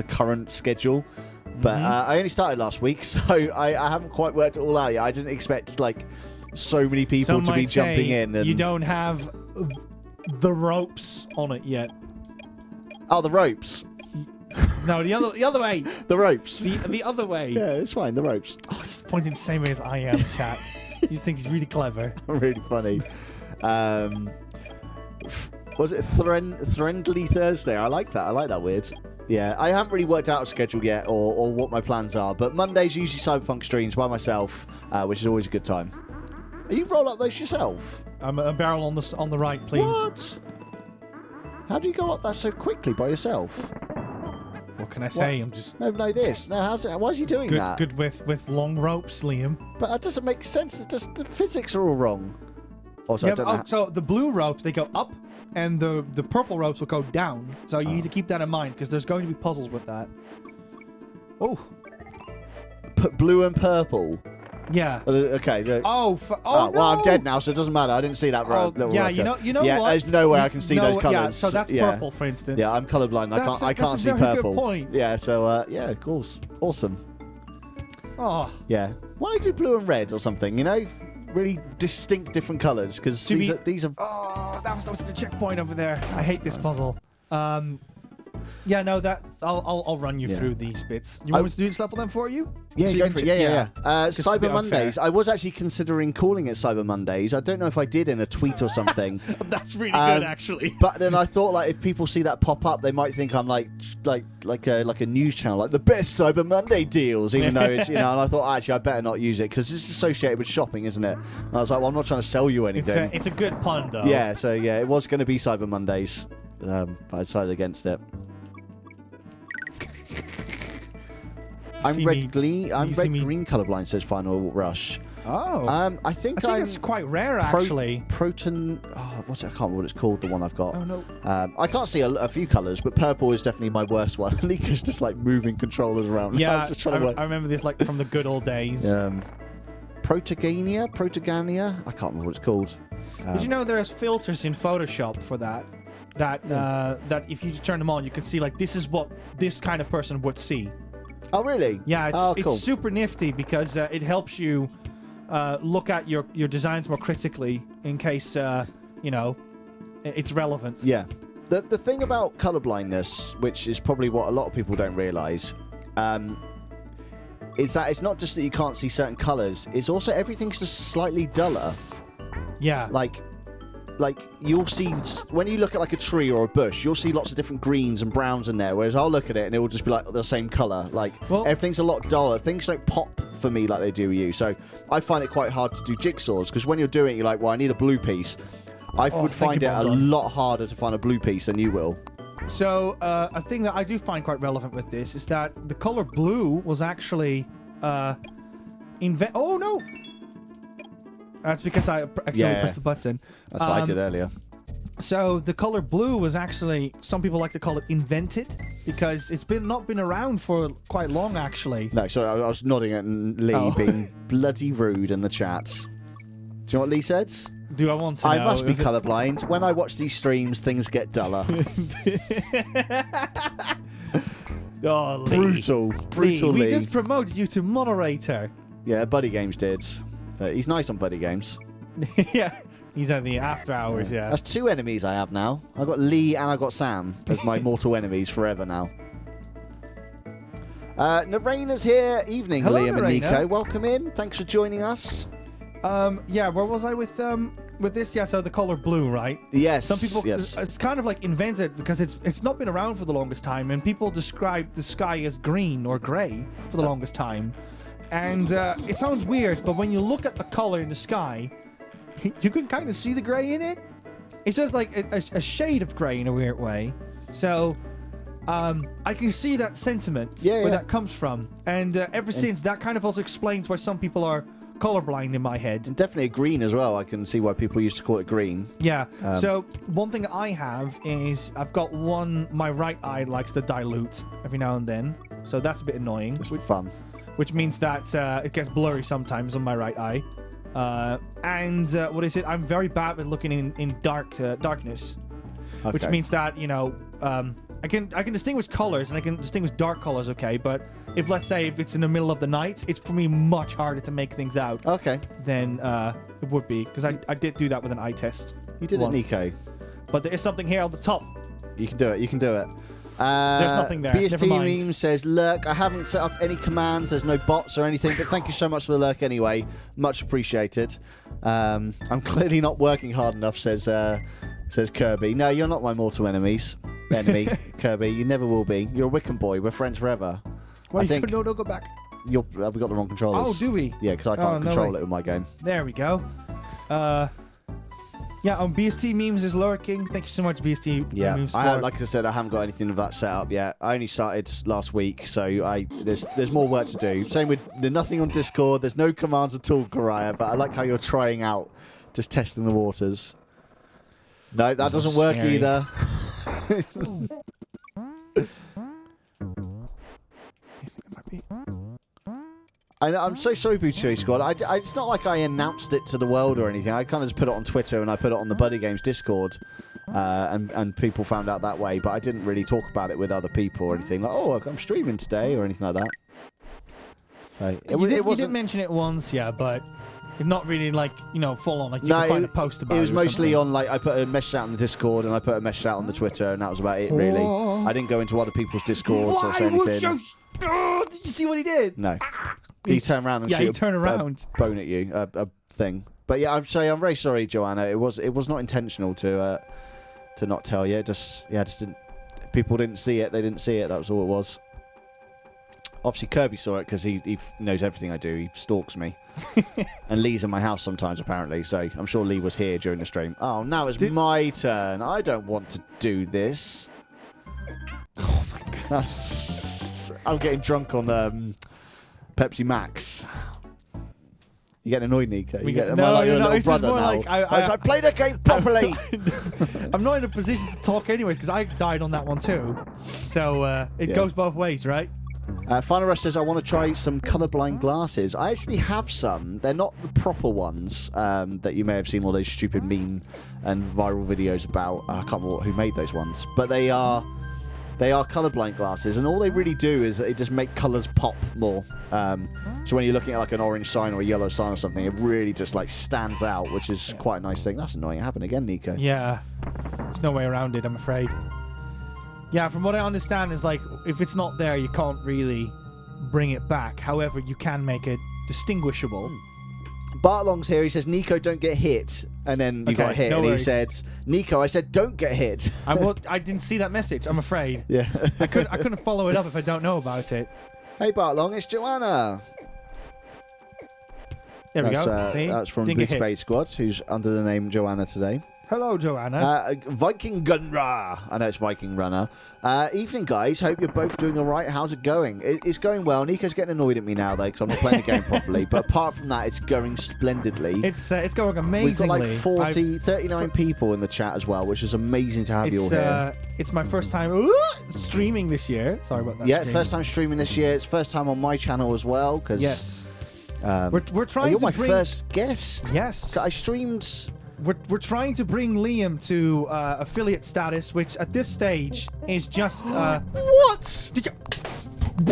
current schedule. But I only started last week, so I haven't quite worked it all out yet. I didn't expect so many people to be jumping in. And you don't have the ropes on it yet. Oh, the ropes. No, the other way. The ropes. The other way. Yeah, it's fine. The ropes. Oh, he's pointing the same way as I am, chat. He thinks he's really clever. Really funny. Was it Friendly Thursday? I like that. I like that weird. Yeah, I haven't really worked out a schedule yet or what my plans are, but Mondays usually Cyberpunk streams by myself, which is always a good time. Are you roll up those yourself? A barrel on the right, please. What? How do you go up that so quickly by yourself? What can I say? I'm just No, this. No, why is he doing that? Good with long ropes, Liam. But that doesn't make sense. The physics are all wrong. Also, I don't know. So the blue ropes, they go up, and the purple ropes will go down. So you need to keep that in mind, because there's going to be puzzles with that. Oh. Put blue and purple. Yeah. Okay. Oh, no! Well, I'm dead now, so it doesn't matter. I didn't see that road. Yeah, you know yeah, what? There's no way I can see those colours. Yeah, so that's purple, for instance. Yeah, I'm colourblind. I can't see very purple. Good point. Yeah, so yeah, of course, awesome. Oh. Yeah. Why don't you do blue and red or something? You know, really distinct different colours because these are. Oh, that was the checkpoint over there. I hate this puzzle. Yeah, no, I'll run you through these bits. You want me to do this level then for you? Yeah, so go for it. Yeah. Cyber Mondays. Unfair. I was actually considering calling it Cyber Mondays. I don't know if I did in a tweet or something. That's really good, actually. But then I thought, like, if people see that pop up, they might think I'm like a news channel, like the best Cyber Monday deals, even though it's And I thought actually I better not use it because it's associated with shopping, isn't it? And I was like, well, I'm not trying to sell you anything. It's a good pun though. Yeah. So yeah, it was going to be Cyber Mondays. But I decided against it. I'm red green colorblind, says Final Rush. Oh. I think it's quite rare actually. Proton. Oh, what's it? I can't remember what it's called. The one I've got. Oh no. I can't see a few colors, but purple is definitely my worst one. Nika's just like moving controllers around. Yeah. I remember this like from the good old days. Protogania. I can't remember what it's called. Did you know there's filters in Photoshop for that? That if you just turn them on, you can see like this is what this kind of person would see. Oh really? Yeah, cool. it's super nifty because it helps you look at your designs more critically in case it's relevant. Yeah. The thing about colorblindness, which is probably what a lot of people don't realize, is that it's not just that you can't see certain colors, it's also everything's just slightly duller. Yeah. Like you'll see when you look at like a tree or a bush, you'll see lots of different greens and browns in there, whereas I'll look at it and it will just be like the same color. Everything's a lot duller. Things don't pop for me like they do with you. So I find it quite hard to do jigsaws because when you're doing it, you're like, well, I need a blue piece. I would find it a lot harder to find a blue piece than you will. So a thing that I do find quite relevant with this is that the color blue was actually Oh no! That's because I accidentally pressed the button. That's what I did earlier. So the color blue was actually, some people like to call it invented, because it's not been around for quite long, actually. No, sorry, I was nodding at Lee being bloody rude in the chat. Do you know what Lee said? Do I want to know? I must be colourblind. When I watch these streams, things get duller. Oh, Lee. Brutal Lee. We just promoted you to moderator. Yeah, Buddy Games did. He's nice on Buddy Games. Yeah, he's on the after hours, yeah. That's 2 enemies I have now. I've got Lee and I've got Sam as my mortal enemies forever now. Narena's here. Evening, Hello, Liam Narena. and Nico. Welcome in. Thanks for joining us. Yeah, where was I with this? Yeah, so the color blue, right? Yes. Some people, yes. it's kind of like invented because it's not been around for the longest time, and people describe the sky as green or gray for the longest time. And it sounds weird, but when you look at the color in the sky, you can kind of see the gray in it. It's just like a shade of gray in a weird way. So I can see that sentiment where that comes from. And ever since, that kind of also explains why some people are colorblind in my head. And definitely green as well. I can see why people used to call it green. Yeah. So one thing I have is I've got my right eye likes to dilute every now and then. So that's a bit annoying. It's fun. Which means that it gets blurry sometimes on my right eye. And what is it? I'm very bad at looking in darkness. Okay. Which means that, I can distinguish colors and I can distinguish dark colors, okay? But if it's in the middle of the night, it's for me much harder to make things out. Okay. Than it would be. Because I did do that with an eye test. You did once. It, Nico. But there is something here on the top. You can do it. There's nothing there. BST Meme says, lurk. I haven't set up any commands. There's no bots or anything, but thank you so much for the lurk anyway. Much appreciated. I'm clearly not working hard enough, says Kirby. No, you're not my mortal enemies. enemy, Kirby. You never will be. You're a Wickham boy. We're friends forever. Well, I think no, go back. we got the wrong controllers. Oh, do we? Yeah, because I can't control it with my game. There we go. Yeah, on BST Memes is lurking. Thank you so much, BST Memes. Like I said, I haven't got anything of that set up yet. I only started last week, so there's more work to do. Same with there's nothing on Discord. There's no commands at all, Karaya. But I like how you're trying out, just testing the waters. No, that doesn't work either. I'm so sorry, Booty Squad. It's not like I announced it to the world or anything. I kind of just put it on Twitter and I put it on the Buddy Games Discord, and people found out that way. But I didn't really talk about it with other people or anything. Like, oh, I'm streaming today or anything like that. So you did mention it once, yeah, but not really like full on. Like you can find a post about it. It was mostly on like I put a message out on the Discord and I put a message out on the Twitter, and that was about it really. I didn't go into other people's Discords or say anything. Did you see what he did? No. Did he turn around and shoot a bone at you? A thing. But yeah, I'm very sorry, Joanna. It was not intentional to not tell you. Just didn't. People didn't see it. They didn't see it. That was all it was. Obviously, Kirby saw it because he knows everything I do. He stalks me. And Lee's in my house sometimes, apparently. So I'm sure Lee was here during the stream. Oh, now it's my turn. I don't want to do this. Oh my god. I'm getting drunk on Pepsi Max. You getting annoyed, Nico? Am I like your little brother now? Like, I play the game properly. I'm not in a position to talk anyways because I died on that one too. So it goes both ways, right? Final Rush says, I want to try some colourblind glasses. I actually have some. They're not the proper ones that you may have seen all those stupid meme and viral videos about. I can't remember who made those ones. But they are colourblind glasses, and all they really do is it just make colours pop more. So when you're looking at like an orange sign or a yellow sign or something, it really just like stands out, which is quite a nice thing. That's annoying. It happened again, Nico. Yeah. There's no way around it, I'm afraid. Yeah, from what I understand is like if it's not there, you can't really bring it back. However, you can make it distinguishable. Bartlong's here. He says, Nico, don't get hit. And then you got hit. No and worries. He said, Nico, I said, don't get hit. I didn't see that message, I'm afraid. Yeah. I couldn't follow it up if I don't know about it. Hey, Bartlong, it's Joanna. There we go. See? That's from Boots Bay Squad, who's under the name Joanna today. Hello, Joanna. Viking Gunra. I know it's Viking Runner. Evening, guys. Hope you're both doing all right. How's it going? It's going well. Nico's getting annoyed at me now, though, because I'm not playing the game properly. But apart from that, it's going splendidly. It's going amazingly. We've got like 39 people in the chat as well, which is amazing to have you all here. It's my first time streaming this year. Sorry about that. Yeah, first time streaming this year. It's first time on my channel as well. Cause, yes. We're trying you're to my first guest. Yes. I streamed... We're trying to bring Liam to affiliate status, which at this stage is just... What? Did you...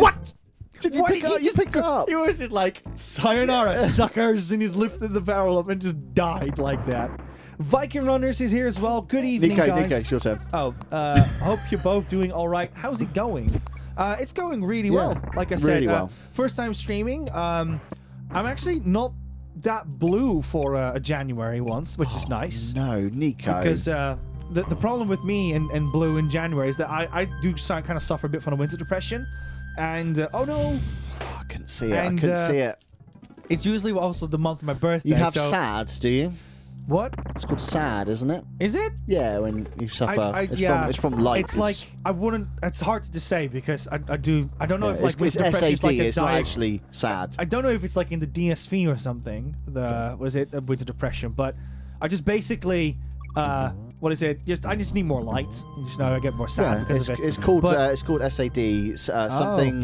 What? Did you pick it up? He was just like, sayonara, suckers, and he's lifted the barrel up and just died like that. Viking Runners is here as well. Good evening, guys. Nico, it's your turn. Oh, hope you're both doing all right. How's it going? It's going really well. Like I said, really well. First time streaming. I'm actually not that blue for a January once, which is nice. No, Nico. Because the problem with me and blue in January is that I do kind of suffer a bit from a winter depression. And, oh no. I couldn't see it. I couldn't see it. It's usually also the month of my birthday. You have SAD, do you? What? It's called SAD, isn't it? Is it? Yeah, when you suffer. It's from light. It's like, I wouldn't, it's hard to say because I don't know if like it's depression is like it's not actually sad. I don't know if it's like in the DSV or something, with the depression, but I just basically, what is it? I just need more light. You just know I get more sad because of it. It's called SAD,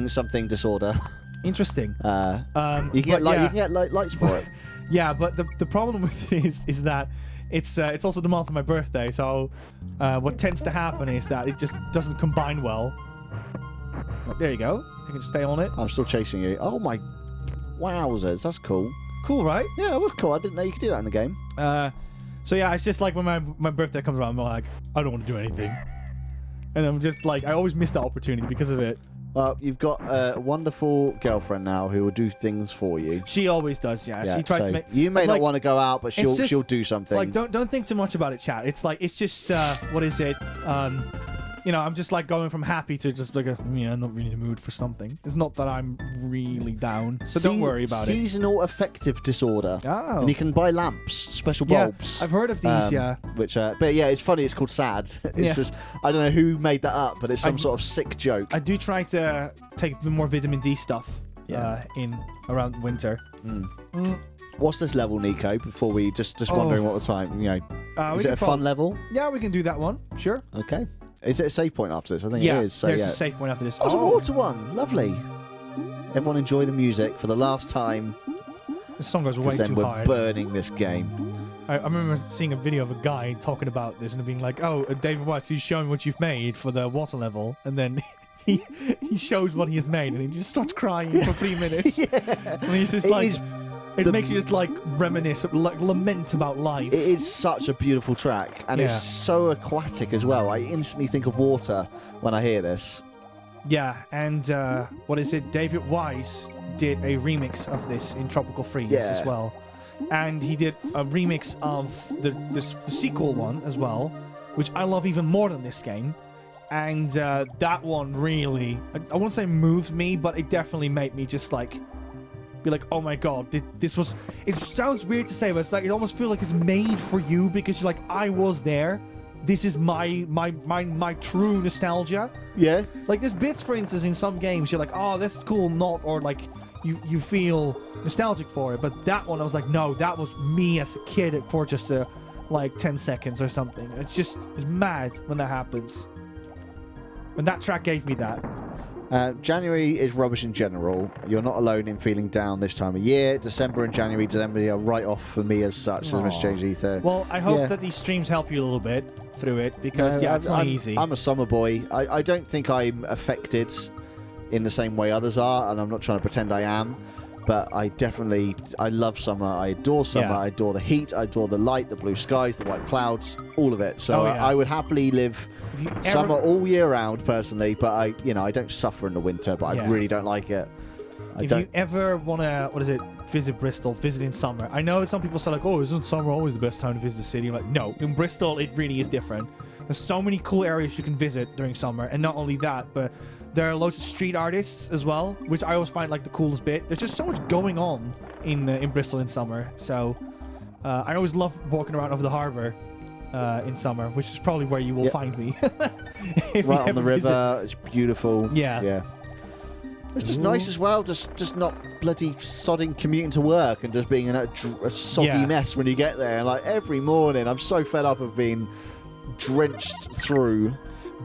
something disorder. Interesting. You can get lights for it. Yeah, but the problem with it is that it's also the month of my birthday, so what tends to happen is that it just doesn't combine well. There you go. You can stay on it. I'm still chasing you. Oh my, wowzers! That's cool. Cool, right? Yeah, that was cool. I didn't know you could do that in the game. So yeah, it's just like when my birthday comes around, I'm like, I don't want to do anything, and I'm just like, I always miss the opportunity because of it. Well, you've got a wonderful girlfriend now who will do things for you. She always does, yeah. She tries to make... You may not want to go out, but she'll do something. Like, don't think too much about it, chat. It's like, it's just, what is it? I'm just like going from happy to just like I'm not really in the mood for something. It's not that I'm really down, so don't worry about it. Seasonal affective disorder. Oh. And you can buy lamps, special bulbs. I've heard of these. Which, but yeah, it's funny. It's called sad. It's just I don't know who made that up, but it's some sort of sick joke. I do try to take more vitamin D stuff. In around winter. What's this level, Nico? Before we just wondering what the time, is it a fun level? Yeah, we can do that one. Sure. Okay. Is it a save point after this? I think it is. So there's a save point after this. Oh, it's a water one. Lovely. Everyone enjoy the music for the last time. The song goes way too hard. We're burning this game. I remember seeing a video of a guy talking about this and being like, "Oh, David White, can you show me what you've made for the water level?" And then he shows what he has made, and he just starts crying for 3 minutes. And he's just it makes you just like reminisce, like lament about life. It is such a beautiful track, and it's so aquatic as well. I instantly think of water when I hear this. Yeah, and David Wise did a remix of this in Tropical Freeze as well. And he did a remix of the sequel one as well, which I love even more than this game. And that one really, I won't say moved me, but it definitely made me just like be like, oh my god, this was. It sounds weird to say, but it's like it almost feels like it's made for you because you're like, I was there. This is my true nostalgia. Yeah. Like there's bits, for instance, in some games you're like, oh, that's cool, not, or like you feel nostalgic for it. But that one, I was like, no, that was me as a kid for just like 10 seconds or something. It's mad when that happens. And that track gave me that. January is rubbish in general. You're not alone in feeling down this time of year. December and January are right off for me as such. As Mr. James Ether. Well, I hope that these streams help you a little bit through it because it's not easy. I'm a summer boy. I don't think I'm affected in the same way others are, and I'm not trying to pretend I am. But I love summer. I adore summer. I adore the heat. I adore the light, the blue skies, the white clouds, all of it. So I would happily live summer all year round, personally. But I don't suffer in the winter. But I really don't like it. If you ever want to, visit Bristol, visit in summer. I know some people say like, oh, isn't summer always the best time to visit the city? I'm like, no, in Bristol it really is different. There's so many cool areas you can visit during summer, and not only that, but there are loads of street artists as well, which I always find like the coolest bit. There's just so much going on in Bristol in summer. So I always love walking around over the harbour in summer, which is probably where you will find me. Right on the river, it's beautiful. Yeah. It's just nice as well, just not bloody sodding commuting to work and just being in a soggy mess when you get there. And like every morning, I'm so fed up of being drenched through.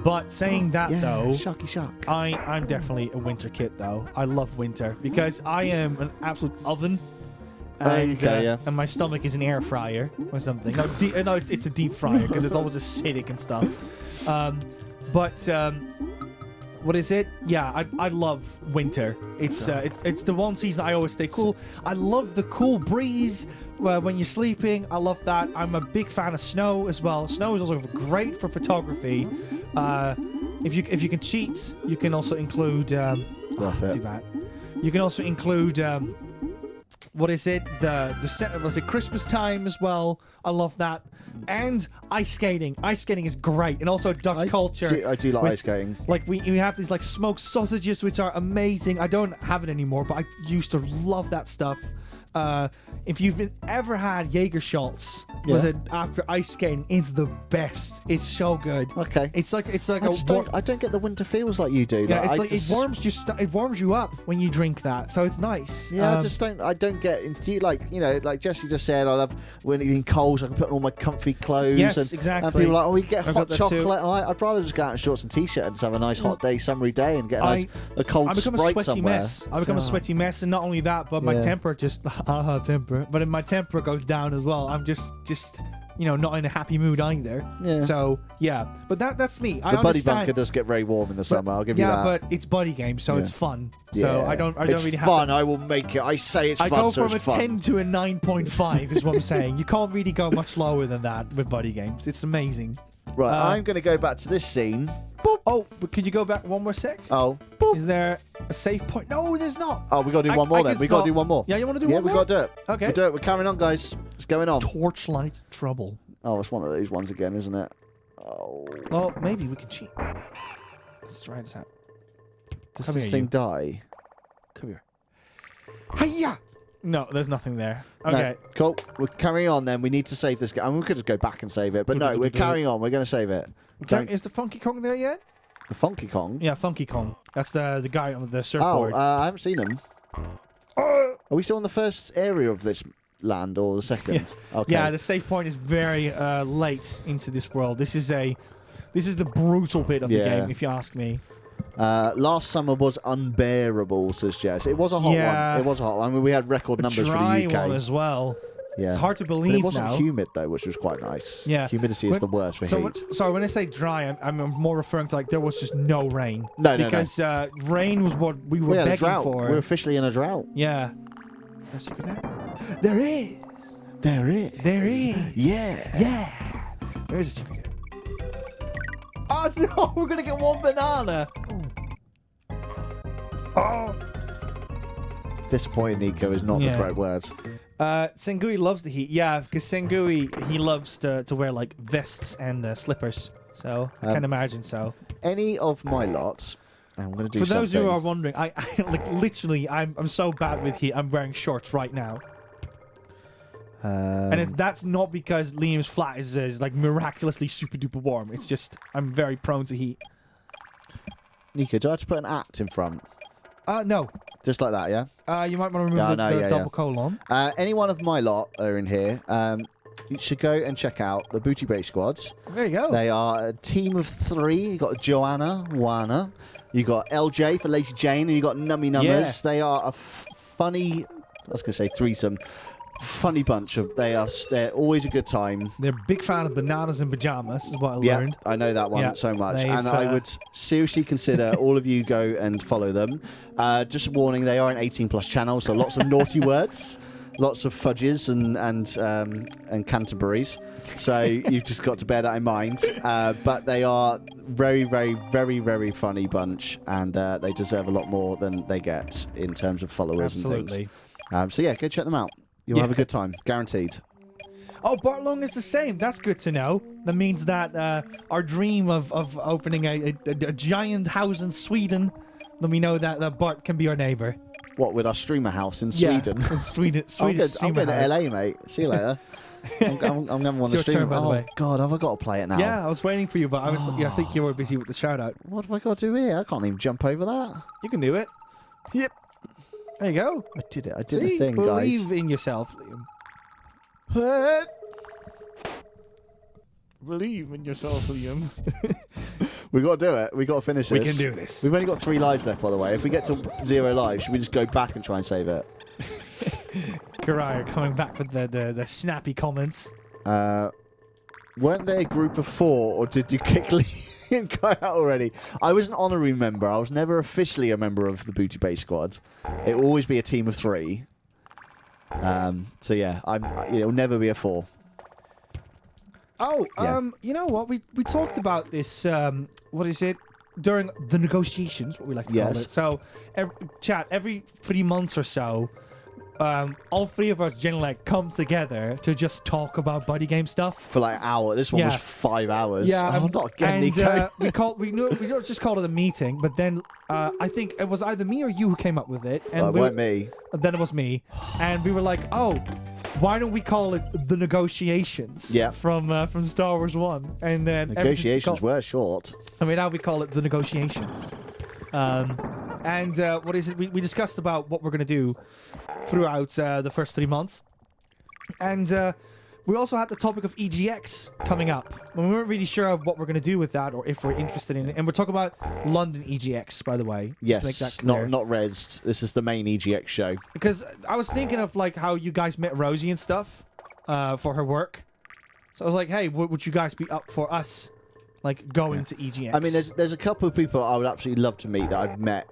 But saying that though, shock. I'm definitely a winter kid though. I love winter because I am an absolute oven. And my stomach is an air fryer or something. No, it's a deep fryer because it's always acidic and stuff. What is it? Yeah, I love winter. It's the one season I always stay cool. I love the cool breeze when you're sleeping. I love that. I'm a big fan of snow as well. Snow is also great for photography. If you can cheat, you can also include. Too bad. You can also include. What is it? Was it Christmas time as well? I love that. And ice skating. Ice skating is great, and also Dutch culture. I do like ice skating. Like we have these like smoked sausages, which are amazing. I don't have it anymore, but I used to love that stuff. If you've ever had Jägerschaltz, was it after ice skating? It's the best. It's so good. Okay. It's like I don't get the winter feels like you do. Yeah, it warms you up when you drink that, so it's nice. Yeah, I don't get into like Jesse just said. I love when it's cold, so I can put on all my comfy clothes. Yes, exactly. And people are like, we get hot chocolate. I'd rather just go out in shorts and t-shirt and just have a nice hot day, summery day, and get a cold Sprite somewhere. I become a sweaty mess, and not only that, but my temper just temper. But if my temper goes down as well, I'm just not in a happy mood either. Yeah. So but that's me. The buddy bunker does get very warm in the summer. I'll give you that. Yeah, but it's buddy game, so it's fun. So I don't really have. It's fun. I will make it. I say it's fun. I go from a 10 to a 9.5 is what I'm saying. You can't really go much lower than that with buddy games. It's amazing. Right, I'm going to go back to this scene. Boop. Oh, but could you go back one more sec? Oh. Boop. Is there a save point? No, there's not. Oh, we got to do one more then. We got to do one more. Yeah, you want to do one more? Yeah, we got to do it. Okay. We'll do it. We're carrying on, guys. It's going on. Torchlight Trouble. Oh, it's one of those ones again, isn't it? Oh. Well, maybe we can cheat. Let's try this out. Does Come this here, thing you. die? Come here. Hiya! No, there's nothing there. Okay. No. Cool. We're carrying on then. We need to save this game. I mean, we could just go back and save it. But no, we're carrying on. We're going to save it. Okay. Is the Funky Kong there yet? The Funky Kong? Yeah, Funky Kong. That's the guy on the Oh, surfboard. I haven't seen him. Are we still in the first area of this land or the second? Okay. Yeah, the save point is very late into this world. This is the brutal bit of the game, if you ask me. Last summer was unbearable, says Jess. It was a hot one. It was a hot one. I mean, we had record numbers for the UK. Dry one as well. Yeah. It's hard to believe but it wasn't now. humid though, which was quite nice. Yeah. Humidity is the worst for heat. Sorry, when I say dry, I'm more referring to like there was just no rain. No. Because rain was what we were had a begging drought. for. We're officially in a drought. Yeah. Is there a secret there? There is. There is. There is. Yeah. Yeah. There is a secret here. Oh no, we're gonna get one banana. Oh. Disappointing, Nico, is not the correct word. Sengui loves the heat. Yeah, because Sengui, he loves to wear like vests and slippers. So I can imagine so. Any of my lots, I'm going to do For something. those who are wondering, I like literally, I'm so bad with heat. I'm wearing shorts right now. And that's not because Liam's flat is like miraculously super duper warm. It's just I'm very prone to heat. Nico, do I have to put an at in front? No. Just like that, yeah? You might want to remove the double colon. Any one of my lot are in here. You should go and check out the Booty Bay Squads. There you go. They are a team of 3. You got Joanna, Wana. You got LJ for Lacey Jane, and you got Nummy Numbers. Yeah. They are a funny, I was going to say threesome. Funny bunch of they're always a good time. They're a big fan of bananas and pajamas, is what I Yeah, learned. I know that one so much, and I would seriously consider all of you go and follow them. Just a warning, they are an 18+ channel, so lots of naughty words, lots of fudges and Canterburys. So you've just got to bear that in mind. But they are very, very, very, very funny bunch, and they deserve a lot more than they get in terms of followers and things. So yeah, go check them out. You'll have a good time, guaranteed. Oh, Bartlong is the same. That's good to know. That means that our dream of opening a giant house in Sweden, then we know that Bart can be our neighbor. What, with our streamer house in Sweden? Yeah, in Sweden. I'm going to LA, mate. See you later. I'm going to want to stream. By the way. God, have I got to play it now? Yeah, I was waiting for you, but I think you were busy with the shout out. What have I got to do here? I can't even jump over that. You can do it. Yep. There you go. I did it. I did a thing, guys. Believe in yourself, Liam. Believe in yourself, Liam. We got to do it. We got to finish this. We can do this. We've only got 3 lives left, by the way. If we get to 0 lives, should we just go back and try and save it? Karaya coming back with the snappy comments. Weren't they a group of 4, or did you kick Lee and go out already? I was an honorary member. I was never officially a member of the Booty Bay Squad. It will always be a team of 3. So yeah, it'll never be a 4. Oh, yeah. You know what? We talked about this. What is it? During the negotiations, what we like to call it. So, every 3 months or so, all 3 of us generally come together to just talk about buddy game stuff For like an hour. This one was 5 hours. Yeah, oh, not again, Nico. we don't just call it a meeting, but then I think it was either me or you who came up with it, and it weren't me. Then it was me, and we were like, oh, why don't we call it the negotiations? Yeah. From Star Wars 1, and then Negotiations were short. I mean, now we call it the negotiations. And what is it? We discussed about what we're going to do throughout the first 3 months. And we also had the topic of EGX coming up. And we weren't really sure of what we're going to do with that or if we're interested in it. And we're talking about London EGX, by the way. Yes, to make that clear. not Rezzed. This is the main EGX show. Because I was thinking of like how you guys met Rosie and stuff for her work. So I was like, hey, would you guys be up for us like going to EGX? I mean, there's a couple of people I would absolutely love to meet that I've met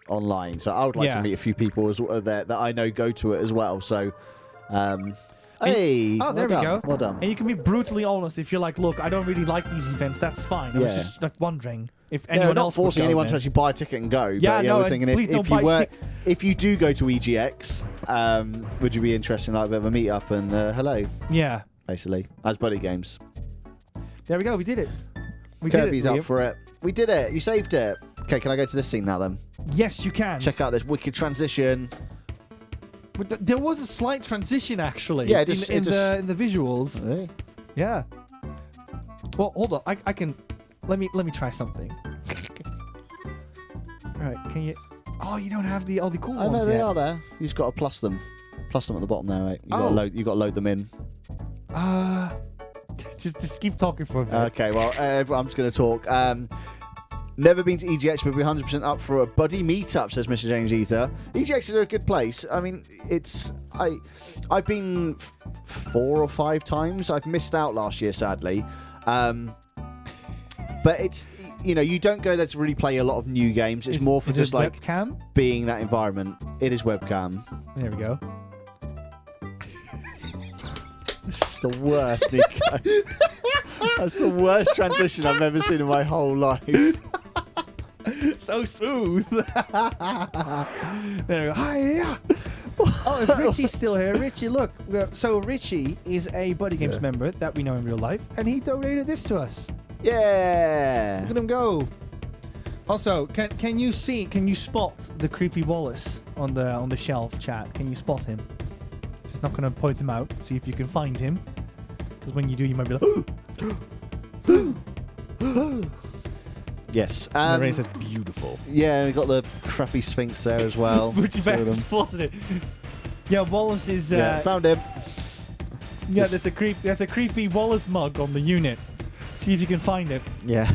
online. So I would like to meet a few people as well that I know go to it as well. So, hey, oh, there we go. Well done. And you can be brutally honest if you're like, look, I don't really like these events. That's fine. I was just like wondering if anyone else not forcing would go anyone there. to actually buy a ticket and go. Yeah, but, no, we're thinking if you do go to EGX, would you be interested in like a bit of a meet up and hello? Yeah. Basically, as buddy games. There we go. We did it. We did Kirby's it, up Liam. for it. We did it. You saved it. Okay, can I go to this scene now then? Yes, you can. Check out this wicked transition. But there was a slight transition, actually. Yeah, in the visuals. Hey. Yeah. Well, hold on. I can. Let me try something. All right. Can you? Oh, you don't have all the cool I ones know they yet. are there. You just got to plus them. Plus them at the bottom there, mate. You got to load them in. Just keep talking for a minute. Okay, well, I'm just going to talk. Never been to EGX, but we're 100% up for a buddy meetup, says Mr. James Ether. EGX is a good place. I mean, I've been 4 or 5 times. I've missed out last year, sadly. But it's, you don't go there to really play a lot of new games. It's more for just like webcam? being that environment. It is webcam. There we go. This is the worst, Nico. That's the worst transition I've ever seen in my whole life. So smooth. There we go. Hi, yeah. Oh, if Richie's still here. Richie, look. So Richie is a Buddy Games member that we know in real life, and he donated this to us. Yeah. Look at him go. Also, can you spot the creepy Wallace on the shelf, chat? Can you spot him? Just not gonna point him out. See if you can find him. Because when you do, you might be like, Yes. the race is beautiful. Yeah, we got the crappy Sphinx there as well. Booty Bear spotted it. Yeah, Wallace is. Found him. Yeah, there's a creepy Wallace mug on the unit. See if you can find it. Yeah.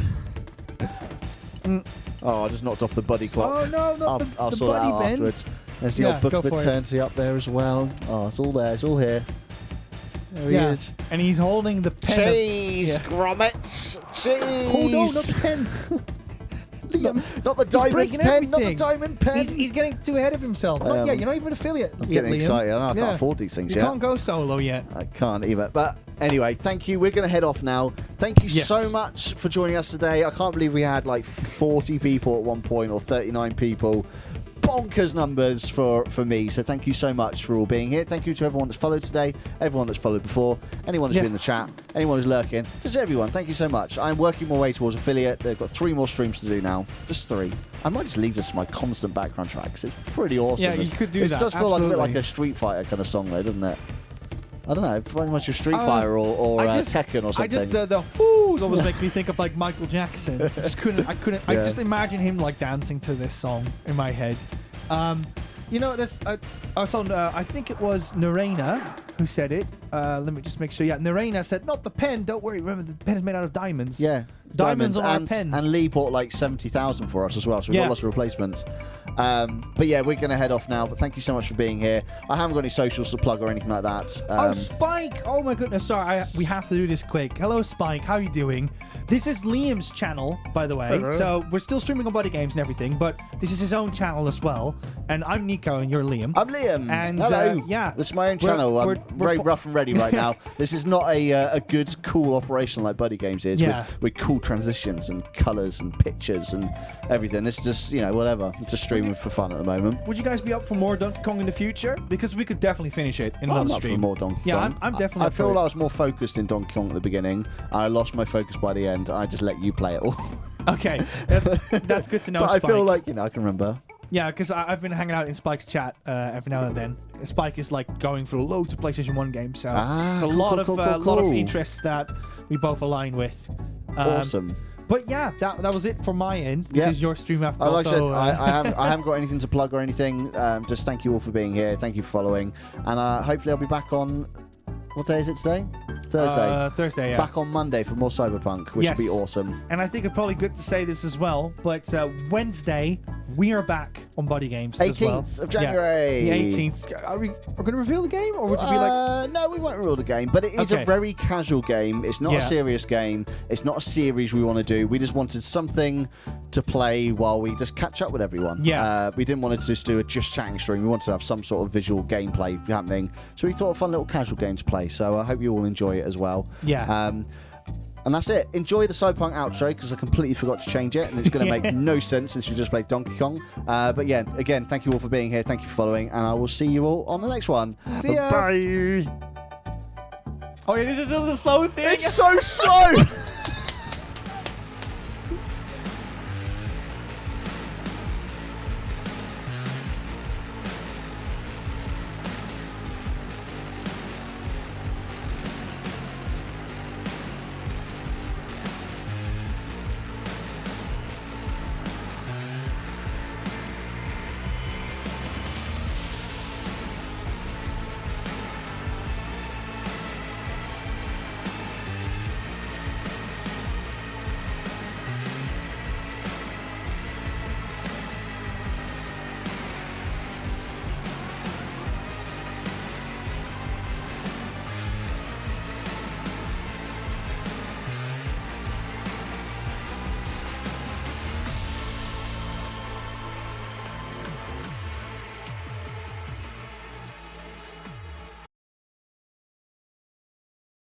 Oh, I just knocked off the buddy clock. Oh no, not I'll the sort it buddy out bin. afterwards. There's the old Book go of for it. Eternity up there as well. Oh, it's all there. It's all here. There he is. And he's holding the pen. Cheese, grommets. Cheese. Oh no, not the pen. Liam, not the diamond breaking pen. Not the everything. diamond pen. He's getting too ahead of himself. Not yet. You're not even an affiliate. I'm yet, getting Liam. excited. I can't afford these things You yet. can't go solo yet. I can't either. But anyway, thank you. We're going to head off now. Thank you Yes. so much for joining us today. I can't believe we had like 40 people at one point or 39 people. Bonkers numbers for me. So thank you so much for all being here. Thank you to everyone that's followed today, everyone that's followed before, anyone who's been in the chat, anyone who's lurking. Just everyone. Thank you so much. I'm working my way towards affiliate. They've got 3 more streams to do now. Just 3. I might just leave this as my constant background track 'cause it's pretty awesome. Yeah, you could do that. It does feel like a bit absolutely. like a Street Fighter kind of song though, doesn't it? I don't know, very much a Street Fighter or Tekken or something. The whoos almost make me think of like Michael Jackson. I just imagine him like dancing to this song in my head. There's I think it was Narena who said it. Let me just make sure. Yeah, Narena said, "Not the pen. Don't worry. Remember, the pen is made out of diamonds." Yeah, diamonds on our and, pen. And Lee bought like 70,000 for us as well, so we've got lots of replacements. But yeah, we're going to head off now. But thank you so much for being here. I haven't got any socials to plug or anything like that. Oh, Spike! Oh my goodness, sorry, we have to do this quick. Hello, Spike, how are you doing? This is Liam's channel, by the way. Hello. So we're still streaming on Buddy Games and everything, but this is his own channel as well. And I'm Nico, and you're Liam. I'm Liam. And hello. yeah, this is my own channel. I'm very rough and ready right now. This is not a good, cool operation like Buddy Games is. Yeah. With cool transitions and colours and pictures and everything. It's just whatever. I'm just streaming for fun at the moment. Would you guys be up for more Donkey Kong in the future? Because we could definitely finish it in I'm another up stream. for more Donkey Kong. Yeah, I'm definitely. I up for feel it. I was more focused in Donkey Kong at the beginning. I lost my focus by the end. I just let you play it all. Okay, that's good to know. But Spike. I feel like I can remember. Yeah, because I've been hanging out in Spike's chat every now and then. Spike is like going through loads of PlayStation 1 games, so it's a lot of interests that we both align with. Awesome. But yeah, that was it from my end. This is your stream after all. Like I said, I haven't got anything to plug or anything. Just thank you all for being here. Thank you for following. And hopefully I'll be back on... What day is it today? Thursday. Thursday, yeah. Back on Monday for more Cyberpunk, which would be awesome. And I think it's probably good to say this as well, but Wednesday, we are back on Buddy Games 18th as well. of January. Yeah, the 18th. Are we going to reveal the game, or would you be like... No, we won't reveal the game, but it is a very casual game. It's not a serious game. It's not a series we want to do. We just wanted something to play while we just catch up with everyone. Yeah. We didn't want to just do a just chatting stream. We wanted to have some sort of visual gameplay happening. So we thought a fun little casual game to play. So I hope you all enjoy it as well. Yeah. And that's it. Enjoy the Cyberpunk outro, because I completely forgot to change it, and it's going to make no sense since we just played Donkey Kong. But yeah, again, thank you all for being here. Thank you for following, and I will see you all on the next one. See ya. Bye. Oh yeah, this is a little slow thing. It's so slow.